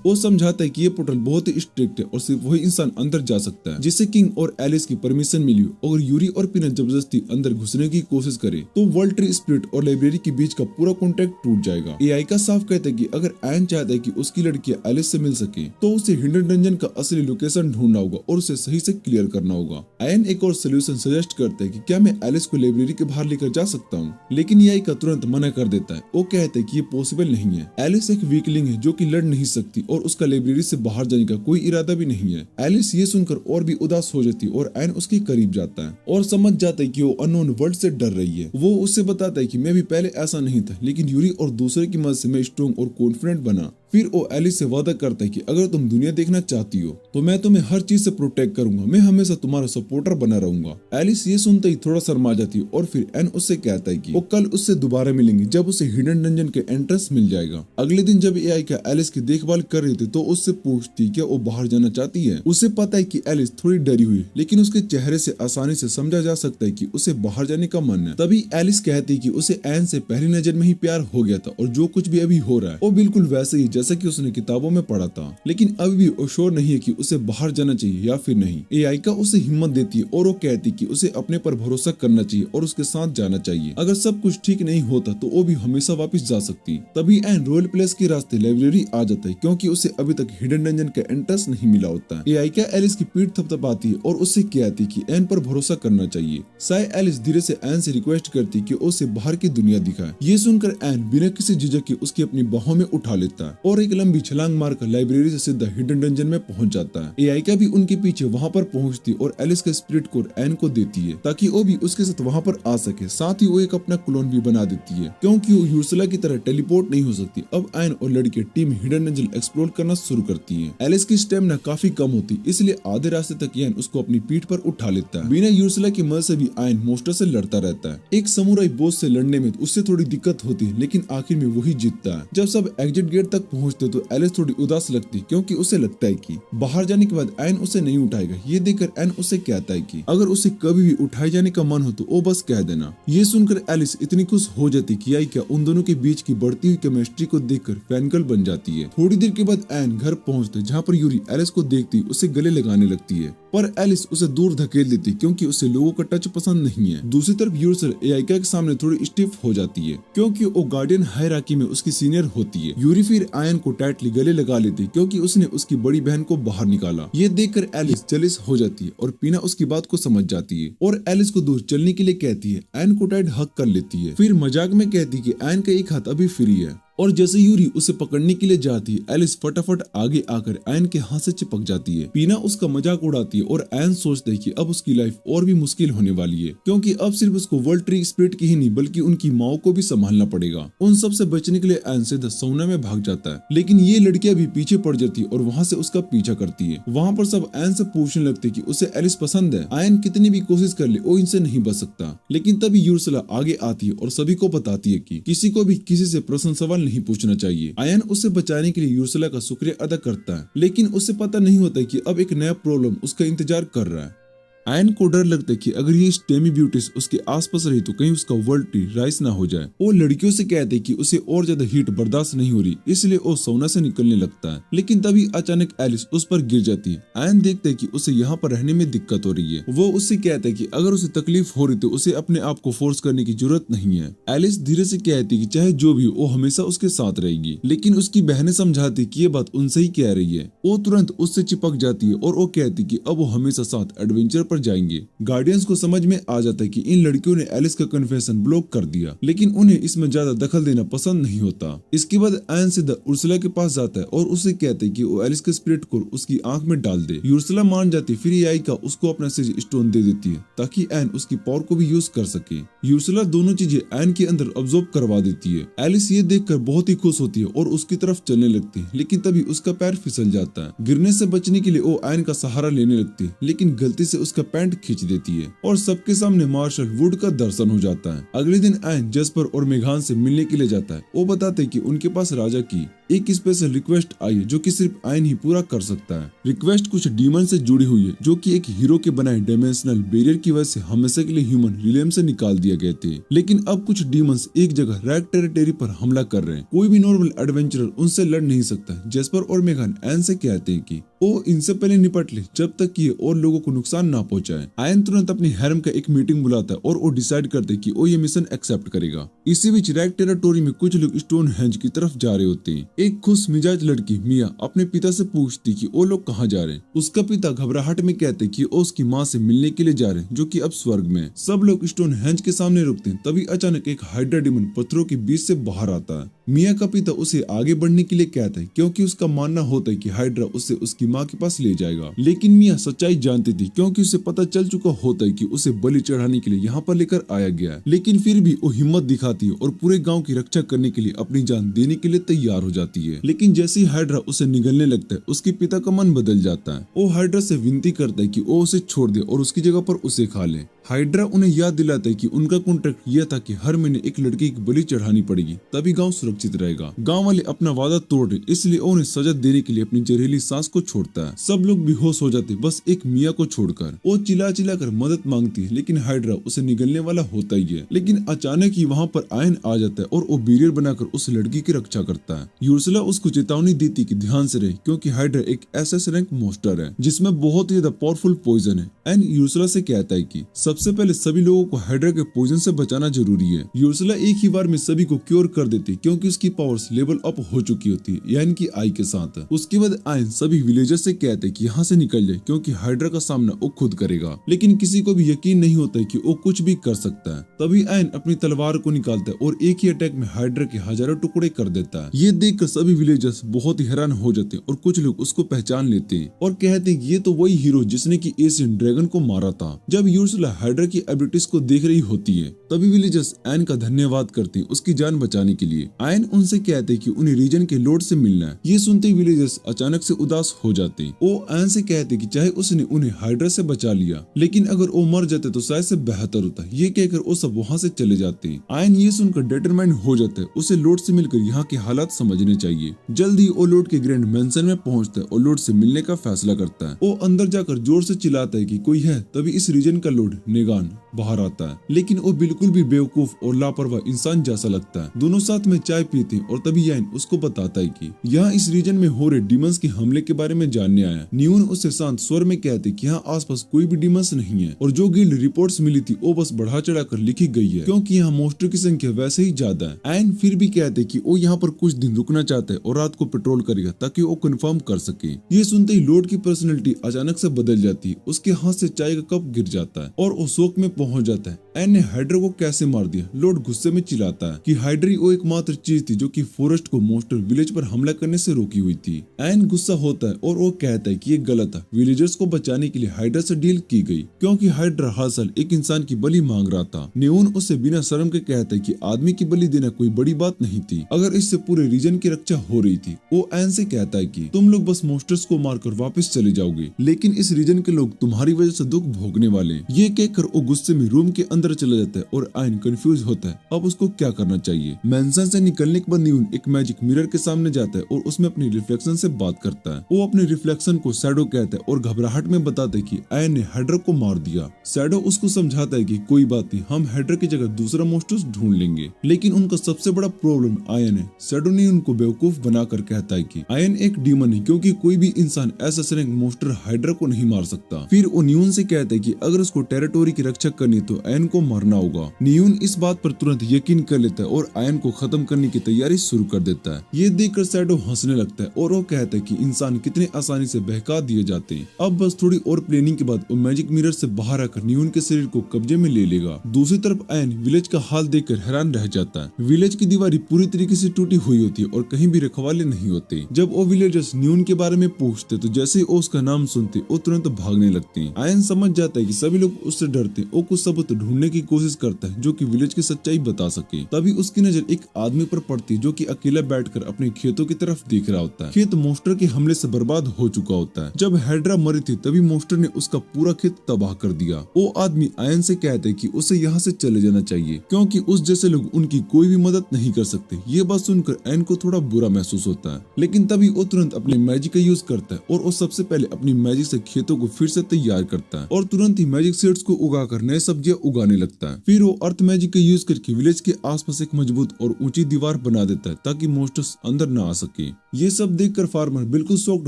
वो समझाता है कि ये पोर्टल बहुत ही स्ट्रिक्ट है और सिर्फ वही इंसान अंदर जा सकता है जिसे किंग और एलिस की परमिशन मिली हो। अगर यूरी और पीनट जबरदस्ती अंदर घुसने की कोशिश करे तो वर्ल्ड ट्री स्पिरिट और लाइब्रेरी के बीच का पूरा कॉन्टेक्ट टूट जाएगा। एआई का साफ कहता है कि अगर एन चाहता है कि उसकी लड़की एलिस से मिल सके तो उसे हिडन डंजन का असली लोकेशन ढूंढना होगा और उसे सही से क्लियर करना होगा। एन एक और सोल्यूशन सजेस्ट करता है कि क्या मैं एलिस को लाइब्रेरी के बाहर लेकर जा सकता हूँ, लेकिन एआई का तुरंत मना कर देता है। वो कहता है कि ये पॉसिबल नहीं है। एलिस एक वीकलिंग है जो कि लड़ नहीं सकती और उसका लाइब्रेरी से बाहर जाने का कोई इरादा भी नहीं है। एलिस ये सुनकर और भी उदास हो जाती है और एन उसके करीब जाता है और समझ जाता है कि वो अननोन वर्ल्ड से डर रही है। वो उससे बताता है कि मैं भी पहले ऐसा नहीं था, लेकिन यूरी और दूसरे की मदद से मैं स्ट्रॉन्ग और कॉन्फिडेंट बना। फिर वो एलिस से वादा करता है कि अगर तुम दुनिया देखना चाहती हो तो मैं तुम्हें हर चीज से प्रोटेक्ट करूंगा, मैं हमेशा तुम्हारा सपोर्टर बना रहूंगा। एलिस ये सुनते ही थोड़ा शर्मा जाती है और फिर एन उससे कहता है कि वो कल उससे दोबारा मिलेंगे जब उसे हिडन डंजन के एंट्रेंस मिल जाएगा। अगले दिन जब एआई का एलिस की देखभाल कर रही थी तो उससे पूछती क्या वो बाहर जाना चाहती है। उसे पता है कि एलिस थोड़ी डरी हुई, लेकिन उसके चेहरे से आसानी से समझा जा सकता है कि उसे बाहर जाने का मन है। तभी एलिस कहती कि उसे एन से पहली नजर में ही प्यार हो गया था और जो कुछ भी अभी हो रहा है वो बिल्कुल वैसे ही जैसा कि उसने किताबों में पढ़ा था, लेकिन अभी भी वो श्योर नहीं है कि उसे बाहर जाना चाहिए या फिर नहीं। एआईका उसे हिम्मत देती है और वो कहती कि उसे अपने पर भरोसा करना चाहिए और उसके साथ जाना चाहिए। अगर सब कुछ ठीक नहीं होता तो वो भी हमेशा वापस जा सकती। तभी एन रॉयल प्लेस के रास्ते लाइब्रेरी आ जाता है क्योंकि उसे अभी तक हिडन डंजन का एंट्रेंस नहीं मिला होता है। एआईका एलिस की पीठ थपथपाती है और उससे कहती कि एन पर भरोसा करना चाहिए। साय एलिस धीरे से एन से रिक्वेस्ट करती कि उसे बाहर की दुनिया दिखाए। ये सुनकर एन बिना किसी झिझक के उसकी अपनी बाहों में उठा लेता है और एक लंबी छलांग मारकर लाइब्रेरी से सीधा हिडन डंजन में पहुंच जाता है। एआईका भी उनके पीछे वहां पर पहुंचती और एलिस का स्पिरिट कोर एन को देती है ताकि वो भी उसके साथ वहां पर आ सके। साथ ही वो एक अपना क्लोन भी बना देती है क्योंकि वो यूर्सला की तरह टेलीपोर्ट नहीं हो सकती। अब एन और लड़की टीम हिडन डंजन एक्सप्लोर करना शुरू करती है। एलिस की स्टेमिना काफी कम होती, इसलिए आधे रास्ते तक एन उसको अपनी पीठ पर उठा लेता है। बिना यूर्सला की मदद से भी एन मोस्टर से लड़ता रहता है। एक समुराई बॉस से लड़ने में उससे थोड़ी दिक्कत होती है, लेकिन आखिर में वही जीतता है। जब सब एग्जिट गेट तक पहुंचते तो एलिस थोड़ी उदास लगती क्योंकि उसे लगता है कि बाहर जाने के बाद एन उसे नहीं उठाएगा। ये देखकर एन उसे कहता है कि अगर उसे कभी भी उठाए जाने का मन हो तो वो बस कह देना। ये सुनकर एलिस इतनी खुश हो जाती कि आई क्या उन दोनों के बीच की बढ़ती हुई केमिस्ट्री को देखकर फैनगर्ल बन जाती है। थोड़ी देर के बाद एन घर पहुंचते जहाँ पर यूरी एलिस को देखती उसे गले लगाने लगती है, पर एलिस उसे दूर धकेल देती क्योंकि उसे लोगों का टच पसंद नहीं है। दूसरी तरफ यूर्सल एआईका के सामने थोड़ी स्टिफ हो जाती है क्योंकि वो गार्डियन हायरार्की में उसकी सीनियर होती है। यूरी फिर आयन को टाइटली गले लगा लेती क्योंकि उसने उसकी बड़ी बहन को बाहर निकाला। ये देखकर एलिस जेलस हो जाती है और पीना उसकी बात को समझ जाती है और एलिस को दूर चलने के लिए कहती है। एन को टाइट हक कर लेती है, फिर मजाक में कहती कि एन का एक हाथ अभी फ्री है और जैसे यूरी उसे पकड़ने के लिए जाती है, एलिस फटाफट आगे आकर एन के हाथ से चिपक जाती है। पीना उसका मजाक उड़ाती है और एन सोचता है कि अब उसकी लाइफ और भी मुश्किल होने वाली है, क्योंकि अब सिर्फ उसको वर्ल्ड ट्री स्पिरिट की ही नहीं बल्कि उनकी माओ को भी संभालना पड़ेगा। उन सब से बचने के लिए एन सीधा सौना में भाग जाता है, लेकिन ये लड़कियां भी पीछे पड़ जाती है और वहाँ से उसका पीछा करती है। वहाँ पर सब एन से पूछने लगते कि उसे एलिस पसंद है। एन कितनी भी कोशिश कर ले वो इनसे नहीं बच सकता, लेकिन तभी यूर्सला आगे आती है और सभी को बताती है कि किसी को भी किसी से पर्सनल सवाल नहीं पूछना चाहिए। आयन उसे बचाने के लिए यूर्सला का शुक्रिया अदा करता है, लेकिन उसे पता नहीं होता कि अब एक नया प्रॉब्लम उसका इंतजार कर रहा है। आयन को डर लगता है कि अगर ये स्टेमी ब्यूटीज उसके आसपास रही तो कहीं उसका वर्ल्ड ट्री राइस ना हो जाए। वो लड़कियों से कहते हैं कि उसे और ज्यादा हीट बर्दाश्त नहीं हो रही, इसलिए वो सौना से निकलने लगता है। लेकिन तभी अचानक एलिस उस पर गिर जाती है। आयन देखते है कि उसे यहाँ पर रहने में दिक्कत हो रही है। वो उससे कहता है कि अगर उसे तकलीफ हो रही तो उसे अपने आप को फोर्स करने की जरूरत नहीं है। एलिस धीरे से कहती है कि चाहे जो भी वो हमेशा उसके साथ रहेगी, लेकिन उसकी बहनें समझाती कि ये बात उनसे ही कह रही है। वो तुरंत उससे चिपक जाती है और वो कहती कि अब वो हमेशा साथ एडवेंचर पर जाएंगे। गार्डियंस को समझ में आ जाता है कि इन लड़कियों ने एलिस का कन्फेशन ब्लॉक कर दिया, लेकिन उन्हें इसमें ज्यादा दखल देना पसंद नहीं होता। इसके बाद आयन सीधा उर्सुला के पास जाता है और उसे कहते है कि वो एलिस के स्पिरिट को उसकी आंख में डाल दे। उर्सुला मान जाती है, फिर याइका उसको अपना सेज स्टोन दे देती है ताकि आयन उसकी पावर को भी यूज कर सके। उर्सुला दोनों चीजें आयन के अंदर ऑब्जर्व करवा देती है। एलिस ये देखकर बहुत ही खुश होती है और उसकी तरफ चलने लगती है, लेकिन तभी उसका पैर फिसल जाता है। गिरने से बचने के लिए वो आयन का सहारा लेने लगती है, लेकिन गलती से उसका पैंट खींच देती है और सबके सामने मार्शल वुड का दर्शन हो जाता है। अगले दिन आयन जस्पर और मेघान से मिलने के लिए जाता है। वो बताते कि उनके पास राजा की एक स्पेशल रिक्वेस्ट आई है जो कि सिर्फ आयन ही पूरा कर सकता है। रिक्वेस्ट कुछ डीमन से जुड़ी हुई है जो कि एक हीरो के बनाए डायमेंशनल बैरियर की वजह से हमेशा के लिए ह्यूमन रिलेम से निकाल दिए गए थे, लेकिन अब कुछ डीमंस एक जगह रैग टेरिटरी पर हमला कर रहे हैं। कोई भी नॉर्मल एडवेंचरर उनसे लड़ नहीं सकता। जस्पर और मेघान आयन से कहते हैं कि वो इनसे पहले निपट ले जब तक कि ये और लोगों को नुकसान ना पहुंचाए। आयन तुरंत अपनी हैरम का एक मीटिंग बुलाता है और वो डिसाइड करते कि वो ये मिशन एक्सेप्ट करेगा। इसी बीच रैग टेरिटोरी में कुछ लोग स्टोन हेंज की तरफ जा रहे होते हैं। एक खुश मिजाज लड़की मिया अपने पिता से पूछती कि वो लोग कहाँ जा रहे हैं। उसका पिता घबराहट में कहते कि वो उसकी माँ से मिलने के लिए जा रहे हैं जो कि अब स्वर्ग में। सब लोग स्टोन हेंज के सामने रुकते हैं, तभी अचानक एक हाइड्रा डिमन पत्थरों के बीच से बाहर आता है। मिया का पिता उसे आगे बढ़ने के लिए कहता है क्योंकि उसका मानना होता है कि हाइड्रा उसे उसकी माँ के पास ले जाएगा, लेकिन मिया सच्चाई जानती थी क्योंकि उसे पता चल चुका होता है कि उसे बलि चढ़ाने के लिए यहाँ पर लेकर आया गया है। लेकिन फिर भी वो हिम्मत दिखाती है और पूरे गांव की रक्षा करने के लिए अपनी जान देने के लिए तैयार हो जाती है। लेकिन जैसे ही हाइड्रा उसे निगलने लगता है उसके पिता का मन बदल जाता है। वो हाइड्रा से विनती करता है कि वो उसे छोड़ दे और उसकी जगह पर उसे खा ले। हाइड्रा उन्हें याद दिलाता है कि उनका कॉन्ट्रैक्ट यह था कि हर महीने एक लड़की की बलि चढ़ानी पड़ेगी, तभी गांव सुरक्षित रहेगा। गांव वाले अपना वादा तोड़ रहे, इसलिए उन्हें सजा देने के लिए अपनी जहरीली सांस को छोड़ता है। सब लोग बेहोश हो जाते बस एक मिया को छोड़कर। वो चिल्ला चिल्ला कर मदद मांगती है, लेकिन हाइड्रा उसे निगलने वाला होता ही है। लेकिन अचानक ही वहाँ पर आयन आ जाता है और वो बैरियर बनाकर उस लड़की की रक्षा करता है। यूर्सुला उसको चेतावनी देती कि ध्यान से रहे क्योंकि हाइड्रा एक एसएस रैंक मॉन्स्टर है जिसमें बहुत ही ज्यादा पावरफुल पॉइजन है। एंड यूर्सुला से कहता है कि सबसे पहले सभी लोगों को हाइड्रा के पॉइजन से बचाना जरूरी है। यूर्सुला एक ही बार में सभी को क्योर कर देती क्योंकि उसकी पावर्स लेवल अप हो चुकी होती है, यानी कि आई के साथ। उसके बाद आयन सभी विलेजर्स से कहते कि यहाँ से निकल जाए क्योंकि हाइड्रा का सामना वो खुद करेगा, लेकिन किसी को भी यकीन नहीं होता है कि वो कुछ भी कर सकता है। तभी आयन अपनी तलवार को निकालता है और एक ही अटैक में हाइड्रा के हजारों टुकड़े कर देता है। ये देखकर सभी विलेजर्स बहुत ही हैरान हो जाते हैं और कुछ लोग उसको पहचान लेते हैं और कहते हैं कि ये तो वही हीरो जिसने की एशियन ड्रैगन को मारा था। जब यूर्सुला हाइड्रा की एबिलिटीज को देख रही होती है तभी विलेजर्स आयन का धन्यवाद करते हैं उसकी जान बचाने के लिए। आयन उनसे कहते हैं कि उन्हें रीजन के लॉर्ड से मिलना है। ये सुनते ही विलेजर्स अचानक से उदास हो जाते हैं। वो आयन से कहते कि चाहे उसने उन्हें हाइड्रा से बचा लिया, लेकिन अगर वो मर जाते तो शायद से बेहतर होता। ये कहकर वो सब वहाँ से चले जाते हैं। आयन ये सुनकर डिटरमाइंड हो जाता है, उसे लॉर्ड से मिलकर यहाँ के हालात समझने चाहिए। जल्दी वो लॉर्ड के ग्रैंड मैंशन में पहुँचता है और लॉर्ड से मिलने का फैसला करता है। वो अंदर जाकर जोर से चिल्लाता है कि कोई है। तभी इस रीजन का लॉर्ड नेगान बाहर आता है, लेकिन वो बिल्कुल भी बेवकूफ और लापरवाह इंसान जैसा लगता है। दोनों साथ में चाय पीते हैं और तभी याइन उसको बताता है कि यहाँ इस रीजन में हो रहे डिमंस के हमले के बारे में जानने आया। न्यून उससे शांत स्वर में कहते कि यहाँ आसपास कोई भी डिमंस नहीं है और जो गिल्ड रिपोर्ट्स मिली थी वो बस बढ़ा चढ़ा कर लिखी गई है क्योंकि यहाँ मोस्टर की संख्या वैसे ही ज्यादा है। आयन फिर भी कहते कि वो यहाँ पर कुछ दिन रुकना चाहता है और रात को पेट्रोल करेगा ताकि वो कंफर्म कर सके। ये सुनते ही लॉर्ड की पर्सनैलिटी अचानक से बदल जाती है। उसके हाथ से चाय का कप गिर जाता है और वो शोक में पहुंच जाता है। एन ने हाइड्रा को कैसे मार दिया? लॉर्ड गुस्से में चिल्लाता है कि हाइड्रा ही वो एकमात्र चीज थी जो कि फॉरेस्ट को मॉन्स्टर विलेज पर हमला करने से रोकी हुई थी। एन गुस्सा होता है और वो कहता है कि ये गलत था। विलेजर्स को बचाने के लिए हाइड्रा से डील की गई क्योंकि हाइड्रा हर साल एक इंसान की बलि मांग रहा था। नेओन उससे बिना शर्म के कहता है कि आदमी की बलि देना कोई बड़ी बात नहीं थी अगर इससे पूरे रीजन की रक्षा हो रही थी। वो एन से कहता है कि तुम लोग बस मॉन्स्टर्स को मारकर वापस चले जाओगे, लेकिन इस रीजन के लोग तुम्हारी वजह से दुख भोगने वाले। ये कहकर वो गुस्से में रूम के अंदर चला जाता है और एन कंफ्यूज होता है अब उसको क्या करना चाहिए। मेंशन से निकलने के बाद नेओन एक मैजिक मिरर के सामने जाता है और उसमें अपनी रिफ्लेक्शन से बात करता है। वो अपने रिफ्लेक्शन को शैडो कहता है और घबराहट में बताता है कि एन ने हाइड्रा को मार दिया। शैडो उसको समझाता है कि कोई बात नहीं, हम हाइड्रा की जगह दूसरा मॉन्स्टर्स ढूंढ लेंगे। लेकिन उनका सबसे बड़ा प्रॉब्लम आयन है। शैडो ने उनको बेवकूफ बनाकर कहता है कि आयन एक डीमन है क्योंकि कोई भी इंसान ऐसा श्रेंग मॉन्स्टर हाइड्रा को नहीं मार सकता। फिर वो नियोन से कहता है कि अगर उसको टेरिटोरी की रक्षा करनी तो आयन को मरना होगा। नियोन इस बात पर तुरंत यकीन कर लेता है और आयन को खत्म करने की तैयारी शुरू कर देता है। ये देखकर शैडो हंसने लगता है और वो कहता है कि इंसान कितने आसानी से बहका दिए जाते हैं। अब बस थोड़ी और प्लानिंग के बाद वो मैजिक मिरर से बाहर आकर नियोन के शरीर को कब्जे में ले लेगा। दूसरी तरफ आयन विलेज का हाल देखकर हैरान रह जाता है। विलेज की दीवारें पूरी तरीके से टूटी हुई होती है और कहीं भी रखवाले नहीं होते। जब वो विलेजर्स नियोन के बारे में पूछते तो जैसे ही वो उसका नाम सुनते वो तुरंत भागने लगते हैं। आयन समझ जाता है कि सभी लोग उससे डरते हैं। वो कुछ सबूत ढूंढने की कोशिश करता है जो कि विलेज की सच्चाई बता सके। तभी उसकी नजर एक आदमी पर पड़ती है जो कि अकेला बैठकर अपने खेतों की तरफ देख रहा होता है। खेत मॉन्स्टर के हमले से बर्बाद हो चुका होता है। जब हाइड्रा मरी थी तभी मॉन्स्टर ने उसका पूरा खेत तबाह कर दिया। वो आदमी आयन से कहता है कि उसे यहाँ से चले जाना चाहिए क्योंकि उस जैसे लोग उनकी कोई भी मदद नहीं कर सकते। ये बात सुनकर आयन को थोड़ा बुरा महसूस होता है, लेकिन तभी वो तुरंत अपने मैजिक का यूज करता है और वो सबसे पहले अपनी मैजिक से खेतों को फिर से तैयार करता है और तुरंत ही मैजिक सीड्स को उगाकर नए सब्जियां उगाने लगता है। फिर वो अर्थ मैजिक का यूज करके विलेज के आसपास एक मजबूत और ऊंची दीवार बना देता है ताकि मॉन्स्टर्स अंदर न आ सके। ये सब देखकर फार्मर बिल्कुल शॉक्ड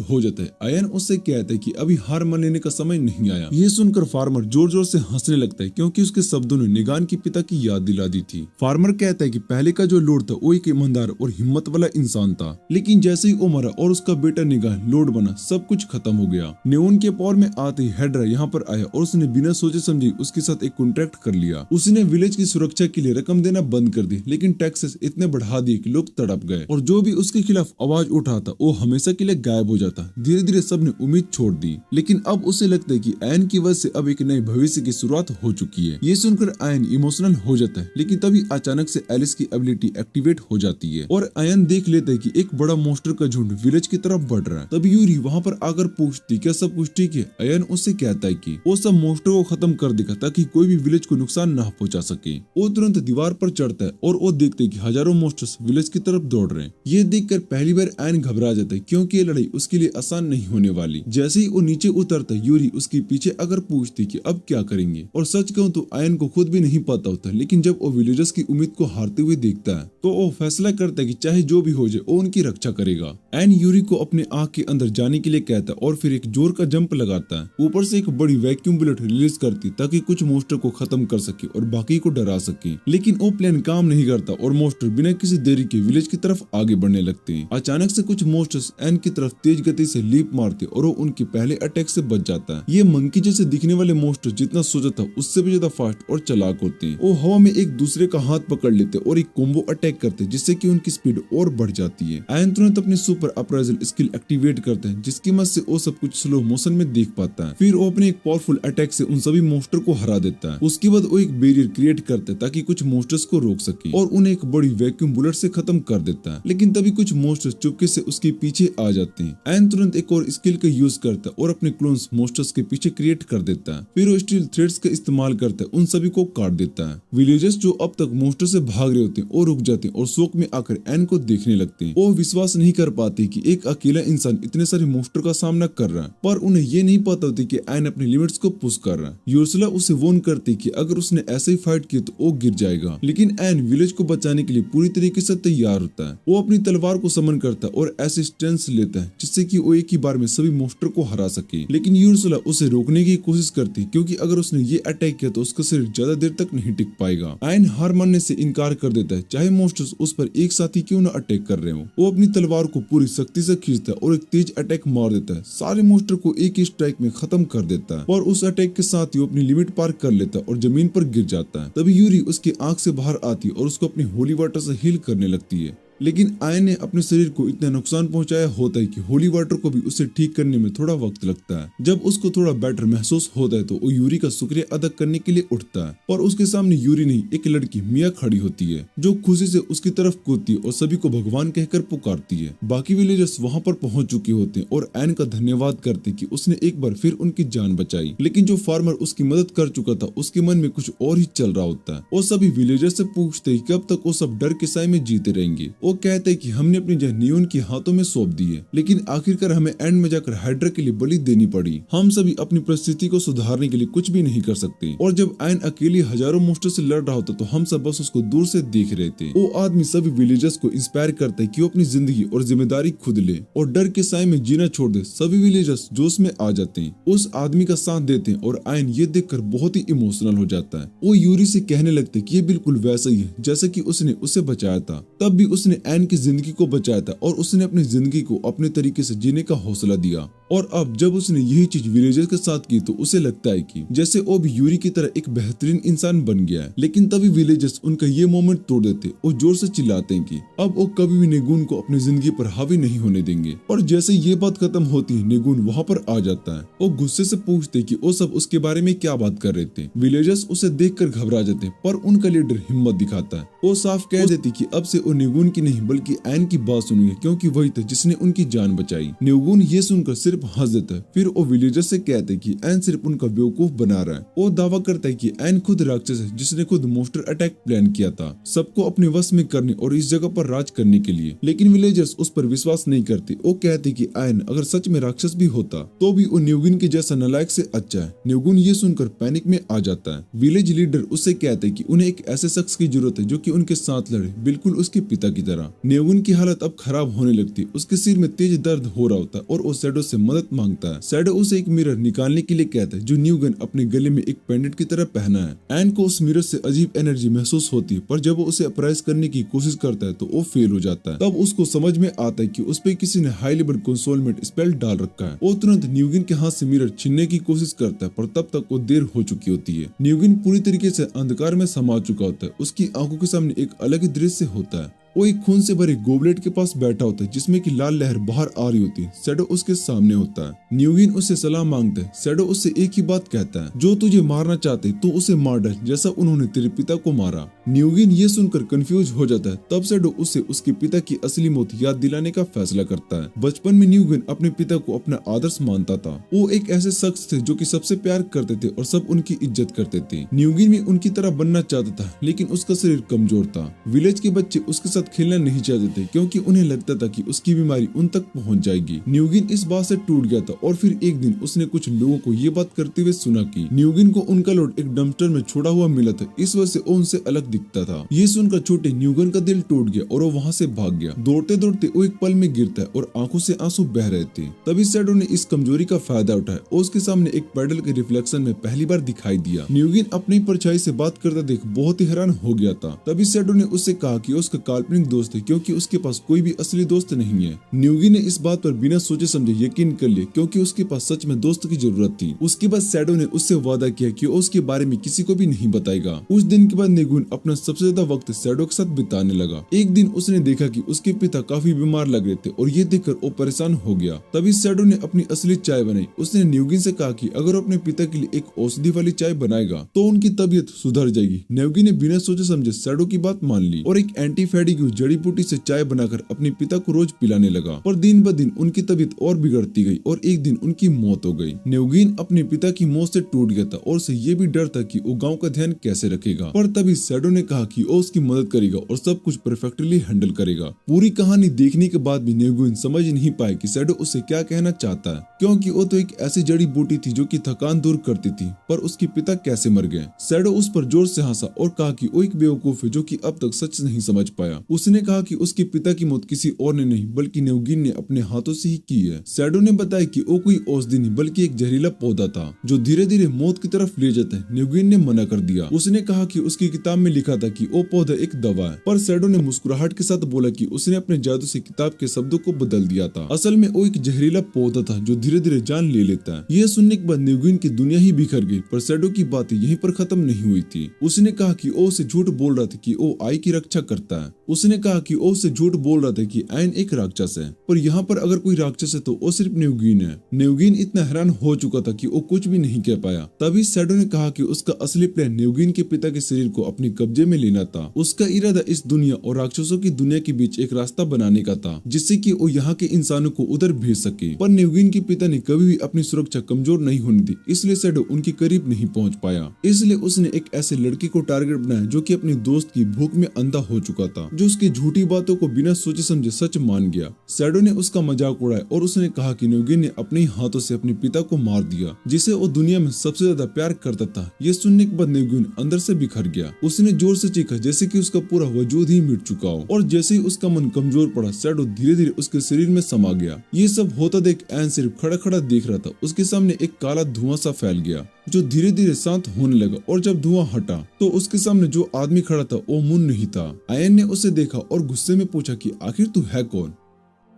हो जाता है। आयन उससे कहता है कि अभी हार मान लेने का समय नहीं आया। ये सुनकर फार्मर जोर जोर से हंसने लगता है क्योंकि उसके शब्दों ने निगान की पिता की याद दिला दी थी। फार्मर कहता है कि पहले का जो लॉर्ड था वो एक ईमानदार और हिम्मत वाला इंसान था, लेकिन जैसे ही वो मरा और उसका बेटा निगान लॉर्ड बना सब कुछ खत्म हो गया। नेओन के पावर में आते ही हाइड्रा यहाँ पर आया और उसने बिना सोचे समझे उसके साथ एक कॉन्ट्रैक्ट कर लिया। उसने विलेज की सुरक्षा के लिए रकम देना बंद कर दी, लेकिन टैक्सेस इतने बढ़ा दिए कि लोग तड़प गए और जो भी उसके खिलाफ आवाज उठाता वो हमेशा के लिए गायब हो जाता। धीरे धीरे सबने उम्मीद छोड़ दी, लेकिन अब उसे लगता है कि आयन की वजह से अब एक नए भविष्य की शुरुआत हो चुकी है। ये सुनकर आयन इमोशनल हो जाता है, लेकिन तभी अचानक से एलिस की एबिलिटी एक्टिवेट हो जाती है और आयन देख लेता है कि एक बड़ा मॉन्स्टर का झुंड विलेज की तरफ बढ़ रहा है। तभी यूरी वहाँ पर आकर पूछती क्या सब कुछ ठीक है। आयन उससे कहता है कि वो सब मॉन्स्टर को खत्म कर देगा ताकि कोई भी विलेज को नुकसान न पहुंचा सके। वो तुरंत दीवार पर चढ़ता है और वो देखते कि हजारों मॉन्स्टर्स विलेज की तरफ दौड़ रहे हैं। ये देखकर पहली बार आयन घबरा जाता है क्योंकि ये लड़ाई उसके लिए आसान नहीं होने वाली। जैसे ही वो नीचे उतरता है यूरी उसके पीछे अगर पूछती कि अब क्या करेंगे, और सच कहूं तो आयन को खुद भी नहीं पता होता, लेकिन जब वो विलेजर्स की उम्मीद को हारते हुए देखता है तो वो फैसला करता है कि चाहे जो भी हो जाए वो उनकी रक्षा करेगा। आयन यूरी को अपने आंख के अंदर जाने के लिए कहता है और फिर एक जोर का जंप लगाता है। ऊपर से एक बड़ी वैक्यूम बुलेट रिलीज करती ताकि कुछ मॉन्स्टर को खत्म कर सके और बाकी को डरा सके, लेकिन वो प्लान काम नहीं करता और मॉन्स्टर बिना किसी देरी के विलेज की तरफ आगे बढ़ने लगते हैं। अचानक से कुछ मॉन्स्टर्स आयन की तरफ तेज गति से लीप मारते और वो उनके पहले अटैक से बच जाता है। ये मंकी जैसे दिखने वाले मॉन्स्टर जितना सोचा था उससे भी ज्यादा फास्ट और चालाक होते हैं। वो हवा में एक दूसरे का हाथ पकड़ लेते और एक कॉम्बो अटैक करते जिससे कि उनकी स्पीड और बढ़ जाती है। आयन तुरंत अपनी सुपर अप्राइजल स्किल एक्टिवेट करते हैं जिसकी मदद से वो सब कुछ स्लो मोशन में देख पाता है। फिर वो अपने एक पावरफुल अटैक से उन सभी मॉन्स्टर को हरा देता है। उसके बाद वो एक बैरियर क्रिएट करता है ताकि कुछ मॉन्स्टर्स को रोक सके और उन्हें एक बड़ी वैक्यूम बुलेट से खत्म कर देता है, लेकिन तभी कुछ मॉन्स्टर्स चुपके से उसके पीछे आ जाते हैं। आयन तुरंत एक और स्किल का यूज करता है और अपने क्लोन्स मॉन्स्टर्स के पीछे क्रिएट कर देता है। फिर वो स्टील थ्रेड्स का इस्तेमाल करता है, उन सभी को काट देता है। विलेजर्स जो अब तक मॉन्स्टर से भाग रहे होते हैं और रुक जाते हैं और शौक में आकर आयन को देखने लगते हैं। वो विश्वास नहीं कर पाते कि एक अकेला इंसान इतने सारे मॉन्स्टर का सामना कर रहा है, पर उन्हें ये नहीं पता होती कि आयन अपनी लिमिट्स को पुश कर रहा है। यूर्सुला उसे वॉर्न करती कि अगर उसने ऐसे ही फाइट किया तो वो गिर जाएगा, लेकिन आयन विलेज को बचाने के लिए पूरी तरीके से तैयार होता है। वो अपनी तलवार को समन करता है और ऐसे स्टेंस लेता है जिससे कि वो एक ही बार में सभी मॉन्स्टर को हरा सके, लेकिन यूर्सुला उसे रोकने की कोशिश करती क्योंकि अगर उसने ये अटैक किया तो उसका शरीर ज्यादा देर तक नहीं टिक पाएगा। आयन हार मानने से इनकार कर देता है चाहे मॉन्स्टर्स उस पर एक साथ ही क्यों न अटैक कर रहे हो। वो अपनी तलवार को पूरी शक्ति से खींचता है और एक तेज अटैक मार देता है। सारे मॉन्स्टर को एक ही स्ट्राइक में खत्म कर देता है और उस अटैक के साथ ही वो अपनी लिमिट पार कर लेता है और जमीन पर गिर जाता है। तभी यूरी उसकी आंख से बाहर आती है और उसको अपनी होली वाटर से हील करने लगती है। लेकिन आयन ने अपने शरीर को इतना नुकसान पहुंचाया होता है कि होली वाटर को भी उसे ठीक करने में थोड़ा वक्त लगता है। जब उसको थोड़ा बेटर महसूस होता है तो वो यूरी का शुक्रिया अदा करने के लिए उठता है, पर उसके सामने यूरी नहीं एक लड़की मिया खड़ी होती है जो खुशी से उसकी तरफ कूदती है और सभी को भगवान कहकर पुकारती है। बाकी विलेजर्स वहाँ पर पहुंच चुके होते हैं और आयन का धन्यवाद करते हैं कि उसने एक बार फिर उनकी जान बचाई। लेकिन जो फार्मर उसकी मदद कर चुका था उसके मन में कुछ और ही चल रहा होता है। वो सभी विलेजर्स से पूछते हैं कब तक वो सब डर के साए में जीते रहेंगे। वो कहते हैं कि हमने अपनी जान नियोन के हाथों में सौंप दी है, लेकिन आखिरकार हमें एंड में जाकर हाइड्रा के लिए बलि देनी पड़ी। हम सभी अपनी परिस्थिति को सुधारने के लिए कुछ भी नहीं कर सकते। और जब आयन अकेली हजारों मोस्टर से लड़ रहा होता तो हम सब बस उसको दूर से देख रहे थे। वो आदमी सभी विलेजर्स को इंस्पायर करता है कि वो अपनी जिंदगी और जिम्मेदारी खुद ले और डर के साए में जीना छोड़ दे। सभी विलेजर्स जोश में आ जाते हैं, उस आदमी का साथ देते हैं और आयन ये देखकर बहुत ही इमोशनल हो जाता है। वो यूरी से कहने लगते कि ये बिल्कुल वैसा ही है जैसे कि उसने उसे बचाया था। तब भी उसने आयन की जिंदगी को बचाया था और उसने अपनी जिंदगी को अपने तरीके से जीने का हौसला दिया। और अब जब उसने यही चीज विलेजर्स के साथ की तो उसे लगता है कि जैसे वो भी यूरी की तरह एक बेहतरीन इंसान बन गया है। लेकिन तभी विलेजर्स उनका ये मोमेंट तोड़ देते और जोर से चिल्लाते हैं कि अब वो कभी भी नेगुन को अपनी जिंदगी पर हावी नहीं होने देंगे। और जैसे ये बात खत्म होती है नेगुन वहाँ पर आ जाता है। वो गुस्से से पूछते कि वो सब उसके बारे में क्या बात कर रहे थे। विलेजर्स उसे देखकर घबरा जाते हैं, पर उनका लीडर हिम्मत दिखाता है। वो साफ कह देती कि अब से वो नेगुन की नहीं बल्कि आयन की बात सुनेंगे, क्योंकि वही था जिसने उनकी जान बचाई। नेगुन ये सुनकर सिर्फ हंस देता है। फिर वो विलेजर से कहते कि आयन सिर्फ उनका बेवकूफ बना रहा है। वो दावा करता है कि आयन खुद राक्षस है जिसने खुद मोस्टर अटैक प्लान किया था, सबको अपने वश में करने और इस जगह पर राज करने के लिए। लेकिन विलेजर्स उस पर विश्वास नहीं करते। वो कहते कि आयन अगर सच में राक्षस भी होता तो भी वो न्यूगिन के जैसा नालायक से अच्छा है। न्यूगिन ये सुनकर पैनिक में आ जाता है। विलेज लीडर उससे कहते कि उन्हें एक ऐसे शख्स की जरूरत है जो कि उनके साथ लड़े, बिल्कुल उसके पिता की तरह। न्यूगिन की हालत अब खराब होने लगती। उसके सिर में तेज दर्द हो रहा होता है और वो शैडो से मदद मांगता है। शैडो उसे एक मिरर निकालने के लिए कहता है जो न्यूगन अपने गले में एक पेंडेंट की तरह पहना है। एन को उस मिरर से अजीब एनर्जी महसूस होती है, पर जब वो उसे अप्राइज करने की कोशिश करता है तो वो फेल हो जाता है। तब उसको समझ में आता है कि उस पे किसी ने हाई लेवल कंसोलमेंट स्पेल डाल रखा है। वो तुरंत न्यूगिन के हाथ से मिरर छीनने की कोशिश करता है, पर तब तक वो देर हो चुकी होती है। न्यूगिन पूरी तरीके से अंधकार में समा चुका होता है। उसकी आंखों के सामने एक अलग ही दृश्य होता है। वो एक खून से भरे गोबलेट के पास बैठा होता है जिसमें की लाल लहर बाहर आ रही होती है। शैडो उसके सामने होता है। न्यूगिन उससे सलाह मांगता है। शैडो उससे एक ही बात कहता है, जो तुझे मारना चाहते तो उसे मार डाल जैसा उन्होंने तेरे पिता को मारा। न्यूगिन ये सुनकर कंफ्यूज हो जाता है। तब शैडो उसे उसके पिता की असली मौत याद दिलाने का फैसला करता है। बचपन में न्यूगिन अपने पिता को अपना आदर्श मानता था। वो एक ऐसे शख्स थे जो कि सबसे प्यार करते थे और सब उनकी इज्जत करते थे। न्यूगिन भी उनकी तरह बनना चाहता था, लेकिन उसका शरीर कमजोर था। विलेज के बच्चे उसके खेलना नहीं चाहते थे क्योंकि उन्हें लगता था कि उसकी बीमारी उन तक पहुंच जाएगी। न्यूगिन इस बात से टूट गया था और फिर एक दिन उसने कुछ लोगों को ये बात करते हुए सुना कि न्यूगिन को उनका लोड एक डंपस्टर में छोड़ा हुआ मिला था, इस वजह से वो उनसे अलग दिखता था। ये सुनकर छोटे न्यूगिन का दिल टूट गया और वो वहाँ से भाग गया। दौड़ते दौड़ते वो एक पल में गिरता है और आंखों से आंसू बह रहे थे। तभी शैडो ने इस कमजोरी का फायदा उठाया और उसके सामने एक पैडल के रिफ्लेक्शन में पहली बार दिखाई दिया। न्यूगिन अपनी परछाई से बात करता देख बहुत ही हैरान हो गया था। तभी शैडो ने उससे कहा कि उसका काल्पनिक दोस्त है क्योंकि उसके पास कोई भी असली दोस्त नहीं है। न्यूगिन ने इस बात पर बिना सोचे समझे यकीन कर लिया क्योंकि उसके पास सच में दोस्त की जरूरत थी। उसके बाद शैडो ने उससे वादा किया कि वो उसके बारे में किसी को भी नहीं बताएगा। उस दिन के बाद न्यूगिन अपना सबसे ज्यादा वक्त शैडो के साथ बिताने लगा। एक दिन उसने देखा कि उसके पिता काफी बीमार लग रहे थे और ये देखकर वो परेशान हो गया। तभी शैडो ने अपनी असली चाय बनाई। उसने न्यूगिन से कहा कि अगर अपने पिता के लिए एक औषधि वाली चाय बनाएगा तो उनकी तबीयत सुधर जाएगी। न्यूगिन ने बिना सोचे समझे शैडो की बात मान ली और एक एंटी फैटिग जड़ी बूटी से चाय बनाकर अपने पिता को रोज पिलाने लगा। पर दिन ब दिन उनकी तबीयत और बिगड़ती गई और एक दिन उनकी मौत हो गई। न्यूगिन अपने पिता की मौत से टूट गया था और उसे ये भी डर था कि वो गांव का ध्यान कैसे रखेगा। पर तभी शैडो ने कहा कि वो उसकी मदद करेगा और सब कुछ परफेक्टली हैंडल करेगा। पूरी कहानी देखने के बाद भी न्यूगिन समझ नहीं पाए कि शैडो उससे क्या कहना चाहता है, क्योंकि वो तो एक ऐसी जड़ी बूटी थी जो कि थकान दूर करती थी। पर उसके पिता कैसे मर गए। शैडो उस पर जोर से हंसा और कहा कि वो एक बेवकूफ है जो कि अब तक सच नहीं समझ पाया। उसने कहा कि उसके पिता की मौत किसी और ने नहीं बल्कि न्यूगिन ने अपने हाथों से ही की है। शैडो ने बताया कि वो कोई औषधि नहीं बल्कि एक जहरीला पौधा था जो धीरे धीरे मौत की तरफ ले जाता है। न्यूगिन ने मना कर दिया। उसने कहा कि उसकी किताब में लिखा था कि वो पौधा एक दवा है, पर शैडो ने मुस्कुराहट के साथ बोला कि उसने अपने जादू से किताब के शब्दों को बदल दिया था। असल में वो एक जहरीला पौधा था जो धीरे धीरे जान ले लेता है। यह सुनने के बाद न्यूगिन की दुनिया ही बिखर गई, पर शैडो की बातें यहीं पर खत्म नहीं हुई थी। उसने कहा कि वो उसे झूठ बोल रहा था कि वो आई की रक्षा करता है। उसने कहा कि वो उसे झूठ बोल रहा था कि आयन एक राक्षस है, पर यहाँ पर अगर कोई राक्षस है तो वो सिर्फ न्यूगिन है। न्यूगिन इतना हैरान हो चुका था कि वो कुछ भी नहीं कह पाया। तभी शैडो ने कहा कि उसका असली प्लान न्यूगिन के पिता के शरीर को अपने कब्जे में लेना था। उसका इरादा इस दुनिया और राक्षसों की दुनिया के बीच एक रास्ता बनाने का था, जिससे कि वो यहाँ के इंसानों को उधर भेज सके। पर न्यूगिन के पिता ने कभी भी अपनी सुरक्षा कमजोर नहीं होने दी, इसलिए शैडो उनके करीब नहीं पहुँच पाया। इसलिए उसने एक ऐसे लड़के को टारगेट बनाया जो कि अपनी दोस्त की भूख में अंधा हो चुका था, जो उसकी झूठी बातों को बिना सोचे समझे सच मान गया। शैडो ने उसका मजाक उड़ाया और उसने कहा कि न्यूगिन ने अपने ही हाथों से अपने पिता को मार दिया, जिसे वो दुनिया में सबसे ज्यादा प्यार करता था। ये सुनने के बाद न्यूगिन अंदर से बिखर गया। उसने जोर से चीखा जैसे कि उसका पूरा वजूद ही मिट चुका हो, और जैसे ही उसका मन कमजोर पड़ा, शैडो धीरे धीरे उसके शरीर में समा गया। ये सब होता देख एन सिर्फ खड़ा खड़ा देख रहा था। उसके सामने एक काला धुआं सा फैल गया जो धीरे धीरे शांत होने लगा, और जब धुआं हटा तो उसके सामने जो आदमी खड़ा था वो मुन नहीं था। आयन ने उसे देखा और गुस्से में पूछा कि आखिर तू है कौन।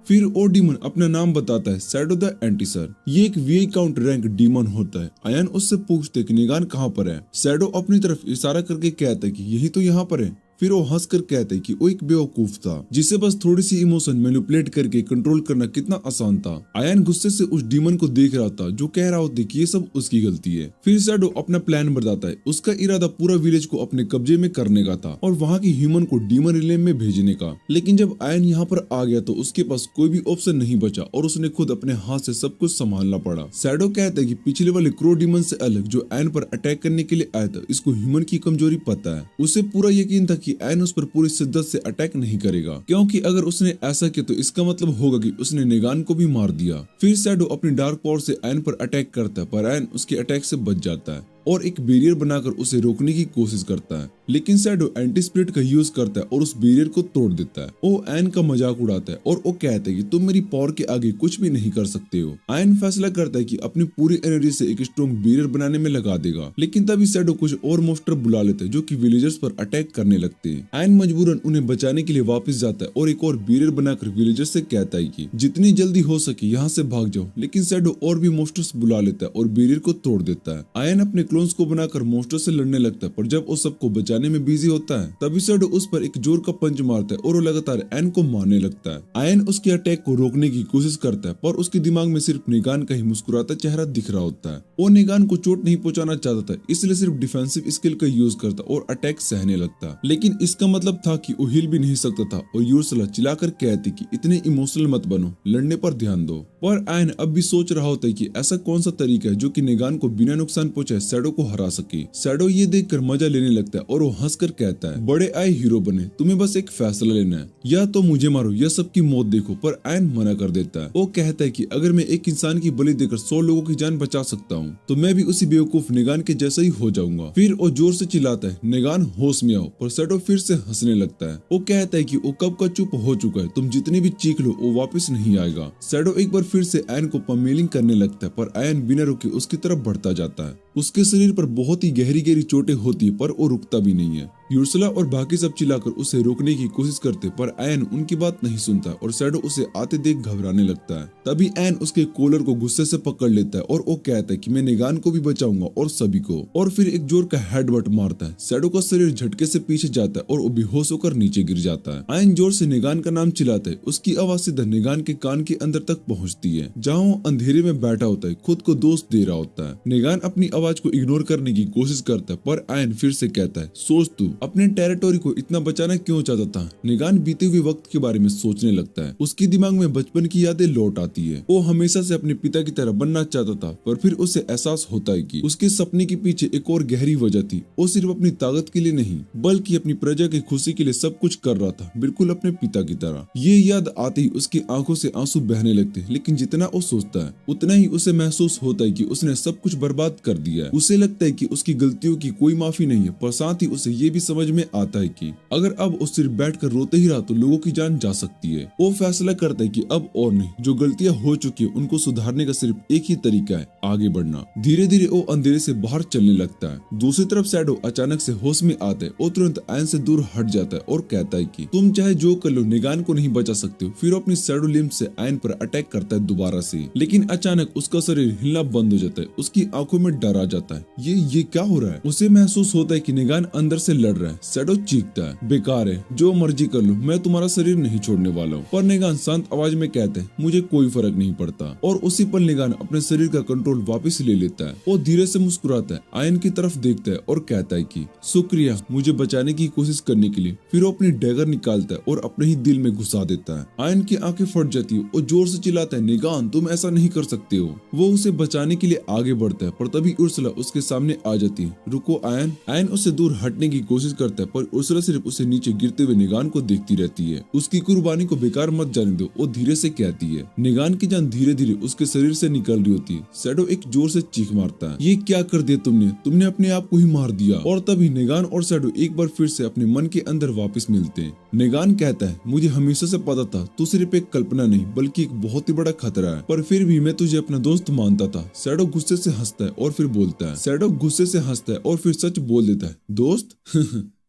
फिर वो डीमन अपना नाम बताता है, शैडो द एंटीसर। ये एक वी काउंट रैंक डीमन होता है। आयन उससे पूछते कि निगान कहाँ पर है। शैडो अपनी तरफ इशारा करके कहता है कि यही तो यहाँ पर है। फिर वो हंसकर कहते कि वो एक बेवकूफ था जिसे बस थोड़ी सी इमोशन मैनिपुलेट करके कंट्रोल करना कितना आसान था। आयन गुस्से से उस डीमन को देख रहा था जो कह रहा होता कि ये सब उसकी गलती है। फिर शैडो अपना प्लान बताता है। उसका इरादा पूरा विलेज को अपने कब्जे में करने का था और वहाँ की ह्यूमन को डीमन रिलेम में भेजने का। लेकिन जब आयन यहाँ पर आ गया तो उसके पास कोई भी ऑप्शन नहीं बचा और उसने खुद अपने हाथ से सब कुछ संभालना पड़ा। शैडो कहता है कि पिछले वाले क्रो डीमन से अलग जो आयन पर अटैक करने के लिए आया था, इसको ह्यूमन की कमजोरी पता है। उसे पूरा यकीन था कि आयन उस पर पूरी शिद्दत से अटैक नहीं करेगा, क्योंकि अगर उसने ऐसा किया तो इसका मतलब होगा कि उसने निगान को भी मार दिया। फिर शैडो अपनी डार्क पावर से आयन पर अटैक करता है, पर आयन उसके अटैक से बच जाता है और एक बैरियर बनाकर उसे रोकने की कोशिश करता है। लेकिन शैडो एंटी स्पिरिट का यूज करता है और उस बैरियर को तोड़ देता है। वो आयन का मजाक उड़ाता है और वो कहता है कि तुम मेरी पावर के आगे कुछ भी नहीं कर सकते हो। आयन फैसला करता है कि अपनी पूरी एनर्जी से एक स्ट्रॉन्ग बैरियर बनाने में लगा देगा। लेकिन तभी शैडो कुछ और मोस्टर बुला लेता है जो कि विलेजर्स पर अटैक करने लगते हैं। आयन मजबूरन उन्हें बचाने के लिए वापस जाता है और एक और बैरियर बनाकर विलेजर्स से कहता है कि जितनी जल्दी हो सके यहाँ से भाग जाओ। लेकिन शैडो और भी मोस्टर्स बुला लेता है और बैरियर को तोड़ देता है। आयन अपने क्लोन्स को बनाकर मोस्टर से लड़ने लगता है, पर जब वो सबको बचाने में बिजी होता है तभी शैडो उस पर एक जोर का पंच मारता है और वो लगातार आयन को मारने लगता है। आयन उसके अटैक को रोकने की कोशिश करता है, पर उसके दिमाग में सिर्फ निगान का ही मुस्कुराता चेहरा दिख रहा होता है। वो निगान को चोट नहीं पहुंचाना चाहता था, इसलिए सिर्फ डिफेंसिव स्किल का यूज करता और अटैक सहने लगता। लेकिन इसका मतलब था कि वो हिल भी नहीं सकता था और यूर्सला चिल्लाकर कहती कि इतने इमोशनल मत बनो, लड़ने पर ध्यान दो। पर आयन अब भी सोच रहा होता है कि ऐसा कौन सा तरीका है जो कि निगान को बिना नुकसान पहुंचाए शैडो को हरा सके। शैडो ये देखकर मजा लेने लगता है और वो हंसकर कहता है, बड़े आए हीरो बने, तुम्हें बस एक फैसला लेना है, या तो मुझे मारो या सबकी मौत देखो। पर आयन मना कर देता है। वो कहता है कि अगर मैं एक इंसान की बलि देकर 100 लोगों की जान बचा सकता हूँ तो मैं भी उसी बेवकूफ निगान के जैसा ही हो जाऊंगा। फिर वो जोर से चिल्लाता है, निगान होश में आओ। पर शैडो फिर से हंसने लगता है। वो कहता है कि वो कब का चुप हो चुका है, तुम जितनी भी चीख लो वो वापस नहीं आएगा। शैडो एक बार फिर से आयन को पमेलिंग करने लगता है, पर आयन बिना रुके उसकी तरफ बढ़ता जाता है। उसके शरीर पर बहुत ही गहरी गहरी चोटें होती है, पर वो रुकता भी नहीं है। यूर्सला और बाकी सब चिल्लाकर उसे रोकने की कोशिश करते, पर आयन उनकी बात नहीं सुनता और शैडो उसे आते देख घबराने लगता है। तभी आयन उसके कॉलर को गुस्से से पकड़ लेता है और वो कहता है कि मैं निगान को भी बचाऊंगा और सभी को। और फिर एक जोर का हेडबट मारता है। शैडो का शरीर झटके से पीछे जाता है और वो बेहोश होकर नीचे गिर जाता है। आयन जोर से निगान का नाम चिल्लाता है। उसकी आवाज सीधा निगान के कान के अंदर तक पहुंचती है, जहाँ वो अंधेरे में बैठा होता है, खुद को दोष दे रहा होता है। निगान अपनी आवाज को इग्नोर करने की कोशिश करता है, पर आयन फिर से कहता है, सोच तू अपने टेरिटोरी को इतना बचाना क्यों चाहता था। निगान बीते हुए वक्त के बारे में सोचने लगता है। उसके दिमाग में बचपन की यादें लौट आती है। वो हमेशा से अपने पिता की तरह बनना चाहता था, पर फिर उसे एहसास होता है कि उसके सपने के पीछे एक और गहरी वजह थी। वो सिर्फ अपनी ताकत के लिए नहीं बल्कि अपनी प्रजा की खुशी के लिए सब कुछ कर रहा था, बिल्कुल अपने पिता की तरह। ये याद आते ही उसकी आंखों से आंसू बहने लगते हैं, लेकिन जितना वो सोचता है उतना ही उसे महसूस होता है कि उसने सब कुछ बर्बाद कर दिया है। उसे लगता है कि उसकी गलतियों की कोई माफी नहीं है, पर साथ ही उसे ये भी समझ में आता है कि अगर अब वो सिर्फ बैठकर रोते ही रहा तो लोगों की जान जा सकती है। वो फैसला करता है कि अब और नहीं, जो गलतियां हो चुकी है उनको सुधारने का सिर्फ एक ही तरीका है, आगे बढ़ना। धीरे धीरे वो अंधेरे से बाहर चलने लगता है। दूसरी तरफ शैडो अचानक से होश में आता है और तुरंत आयन से दूर हट जाता है और कहता है कि तुम चाहे जो कर लो, निगान को नहीं बचा सकते हो। फिर वो अपनी शैडो लिम्ब से आयन पर अटैक करता है दोबारा से, लेकिन अचानक उसका शरीर हिलना बंद हो जाता है। उसकी आंखों में डर आ जाता है। ये क्या हो रहा है? उसे महसूस होता है कि निगान अंदर से लड़ रहा है। शैडो चीखता है, बेकार है, जो मर्जी कर लो, मैं तुम्हारा शरीर नहीं छोड़ने वाला हूँ। पर निगान शांत आवाज में कहते हैं, मुझे कोई फर्क नहीं पड़ता। और उसी पर निगान अपने शरीर का कंट्रोल वापस ले लेता है। वो धीरे से मुस्कुराता है, आयन की तरफ देखता है और कहता है कि शुक्रिया मुझे बचाने की कोशिश करने के लिए। फिर वो अपनी डैगर निकालता है और अपने ही दिल में घुसा देता है। आयन की आंखें फट जाती है और जोर से चिल्लाता है, निगान तुम ऐसा नहीं कर सकते हो। वो उसे बचाने के लिए आगे बढ़ता है, पर तभी उर्सुला उसके सामने आ जाती है। रुको आयन। आयन उससे दूर हटने की कोशिश करता है, पर उर्सुला सिर्फ उसे नीचे गिरते हुए निगान को देखती रहती है। उसकी कुर्बानी को बेकार मत जाने दो, वो धीरे से कहती है। निगान की जान धीरे धीरे उसके शरीर से निकल रही होती है। शैडो एक जोर से चीख मारता है, ये क्या कर दिया तुमने अपने आप को ही मार दिया। और तभी निगान और शैडो एक बार फिर से अपने मन के अंदर वापस मिलते हैं। निगान कहता है, मुझे हमेशा से पता था तू सिर्फ एक कल्पना नहीं बल्कि एक बहुत ही बड़ा खतरा है, पर फिर भी मैं तुझे अपना दोस्त मानता था। शैडो गुस्से से हंसता है और फिर बोलता है, शैडो गुस्से से हंसता है और फिर सच बोल देता है, दोस्त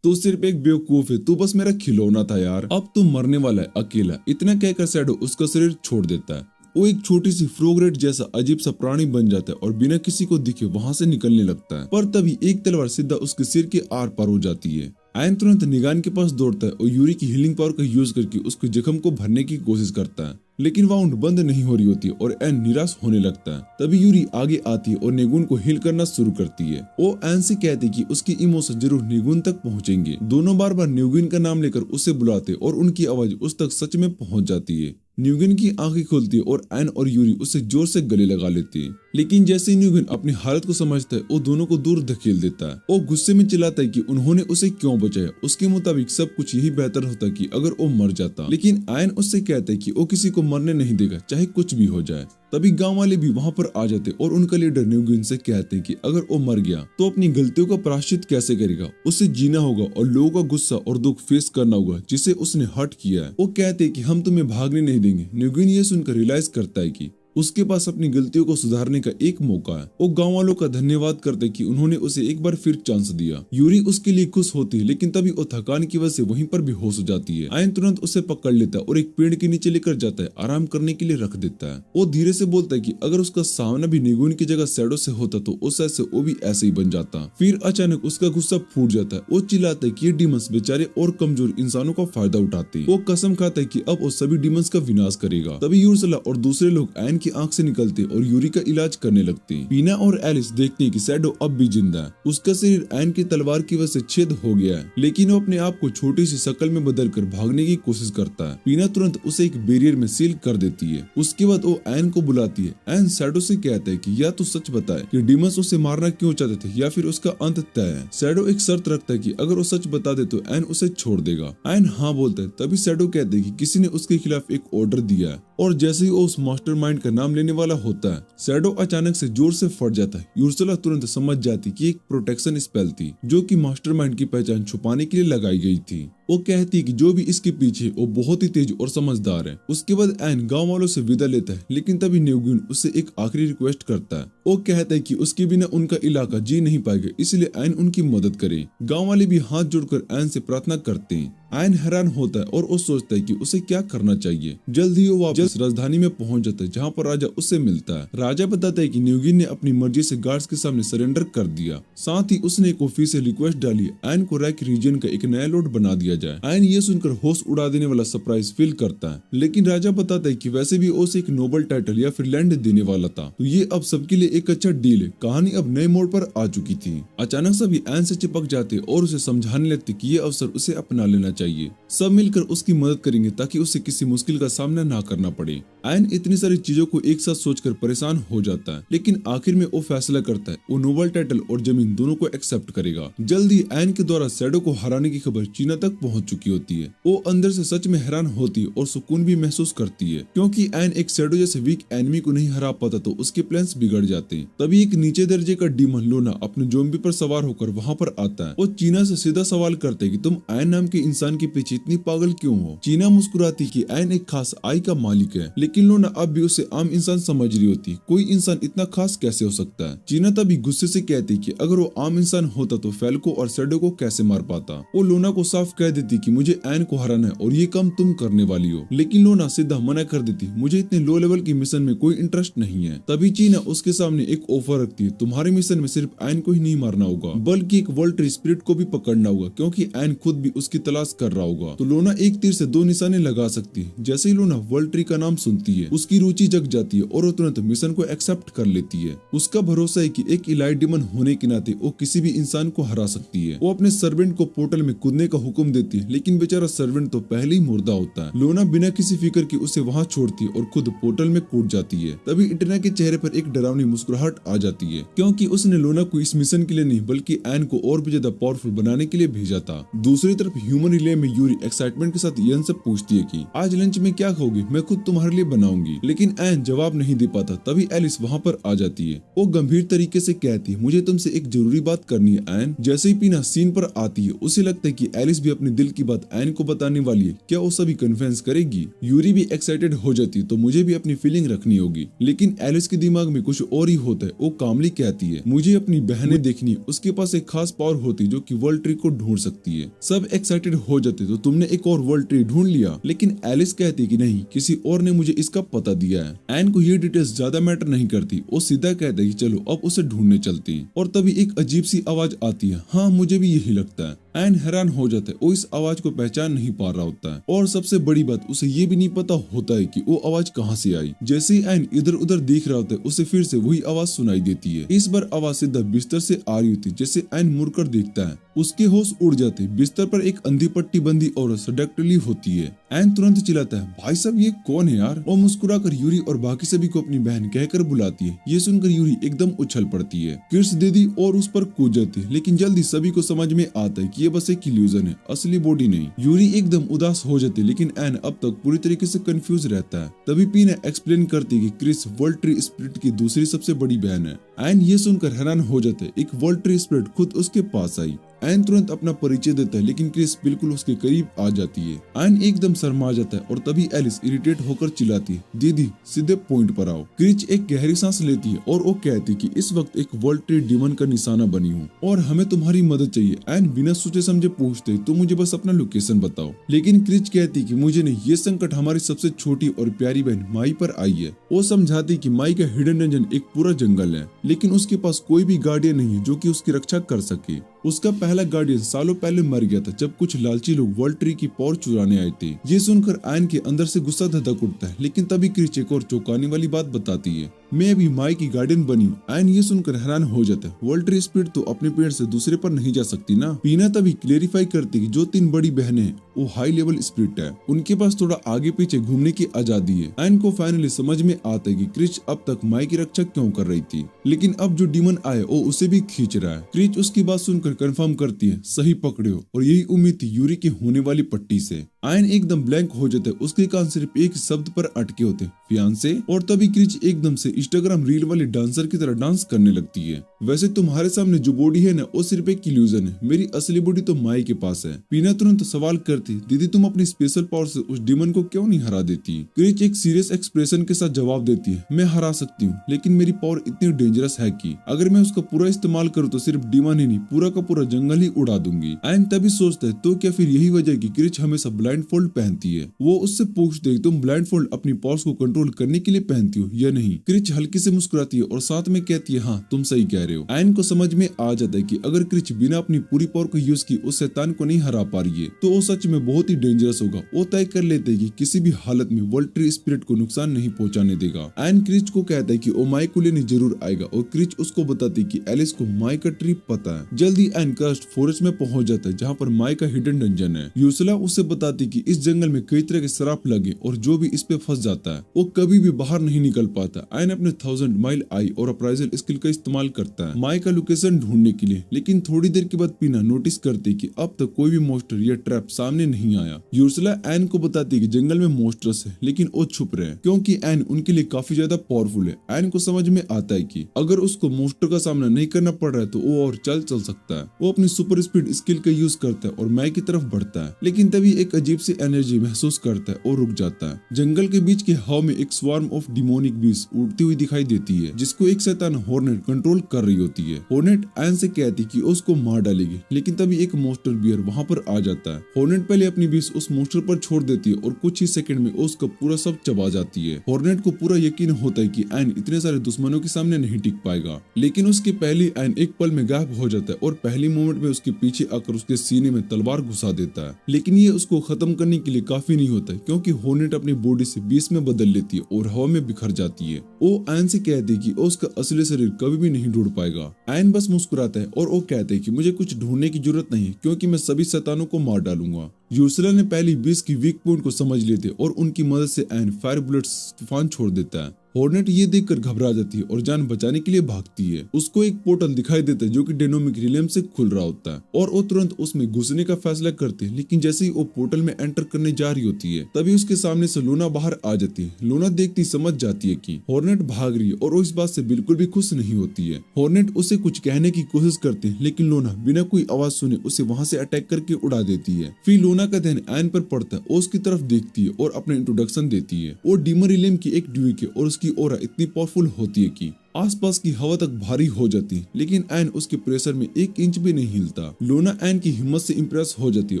तू सिर्फ एक बेवकूफ है, तू बस मेरा खिलौना था यार, अब तू मरने वाला है अकेला। इतना कहकर शैडो उसका शरीर छोड़ देता है। वो एक छोटी सी फ्रोगरेट जैसा अजीब सा प्राणी बन जाता है और बिना किसी को दिखे वहां से निकलने लगता है। पर तभी एक तलवार सीधा उसके सिर के आर पार हो जाती है। आयन तुरंत निगान के पास दौड़ता है और यूरी की हीलिंग पावर का यूज करके उसके जख्म को भरने की कोशिश करता है, लेकिन वाउंड बंद नहीं हो रही होती और एन निराश होने लगता है। तभी यूरी आगे आती है और नेगुन को हील करना शुरू करती है। वो एन से कहती है कि उसकी इमोशन जरूर नेगुन तक पहुंचेंगे। दोनों बार बार नेगुन का नाम लेकर उसे बुलाते और उनकी आवाज उस तक सच में पहुंच जाती है। न्यूगन की आंखें खुलती है और एन और यूरी उससे जोर से गले लगा लेती है, लेकिन जैसे ही न्यूगन अपनी हालत को समझता है वो दोनों को दूर धकेल देता है। वो गुस्से में चिल्लाता है कि उन्होंने उसे क्यों बचाया। उसके मुताबिक सब कुछ यही बेहतर होता कि अगर वो मर जाता, लेकिन एन उससे कहता है कि वो किसी को मरने नहीं देगा चाहे कुछ भी हो जाए। तभी गांव वाले भी वहां पर आ जाते और उनका लीडर न्यूगन से कहते हैं कि अगर वो मर गया तो अपनी गलतियों का प्रायश्चित कैसे करेगा। उसे जीना होगा और लोगों का गुस्सा और दुख फेस करना होगा जिसे उसने हर्ट किया है। वो कहते हैं कि हम तुम्हें भागने नहीं देंगे। न्यूगन ये सुनकर रियलाइज करता है कि उसके पास अपनी गलतियों को सुधारने का एक मौका है। वो गांव वालों का धन्यवाद करते कि उन्होंने उसे एक बार फिर चांस दिया। यूरी उसके लिए खुश होती है, लेकिन तभी वो थकान की वजह से वहीं पर बेहोश हो जाती है। आयन तुरंत उसे पकड़ लेता है और एक पेड़ के नीचे लेकर जाता है, आराम करने के लिए रख देता है। वो धीरे से बोलता है कि अगर उसका सामना भी नेगुन की जगह शैडो से होता तो उस शायद से वो भी ऐसे ही बन जाता। फिर अचानक उसका गुस्सा फूट जाता है। वो चिल्लाता है कि ये डीमंस बेचारे और कमजोर इंसानों का फायदा उठाते हैं। वो कसम खाता है कि अब वो सभी डीमंस का विनाश करेगा। तभी यूर्सुला और दूसरे लोग आयन की आंख से निकलते और यूरी का इलाज करने लगते हैं। पीना और एलिस देखते हैं कि शैडो अब भी जिंदा है। उसका शरीर आयन की तलवार की वजह से छेद हो गया है, लेकिन वो अपने आप को छोटी सी शक्ल में बदलकर भागने की कोशिश करता है। पीना तुरंत उसे एक बैरियर में सील कर देती है। उसके बाद वो आयन को बुलाती है। आयन शैडो से कहता है कि या तो सच बताए कि डीमंस उसे मारना क्यों चाहते थे या फिर उसका अंत तय है। शैडो एक शर्त रखता है कि अगर वो सच बता दे तो आयन उसे छोड़ देगा। आयन हाँ बोलता है। तभी शैडो कहते हैं कि किसी ने उसके खिलाफ एक ऑर्डर दिया है, और जैसे ही वो उस मास्टरमाइंड का नाम लेने वाला होता है, शैडो अचानक से जोर से फट जाता है। यूर्सुला तुरंत समझ जाती कि एक प्रोटेक्शन स्पेल थी जो कि मास्टरमाइंड की पहचान छुपाने के लिए लगाई गई थी। वो कहती है कि जो भी इसके पीछे वो बहुत ही तेज और समझदार है। उसके बाद एन गांव वालों से विदा लेता है, लेकिन तभी न्यूगन उससे एक आखिरी रिक्वेस्ट करता है। वो कहता है कि उसके बिना उनका इलाका जी नहीं पाएगा, इसलिए एन उनकी मदद करे। गांव वाले भी हाथ जोड़कर एन से प्रार्थना करते हैं। आयन हैरान होता है और वो सोचता है कि उसे क्या करना चाहिए। जल्द ही वो वापस राजधानी में पहुंच जाता है, जहां पर राजा उससे मिलता है। राजा बताता है कि न्यूगन ने अपनी मर्जी से गार्ड्स के सामने सरेंडर कर दिया। साथ ही उसने एक ऑफिशियल रिक्वेस्ट डाली, आयन को रैक रीजन का एक नया लॉर्ड बना दिया जाए। आयन ये सुनकर होश उड़ा देने वाला सरप्राइज फील करता है, लेकिन राजा बताता है कि वैसे भी उसे एक नोबल टाइटल या फिर लैंड देने वाला था, तो ये अब सबके लिए एक अच्छा डील है। कहानी अब नए मोड़ पर आ चुकी थी। अचानक सभी आयन से चिपक जाते और उसे समझाने लगते कि ये अवसर उसे अपना लेना चाहिए। सब मिलकर उसकी मदद करेंगे ताकि उसे किसी मुश्किल का सामना ना करना पड़े। आयन इतनी सारी चीजों को एक साथ सोचकर परेशान हो जाता है, लेकिन आखिर में वो फैसला करता है वो नोबल टाइटल और जमीन दोनों को एक्सेप्ट करेगा। जल्द ही आयन के द्वारा शैडो को हराने की खबर चीना तक पहुंच चुकी होती है। वो अंदर से सच में हैरान होती है और सुकून भी महसूस करती है, क्योंकि आयन एक शैडो जैसे वीक एनिमी को नहीं हरा पाता तो उसके प्लान्स बिगड़ जाते। जाते हैं। तभी एक नीचे दर्जे का डीमन लोना अपने ज़ॉम्बी पर सवार होकर वहाँ पर आता है और चीना से सीधा सवाल करते हैं कि तुम एन नाम के इंसान के पीछे इतनी पागल क्यों हो। चीना मुस्कुराती कि एन एक खास आई का मालिक है, लेकिन लोना अब भी उसे आम इंसान समझ रही होती। कोई इंसान इतना खास कैसे हो सकता है। चीना तभी गुस्से से कहती कि अगर वो आम इंसान होता तो फैल्को और सैडो को कैसे मार पाता। वो लोना को साफ कह देती कि मुझे एन को हराना है और ये काम तुम करने वाली हो, लेकिन लोना सीधा मना कर देती, मुझे इतने लो लेवल की मिशन में कोई इंटरेस्ट नहीं है। तभी चीना उसके सामने एक ऑफर रखती है, तुम्हारे मिशन में सिर्फ एन को ही नहीं मारना होगा बल्कि एक वर्ल्ड ट्री स्पिरिट को भी पकड़ना होगा, क्योंकि एन खुद भी उसकी तलाश कर रहा होगा। तो लोना एक तीर से दो निशाने लगा सकती है। जैसे ही लोना वर्ल्ड ट्री का नाम सुनती है उसकी रुचि जग जाती है और वो तुरंत मिशन को एक्सेप्ट कर लेती है। उसका भरोसा है कि एक इलाइट डीमन होने के नाते वो किसी भी इंसान को हरा सकती है। वो अपने सर्वेंट को पोर्टल में कूदने का हुक्म देती है, लेकिन बेचारा सर्वेंट तो पहले ही मुर्दा होता है। लोना बिना किसी फिक्र के उसे वहाँ छोड़ती है और खुद पोर्टल में कूद जाती है। तभी इटना के चेहरे पर एक डरावनी मुस्कुराहट आ जाती है, क्योंकि उसने लोना को इस मिशन के लिए नहीं बल्कि एन को और भी ज्यादा पावरफुल बनाने के लिए भेजा था। दूसरी तरफ ह्यूमन रिले में यूरी एक्साइटमेंट के साथ यन से पूछती है कि आज लंच में क्या खाओगी, मैं खुद तुम्हारे लिए बनाऊंगी, लेकिन एन जवाब नहीं दे पाता। तभी एलिस वहाँ पर आ जाती है। वो गंभीर तरीके से कहती है, मुझे तुमसे एक जरूरी बात करनी है एन। जैसे ही पीना सीन पर आती है उसे लगता है कि एलिस भी अपने दिल की बात एन को बताने वाली है। क्या वो सभी कन्फेंस करेगी? यूरी भी एक्साइटेड हो जाती है, तो मुझे भी अपनी फीलिंग रखनी होगी, लेकिन एलिस के दिमाग में कुछ और ही होता है। वो कामली कहती है, मुझे अपनी बहनें देखनी, उसके पास एक खास पावर होती जो कि वर्ल्ड ट्री को ढूंढ सकती है। सब एक्साइटेड हो जाते, तो तुमने एक और वर्ल्ड ट्री ढूंढ लिया? लेकिन एलिस कहती कि नहीं, किसी और ने मुझे इसका पता दिया है। एन को ये डिटेल्स ज्यादा मैटर नहीं करती। वो सीधा कहता है कि चलो अब उसे ढूंढने चलती है। और तभी एक अजीब सी आवाज आती है। हाँ, मुझे भी यही लगता है। एन हैरान हो जाता है, वो इस आवाज को पहचान नहीं पा रहा होता है, और सबसे बड़ी बात उसे ये भी नहीं पता होता है कि वो आवाज कहाँ से आई। जैसे ही एन इधर उधर देख रहा होता है उसे फिर से वही आवाज सुनाई देती है। इस बार आवाज सीधा बिस्तर से आ रही होती है। जैसे एन मुड़कर देखता है उसके होश उड़ जाते। बिस्तर पर एक अंधी पट्टी बंदी औरत सडकटली होती है। एन तुरंत चिल्लाता है, भाई साहब ये कौन है यार? वो मुस्कुराकर यूरी और बाकी सभी को अपनी बहन कहकर बुलाती है। ये सुनकर यूरी एकदम उछल पड़ती है, किस दे दी और उस पर कूद जाती है। लेकिन जल्दी सभी को समझ में आता है कि ये बस एक इल्यूजन है, असली बॉडी नहीं। यूरी एकदम उदास हो जाती है, लेकिन एन अब तक पूरी तरीके से कंफ्यूज रहता है। तभी पीना एक्सप्लेन करती है कि क्रिस वर्ल्ड ट्री स्पिरिट की दूसरी सबसे बड़ी बहन है। एन ये सुनकर हैरान हो जाता है, एक वर्ल्ड ट्री स्पिरिट खुद उसके पास आई। एन तुरंत अपना परिचय देता है, लेकिन क्रिस बिल्कुल उसके करीब आ जाती है। एन एकदम शर्मा जाता है और तभी एलिस इरिटेट होकर चिल्लाती है, दीदी सीधे पॉइंट पर आओ। क्रिच एक गहरी सांस लेती है और वो कहती कि इस वक्त एक वर्ल्ड ट्री डीमन का निशाना बनी हूँ और हमें तुम्हारी मदद चाहिए। एन बिना सोचे समझे पूछते, तो मुझे बस अपना लोकेशन बताओ। लेकिन क्रिच कहती कि मुझे नहीं, ये संकट हमारी सबसे छोटी और प्यारी बहन माई पर आई है। वो समझाती कि माई का हिडन डंजन एक पूरा जंगल है, लेकिन उसके पास कोई भी गार्डियन नहीं है जो कि उसकी रक्षा कर सके। उसका पहला गार्डियन सालों पहले मर गया था, जब कुछ लालची लोग वर्ल्ड ट्री की पावर चुराने आए थे। ये सुनकर एन के अंदर से गुस्सा धधक उठता है, लेकिन तभी क्रिच एक और चौंकाने वाली बात बताती है, मैं अभी माई की गार्डियन बनी हूँ। एन ये सुनकर हैरान हो जाता है, वर्ल्ड ट्री स्पिरिट तो अपने पेड़ से दूसरे पर नहीं जा सकती ना। पीना तभी क्लेरिफाई करती कि जो 3 बड़ी बहनें हैं वो हाई लेवल स्पिरिट है, उनके पास थोड़ा आगे पीछे घूमने की आजादी है। एन को फाइनली समझ में आता है कि क्रिच अब तक माई की रक्षा क्यों कर रही थी, लेकिन अब जो डीमन आए वो उसे भी खींच रहा है। क्रिच उसकी बात सुनकर कंफर्म करती है, सही पकड़े हो, और यही उम्मीद थी यूरी की होने वाली पट्टी से। एन एकदम ब्लैंक हो जाता है, उसके कान सिर्फ एक शब्द पर अटके होते, फियांसे। और तभी क्रिच एकदम से इंस्टाग्राम रील वाली डांसर की तरह डांस करने लगती है। वैसे तुम्हारे सामने जो बॉडी है ना वो सिर्फ एक इल्यूजन है, मेरी असली बॉडी तो माई के पास है। पीना तुरंत सवाल करती, दीदी तुम अपनी स्पेशल पावर से उस डीमन को क्यों नहीं हरा देती? क्रिच एक सीरियस एक्सप्रेशन के साथ जवाब देती है, मैं हरा सकती हूँ, लेकिन मेरी पावर इतनी डेंजरस है कि अगर मैं उसका पूरा इस्तेमाल करूँ तो सिर्फ डीमन ही नहीं पूरा का पूरा जंगल ही उड़ा दूंगी। एन तभी सोचता है, तो क्या फिर यही वजह कि क्रिच हमेशा ब्लाइंड फोल्ड पहनती है? वो उससे पूछते है, तुम ब्लाइंड फोल्ड अपनी पावर्स को कंट्रोल करने के लिए पहनती हो या नहीं? क्रिच हल्के से मुस्कुराती है और साथ में कहती है, हाँ तुम सही कह रहे हो। एन को समझ में आ जाता है कि अगर क्रिच बिना अपनी पूरी पावर को यूज की उस शैतान को नहीं हरा पा रही है तो वो सच में बहुत ही डेंजरस होगा। वो तय कर लेते हैं कि किसी भी हालत में वर्ल्ड ट्री स्पिरिट को नुकसान नहीं पहुंचाने देगा। एन क्रिच को कहता है कि वो माई को लेने जरूर आएगा और क्रिच उसको बताती कि एलिस को माई का ट्री पता है। जल्दी एन कर्स्ट फॉरेस्ट में पहुंच जाता है जहाँ पर माई का हिडन डंजन है। यूसला उसे बताती कि इस जंगल में कई तरह के श्राप लगे और जो भी इस पे फंस जाता है वो कभी भी बाहर नहीं निकल पाता। एन अपने 1000 माइल आई और अप्राइजल स्किल का इस्तेमाल करता जाता है माई का लोकेशन ढूंढने के लिए, लेकिन थोड़ी देर के बाद पीना नोटिस करती कि अब तक कोई भी मॉन्स्टर या ट्रैप सामने नहीं आया। यूर्सला एन को बताती कि जंगल में मॉन्स्टर्स है, लेकिन वो छुप रहे हैं क्योंकि एन उनके लिए काफी ज्यादा पावरफुल है। एन को समझ में आता है कि अगर उसको मॉन्स्टर का सामना नहीं करना पड़ रहा है तो वो और चल सकता है। वो अपनी सुपर स्पीड स्किल का यूज करता है और माई की तरफ बढ़ता है, लेकिन तभी एक अजीब सी एनर्जी महसूस करता है और रुक जाता है। जंगल के बीच के हवा में एक स्वार्म ऑफ डिमोनिक बीस उड़ती हुई दिखाई देती है, जिसको एक शैतान हॉर्नेट कंट्रोल कर रही होती है। हॉर्नेट एन से कहती कि उसको मार डालेगी, लेकिन तभी एक मॉन्स्टर बियर वहां पर आ जाता है। हॉर्नेट पहले अपनी बीस उस मॉन्स्टर पर छोड़ देती है और कुछ ही सेकंड में उसका पूरा सब चबा जाती है। हॉर्नेट को पूरा यकीन होता है कि एन इतने सारे दुश्मनों के सामने नहीं टिक पाएगा, लेकिन उसके पहले एन एक पल में गायब हो जाता है और पहली मोमेंट में उसके पीछे आकर उसके सीने में तलवार घुसा देता है। लेकिन ये उसको खत्म करने के लिए काफी नहीं होता है, क्योंकि हॉर्नेट अपनी बॉडी से बीस में बदल लेती है और हवा में बिखर जाती है। वो एन से कहती है कि उसका असली शरीर कभी भी नहीं ढूंढ पाएगा। एन बस मुस्कुराता है और वो कहते हैं कि मुझे कुछ ढूंढने की जरूरत नहीं है, क्योंकि मैं सभी शैतानों को मार डालूंगा। यूर्सला ने पहली बीस की वीक पॉइंट को समझ लिए थे और उनकी मदद से एन फायर बुलेट्स तूफान छोड़ देता है। हॉर्नेट ये देखकर घबरा जाती है और जान बचाने के लिए भागती है। उसको एक पोर्टल दिखाई देता है जो कि डेनोमिक रिलेम से खुल रहा होता है और वो तुरंत उसमें घुसने का फैसला करते हैं, लेकिन जैसे ही वो पोर्टल में एंटर करने जा रही होती है तभी उसके सामने से लूना बाहर आ जाती है। लूना देखती समझ जाती है कि हॉर्नेट भाग रही है और वो इस बात से बिल्कुल भी खुश नहीं होती है। हॉर्नेट उसे कुछ कहने की कोशिश करते हैं, लेकिन लूना बिना कोई आवाज सुने उसे वहां से अटैक करके उड़ा देती है। फिर लूना का ध्यान एन पर पड़ता है, उसकी तरफ देखती है और अपने इंट्रोडक्शन देती है। वो डीमन रिलेम की एक ड्यूक है और उसकी ऑरा इतनी पावरफुल होती है कि आसपास की हवा तक भारी हो जाती है, लेकिन एन उसके प्रेशर में एक इंच भी नहीं हिलता। लोना एन की हिम्मत से इम्प्रेस हो जाती है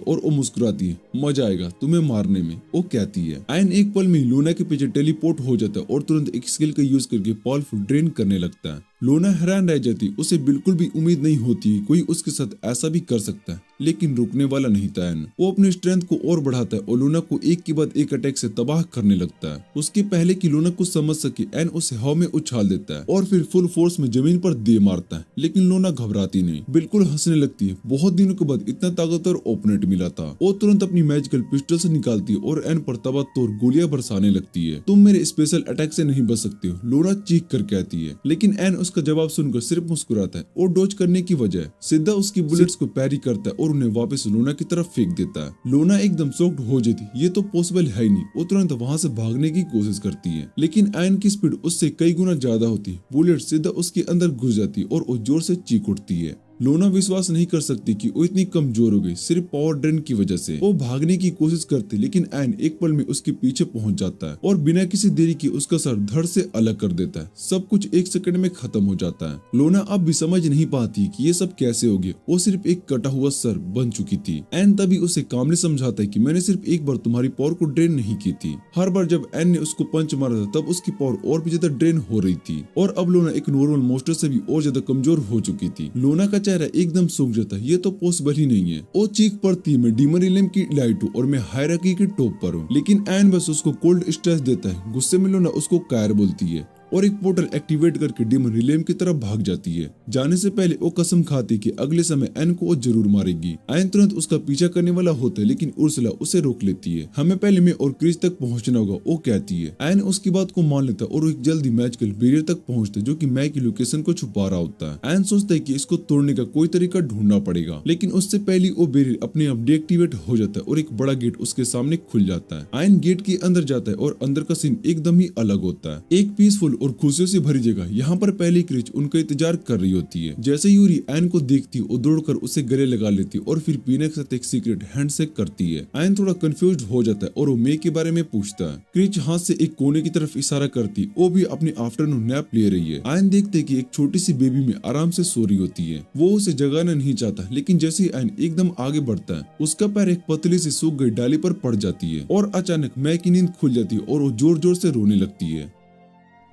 और वो मुस्कुराती है, मजा आएगा तुम्हें मारने में, वो कहती है। एन एक पल में लोना के पीछे टेलीपोर्ट हो जाता है और तुरंत एक स्किल का यूज करके पावरफुल ड्रेन करने लगता है। लोना हैरान रह जाती, उसे बिल्कुल भी उम्मीद नहीं होती कोई उसके साथ ऐसा भी कर सकता है, लेकिन रुकने वाला नहीं था एन। वो अपनी स्ट्रेंथ को और बढ़ाता है और लोना को एक के बाद एक अटैक से तबाह करने लगता है। उसके पहले कि लोना कुछ समझ सके एन उसे हवा में उछाल देता है और फिर फुल फोर्स में जमीन पर दे मारता है, लेकिन लोना घबराती नहीं, बिल्कुल हंसने लगती है। बहुत दिनों के बाद इतना ताकतवर ओपोनेंट मिला था। वो तुरंत अपनी मैजिकल पिस्टल से निकालती है और एन पर ताबड़तोड़ गोलियां बरसाने लगती है। तुम मेरे स्पेशल अटैक से नहीं बच सकते हो, लोना चीख कर कहती है, लेकिन एन उसका जवाब सुनकर सिर्फ मुस्कुराता है और डॉज करने की वजह सीधा उसकी बुलेट्स को पैरी करता है और उन्हें वापस लोना की तरफ फेंक देता है। लोना एकदम शॉक्ड हो जाती, ये तो पॉसिबल है ही नहीं। वो तुरंत वहां से भागने की कोशिश करती है, लेकिन एन की स्पीड उससे कई गुना ज्यादा होती है। बुलेट सीधा उसके अंदर घुस जाती है और वो जोर से चीख उठती है। लोना विश्वास नहीं कर सकती कि वो इतनी कमजोर हो गई सिर्फ पावर ड्रेन की वजह से। वो भागने की कोशिश करती, लेकिन एन एक पल में उसके पीछे पहुंच जाता है और बिना किसी देरी के उसका सर धड़ से अलग कर देता है। सब कुछ एक सेकंड में खत्म हो जाता है। लोना अब भी समझ नहीं पाती कि ये सब कैसे हो गया। वो सिर्फ एक कटा हुआ सर बन चुकी थी। एन तभी उसे कामली समझाता है कि मैंने सिर्फ एक बार तुम्हारी पावर को ड्रेन नहीं की थी। हर बार जब एन ने उसको पंच मारा था तब उसकी पावर और भी ज्यादा ड्रेन हो रही थी और अब लोना एक नॉर्मल मॉन्स्टर से भी और ज्यादा कमजोर हो चुकी थी। लोना का चेहरा एकदम सूख जाता है, ये तो पॉसिबल ही नहीं है। वो चीख पड़ती है, मैं डीमन रिलेम की इलाइट हूँ और मैं हायरार्की के टॉप पर हूँ, लेकिन एन बस उसको कोल्ड स्ट्रेस देता है। गुस्से में लोना उसको कायर बोलती है और एक पोर्टल एक्टिवेट करके डीमन रिलेम की तरफ भाग जाती है। जाने से पहले वो कसम खाती कि अगले समय एन को वो जरूर मारेगी। एन तुरंत उसका पीछा करने वाला होता है, लेकिन उर्सुला उसे रोक लेती है। हमें पहले में और क्रिस तक पहुंचना होगा, वो कहती है। एन उसकी बात को मान लेता है और एक जल्दी मैजिकल बैरियर तक पहुंचता है जो कि मै की लोकेशन को छुपा रहा होता है। एन सोचता है कि इसको तोड़ने का कोई तरीका ढूंढना पड़ेगा, लेकिन उससे पहले वो बैरियर अपने आप डीएक्टिवेट हो जाता है और एक बड़ा गेट उसके सामने खुल जाता है। एन गेट के अंदर जाता है और अंदर का सीन एकदम ही अलग होता है। एक पीसफुल और खुशियों से भरी जगह। यहाँ पर पहली क्रिच उनका इंतजार कर रही होती है। जैसे यूरी एन को देखती वो दौड़कर उसे गले लगा लेती और फिर पीने के साथ एक सीक्रेट हैंडशेक करती है। एन थोड़ा कंफ्यूज हो जाता है और वो मे के बारे में पूछता है। क्रिच हाथ से एक कोने की तरफ इशारा करती, वो भी अपनी आफ्टरनून नैप ले रही है। एन देखते कि एक छोटी सी बेबी में आराम से सो रही होती है। वो उसे जगाना नहीं चाहता, लेकिन जैसे एन एकदम आगे बढ़ता है उसका पैर एक पतली सी सूख गई डाली पर पड़ जाती है और अचानक मै की नींद खुल जाती है और वो जोर जोर से रोने लगती है।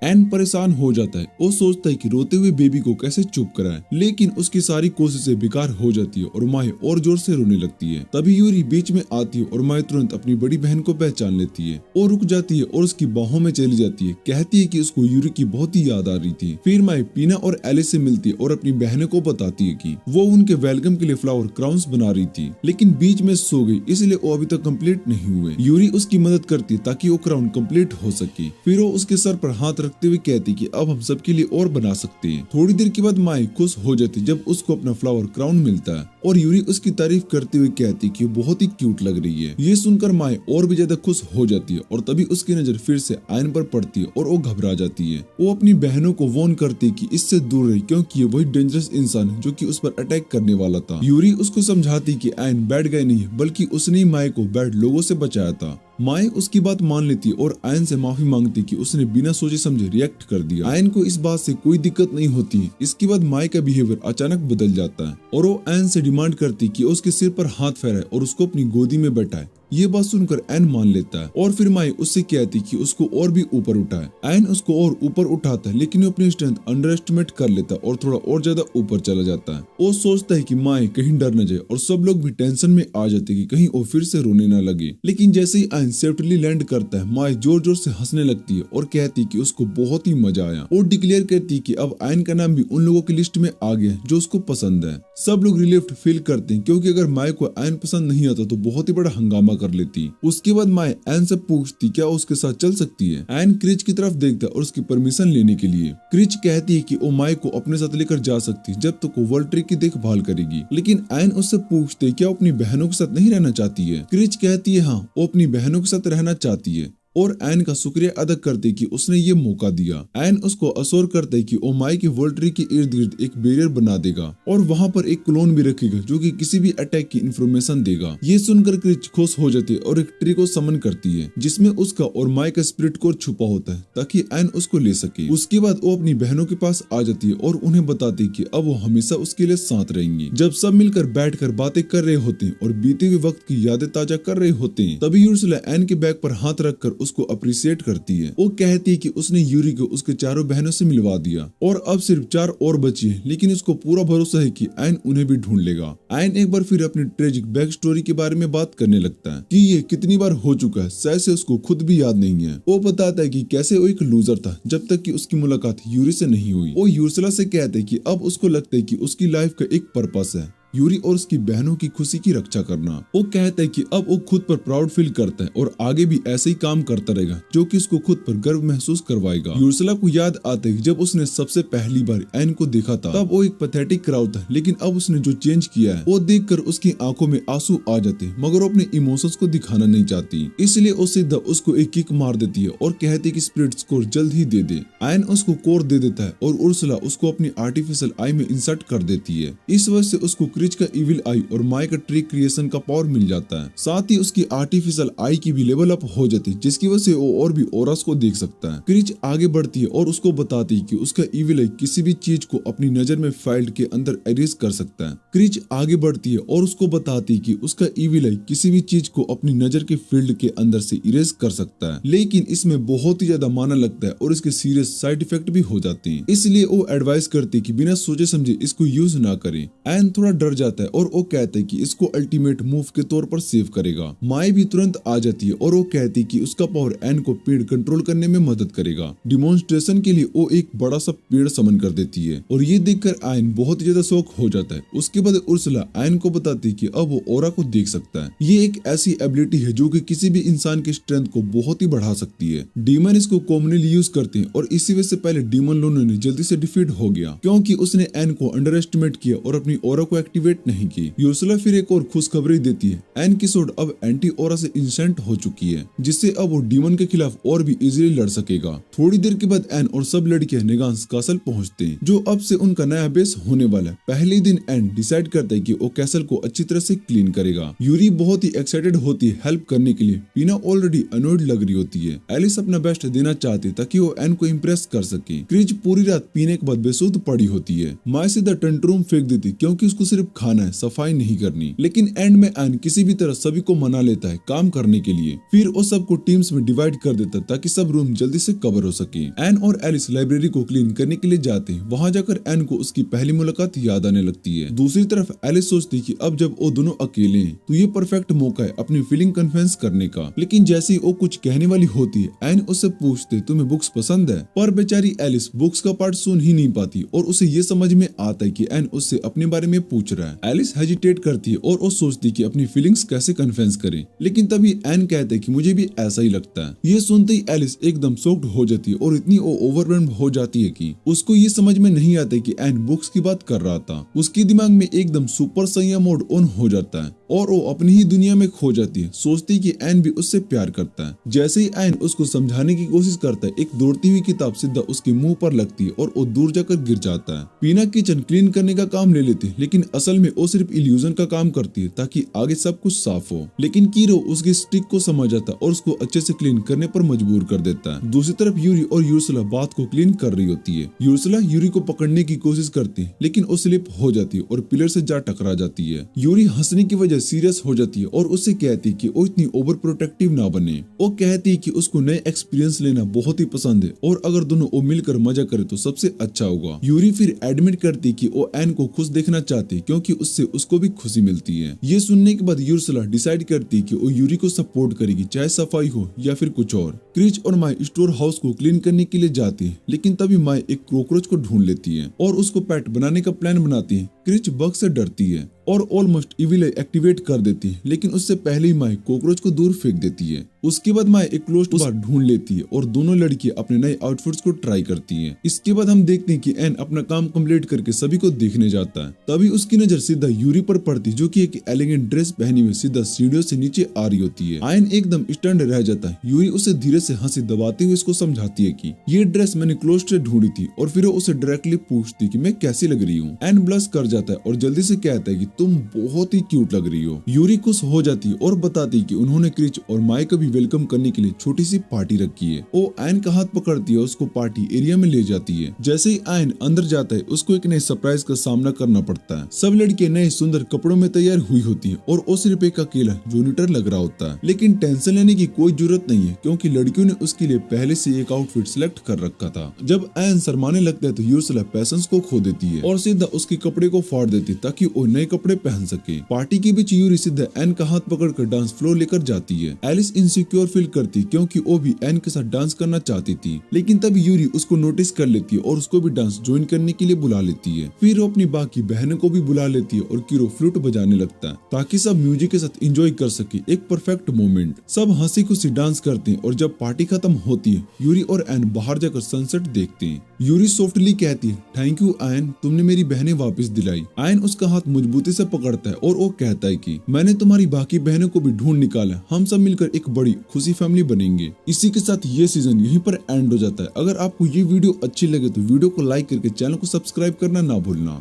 एन परेशान हो जाता है। वो सोचता है कि रोते हुए बेबी को कैसे चुप कराए, लेकिन उसकी सारी कोशिशें बेकार हो जाती है और माए और जोर से रोने लगती है। तभी यूरी बीच में आती है और माए तुरंत अपनी बड़ी बहन को पहचान लेती है। वो रुक जाती है और उसकी बाहों में चली जाती है। कहती है कि उसको यूरी की बहुत ही याद आ रही थी। फिर माए पीना और एलिस से मिलती है और अपनी बहनों को बताती है कि वो उनके वेलकम के लिए फ्लावर क्राउन्स बना रही थी, लेकिन बीच में सो गई, इसलिए वो अभी तक कंप्लीट नहीं हुए। यूरी उसकी मदद करती है ताकि वो क्राउन कंप्लीट हो सके। फिर वो उसके सर पर हाथ रखते हुए कहती कि अब हम सबके लिए और बना सकते हैं। थोड़ी देर के बाद माई खुश हो जाती जब उसको अपना फ्लावर क्राउन मिलता है और यूरी उसकी तारीफ करते हुए कहती कि बहुत ही क्यूट लग रही है। ये सुनकर माई और भी ज्यादा खुश हो जाती है और तभी उसकी नजर फिर से आयन पर पड़ती है और वो घबरा जाती है। वो अपनी बहनों को वार्न करती है कि इससे दूर रहे क्योंकि ये वही डेंजरस इंसान है जो कि उस पर अटैक करने वाला था। यूरी उसको समझाती कि आयन बैड गाय नहीं है बल्कि उसने ही माई को बैड लोगों से बचाया था। माई उसकी बात मान लेती और आयन से माफी मांगती कि उसने बिना सोचे समझे रिएक्ट कर दिया। आयन को इस बात से कोई दिक्कत नहीं होती। इसके बाद माई का बिहेवियर अचानक बदल जाता है और वो आयन से डिमांड करती कि उसके सिर पर हाथ फेराए और उसको अपनी गोदी में बैठाए। ये बात सुनकर एन मान लेता है और फिर माई उससे कहती कि उसको और भी ऊपर उठाए। एन उसको और ऊपर उठाता है लेकिन वो अपनी स्ट्रेंथ अंडर एस्टिमेट कर लेता है और थोड़ा और ज्यादा ऊपर चला जाता है। वो सोचता है कि माई कहीं डर न जाए और सब लोग भी टेंशन में आ जाते कि कहीं वो फिर से रोने न लगे। लेकिन जैसे ही एन सेफ्टली लैंड करता है माई जोर जोर से हंसने लगती है और कहती कि उसको बहुत ही मजा आया और डिक्लेयर करती कि अब एन का नाम भी उन लोगों की लिस्ट में आ गया जो उसको पसंद है। सब लोग रिलीफ्ड फील करते हैं क्योंकि अगर माई को एन पसंद नहीं आता तो बहुत ही बड़ा हंगामा कर लेती। उसके बाद माई एन से पूछती क्या उसके साथ चल सकती है। एन क्रिच की तरफ देखता है और उसकी परमिशन लेने के लिए। क्रिच कहती है कि वो माई को अपने साथ लेकर जा सकती जब तक वो वर्ल्ड ट्री की देखभाल करेगी। लेकिन एन उससे पूछते क्या वो अपनी बहनों के साथ नहीं रहना चाहती है। क्रिच कहती है हाँ वो अपनी बहनों के साथ रहना चाहती है और एन का शुक्रिया अदा करते कि उसने ये मौका दिया। एन उसको अश्योर करते कि वो माई के वर्ल्ड ट्री के इर्द गिर्द एक बैरियर बना देगा और वहाँ पर एक क्लोन भी रखेगा जो कि किसी भी अटैक की इंफॉर्मेशन देगा। ये सुनकर क्रिच खुश हो जाती है और एक ट्री को समन करती है जिसमें उसका और माई का स्पिरिट कोर छुपा होता है ताकि एन उसको ले सके। उसके बाद वो अपनी बहनों के पास आ जाती है और उन्हें बताती कि अब वो हमेशा उसके लिए साथ रहेंगे। जब सब मिलकर बैठकर बातें कर रहे होते हैं और बीते हुए वक्त की यादें ताजा कर रहे होते हैं तभी यूर्सुला एन के बैग पर हाथ रखकर उसको अप्रिशिएट करती है। वो कहती है कि उसने यूरी को उसके चारों बहनों से मिलवा दिया और अब सिर्फ 4 और बची है लेकिन उसको पूरा भरोसा है कि एन उन्हें भी ढूंढ लेगा। एन एक बार फिर अपनी ट्रेजिक बैक स्टोरी के बारे में बात करने लगता है कि ये कितनी बार हो चुका है, शायद से उसको खुद भी याद नहीं है। वो बताता है कि कैसे वो एक लूजर था जब तक कि उसकी मुलाकात यूरी से नहीं हुई। वो यूर्सुला से कहते हैं कि अब उसको लगता है कि उसकी लाइफ का एक पर्पस है यूरी और उसकी बहनों की खुशी की रक्षा करना। वो कहता है कि अब वो खुद पर प्राउड फील करता है और आगे भी ऐसे ही काम करता रहेगा जो कि उसको खुद पर गर्व महसूस करवाएगा। यूर्सुला को याद आता है कि जब उसने सबसे पहली बार एन को देखा था तब वो एक पैथेटिक क्राउ था लेकिन अब उसने जो चेंज किया है वो देखकर उसकी आंखों में आंसू आ जाते मगर वो अपने इमोशंस को दिखाना नहीं चाहती। इसलिए वो सीधा उसको एक किक मार देती है और कहती कि स्पिरिट कोर जल्द ही दे दे। एन उसको कोर दे देता है और उर्सुला उसको अपनी आर्टिफिशियल आई में इंसर्ट कर देती है। इस वजह से उसको क्रिच का इविल आई और माई का ट्री क्रिएशन का पावर मिल जाता है। साथ ही उसकी आर्टिफिशियल आई की भी लेवल अप हो जाती है जिसकी वजह से वो और भी ऑरास को देख सकता है। क्रिच आगे बढ़ती है और उसको बताती है कि उसका इविल आई किसी भी चीज को अपनी नजर में फाइल्ड के अंदर एरेज कर सकता है। क्रिच आगे बढ़ती है और उसको बताती है कि उसका इविल आई किसी भी चीज को अपनी नजर के फील्ड के अंदर से इरेज कर सकता है लेकिन इसमें बहुत ही ज्यादा माना लगता है और इसके सीरियस साइड इफेक्ट भी हो जाते हैं। इसलिए वो एडवाइस करती है कि बिना सोचे समझे इसको यूज ना करें। एन थोड़ा डर जाता है और वो कहता है कि इसको अल्टीमेट मूव के तौर पर सेव करेगा। माई भी तुरंत आ जाती है और वो कहती है कि उसका पावर एन को पेड़ कंट्रोल करने में मदद करेगा। डिमोन्स्ट्रेशन के लिए वो एक बड़ा सा पेड़ समन कर देती है और ये देखकर आयन बहुत ज्यादा शौक हो जाता है। उसके बाद उर्सुला आयन को बताती है कि अब वो ओरा को देख सकता है। ये एक ऐसी एबिलिटी है जो कि किसी भी इंसान की स्ट्रेंथ को बहुत ही बढ़ा सकती है। डीमन इसको कॉमनली यूज करते हैं और इसी वजह से पहले डीमन लोनो ने जल्दी से डिफीट हो गया क्योंकि उसने एन को अंडर एस्टिमेट किया और अपनी ओरा को एक्टिवेट नहीं की। यूर्सुला फिर एक और खुशखबरी देती है। एन की सोड अब एंटी ओरा से इंसेंट हो चुकी है जिससे अब वो डीमन के खिलाफ और भी इजीली लड़ सकेगा। थोड़ी देर के बाद एन और सब लड़कियां नेगांस कासल पहुंचते हैं जो अब से उनका नया बेस होने वाला है। पहले दिन एन डिसाइड करता है कि वो कैसल को अच्छी तरह से क्लीन करेगा। यूरी बहुत ही एक्साइटेड होती है हेल्प करने के लिए। पीना ऑलरेडी अनोयड लग रही होती है। एलिस अपना बेस्ट देना चाहती है ताकि वो एन को इम्प्रेस कर सके। क्रिच पूरी रात पीने के बाद बेसुध पड़ी होती है। माई सीधा टंटरूम फेंक देती क्योंकि उसको सिर्फ खाना है, सफाई नहीं करनी। लेकिन एंड में एन किसी भी तरह सभी को मना लेता है काम करने के लिए। फिर वो सबको टीम्स में डिवाइड कर देता ताकि सब रूम जल्दी से कवर हो सके। एन और एलिस लाइब्रेरी को क्लीन करने के लिए जाते हैं। वहाँ जाकर एन को उसकी पहली मुलाकात याद आने लगती है। दूसरी तरफ एलिस सोचती कि अब जब वो दोनों अकेले हैं तो ये परफेक्ट मौका है अपनी फीलिंग कन्फेस करने का। लेकिन जैसे ही वो कुछ कहने वाली होती है एन उससे पूछते तुम्हें बुक्स पसंद है, पर बेचारी एलिस बुक्स का पार्ट सुन ही नहीं पाती और उसे ये समझ में आता है कि एन उससे अपने बारे में पूछ रहा है। एलिस हेजिटेट करती है और वो सोचती कि अपनी फीलिंग्स कैसे कन्फेस करे, लेकिन तभी एन कहते हैं कि मुझे भी ऐसा ही लगता है। ये सुनते ही एलिस एकदम शॉक्ड हो जाती है और इतनी ओवरवेल्म्ड हो जाती है कि उसको ये समझ में नहीं आता कि एन बुक्स की बात कर रहा था। उसके दिमाग में एकदम सुपर सैया मोड ऑन हो जाता है और वो अपनी ही दुनिया में खो जाती है, सोचती कि एन भी उससे प्यार करता है। जैसे ही एन उसको समझाने की कोशिश करता है, एक दौड़ती हुई किताब सीधा उसके मुंह पर लगती है और वो दूर जाकर गिर जाता है। पीना किचन क्लीन करने का काम ले लेती है, लेकिन असल में वो सिर्फ इल्यूजन का काम करती है ताकि आगे सब कुछ साफ हो। लेकिन कीरो उसकी स्टिक को समझ आता है और उसको अच्छे से क्लीन करने पर मजबूर कर देता है। दूसरी तरफ यूरी और यूर्सुला बात को क्लीन कर रही होती है। यूर्सुला यूरी को पकड़ने की कोशिश करती है, लेकिन वो स्लिप हो जाती है और पिलर से जा टकरा जाती है। यूरी हंसने की वजह सीरियस हो जाती है और उससे कहती है कि वो इतनी ओवर प्रोटेक्टिव ना बने। वो कहती है कि उसको नए एक्सपीरियंस लेना बहुत ही पसंद है और अगर दोनों वो मिलकर मजा करे तो सबसे अच्छा होगा। यूरी फिर एडमिट करती कि वो एन को खुश देखना चाहती है क्योंकि उससे उसको भी खुशी मिलती है। ये सुनने के बाद यूर्सुला डिसाइड करती कि वो यूरी को सपोर्ट करेगी, चाहे सफाई हो या फिर कुछ और। क्रिच और माई स्टोर हाउस को क्लीन करने के लिए जाती है, लेकिन तभी माई एक कॉकरोच को ढूंढ लेती है और उसको पेट बनाने का प्लान बनाती है। क्रिच बग से डरती है और ऑलमोस्ट इविल एक्टिवेट कर देती है, लेकिन उससे पहले ही माई कॉकरोच को दूर फेंक देती है। उसके बाद माई एक क्लोज्ड बार ढूंढ लेती है और दोनों लड़कियां अपने नए आउटफिट्स को ट्राई करती हैं। इसके बाद हम देखते हैं कि एन अपना काम कंप्लीट करके सभी को देखने जाता है। तभी उसकी नजर सीधा यूरी पर पड़ती, जो कि एक एलिगेंट ड्रेस पहनी हुई सीधा सीढ़ियों से नीचे आ रही होती है। एन एकदम स्टंड रह जाता है। यूरी उसे धीरे से हंसी दबाते हुए उसको समझाती है कि ये ड्रेस मैंने क्लोज्ड से ढूंढी थी और फिर वो उसे डायरेक्टली पूछती कि मैं कैसी लग रही हूँ। एन ब्लश कर जाता है और जल्दी से कहता है कि तुम बहुत ही क्यूट लग रही हो। यूरी खुश हो जाती है और बताती कि उन्होंने क्रिच और माई को भी वेलकम करने के लिए छोटी सी पार्टी रखी है। वो एन का हाथ पकड़ती है और उसको पार्टी एरिया में ले जाती है। जैसे ही एन अंदर जाता है, उसको एक नए सरप्राइज का सामना करना पड़ता है। सब लड़कियां नए सुंदर कपड़ों में तैयार हुई होती है और वो सिर्फ एक अकेला जूनिटर लग रहा होता है। लेकिन टेंशन लेने की कोई जरूरत नहीं है क्योंकि लड़कियों ने उसके लिए पहले से एक आउटफिट सिलेक्ट कर रखा था। जब एन शर्माने लगता है तो यूर्सुला पैशंस को खो देती है और सीधा उसके कपड़े को फाड़ देती है ताकि वो नए कपड़े पहन सके। पार्टी के बीच यूरी सीधा एन का हाथ पकड़कर डांस फ्लोर लेकर जाती है। एलिस इनसिक्योर फील करती क्योंकि वो भी एन के साथ डांस करना चाहती थी, लेकिन तब यूरी उसको नोटिस कर लेती है और उसको भी डांस ज्वाइन करने के लिए बुला लेती है। फिर वो अपनी बाकी बहनों को भी बुला लेती है और कीरो फ्लूट बजाने लगता है ताकि सब म्यूजिक के साथ एंजॉय कर सके। एक परफेक्ट मोमेंट। सब हंसी खुशी डांस करते हैं और जब पार्टी खत्म होती है, यूरी और एन बाहर जाकर सनसेट देखते हैं। यूरी सॉफ्टली कहती है, थैंक यू एन, तुमने मेरी बहनें वापस दिलाई। एन उसका हाथ मजबूती से पकड़ता है और वो कहता है कि मैंने तुम्हारी बाकी बहनों को भी ढूंढ निकाला, हम सब मिलकर एक बड़ी खुशी फैमिली बनेंगे। इसी के साथ ये सीजन यहीं पर एंड हो जाता है। अगर आपको ये वीडियो अच्छी लगे तो वीडियो को लाइक करके चैनल को सब्सक्राइब करना ना भूलना।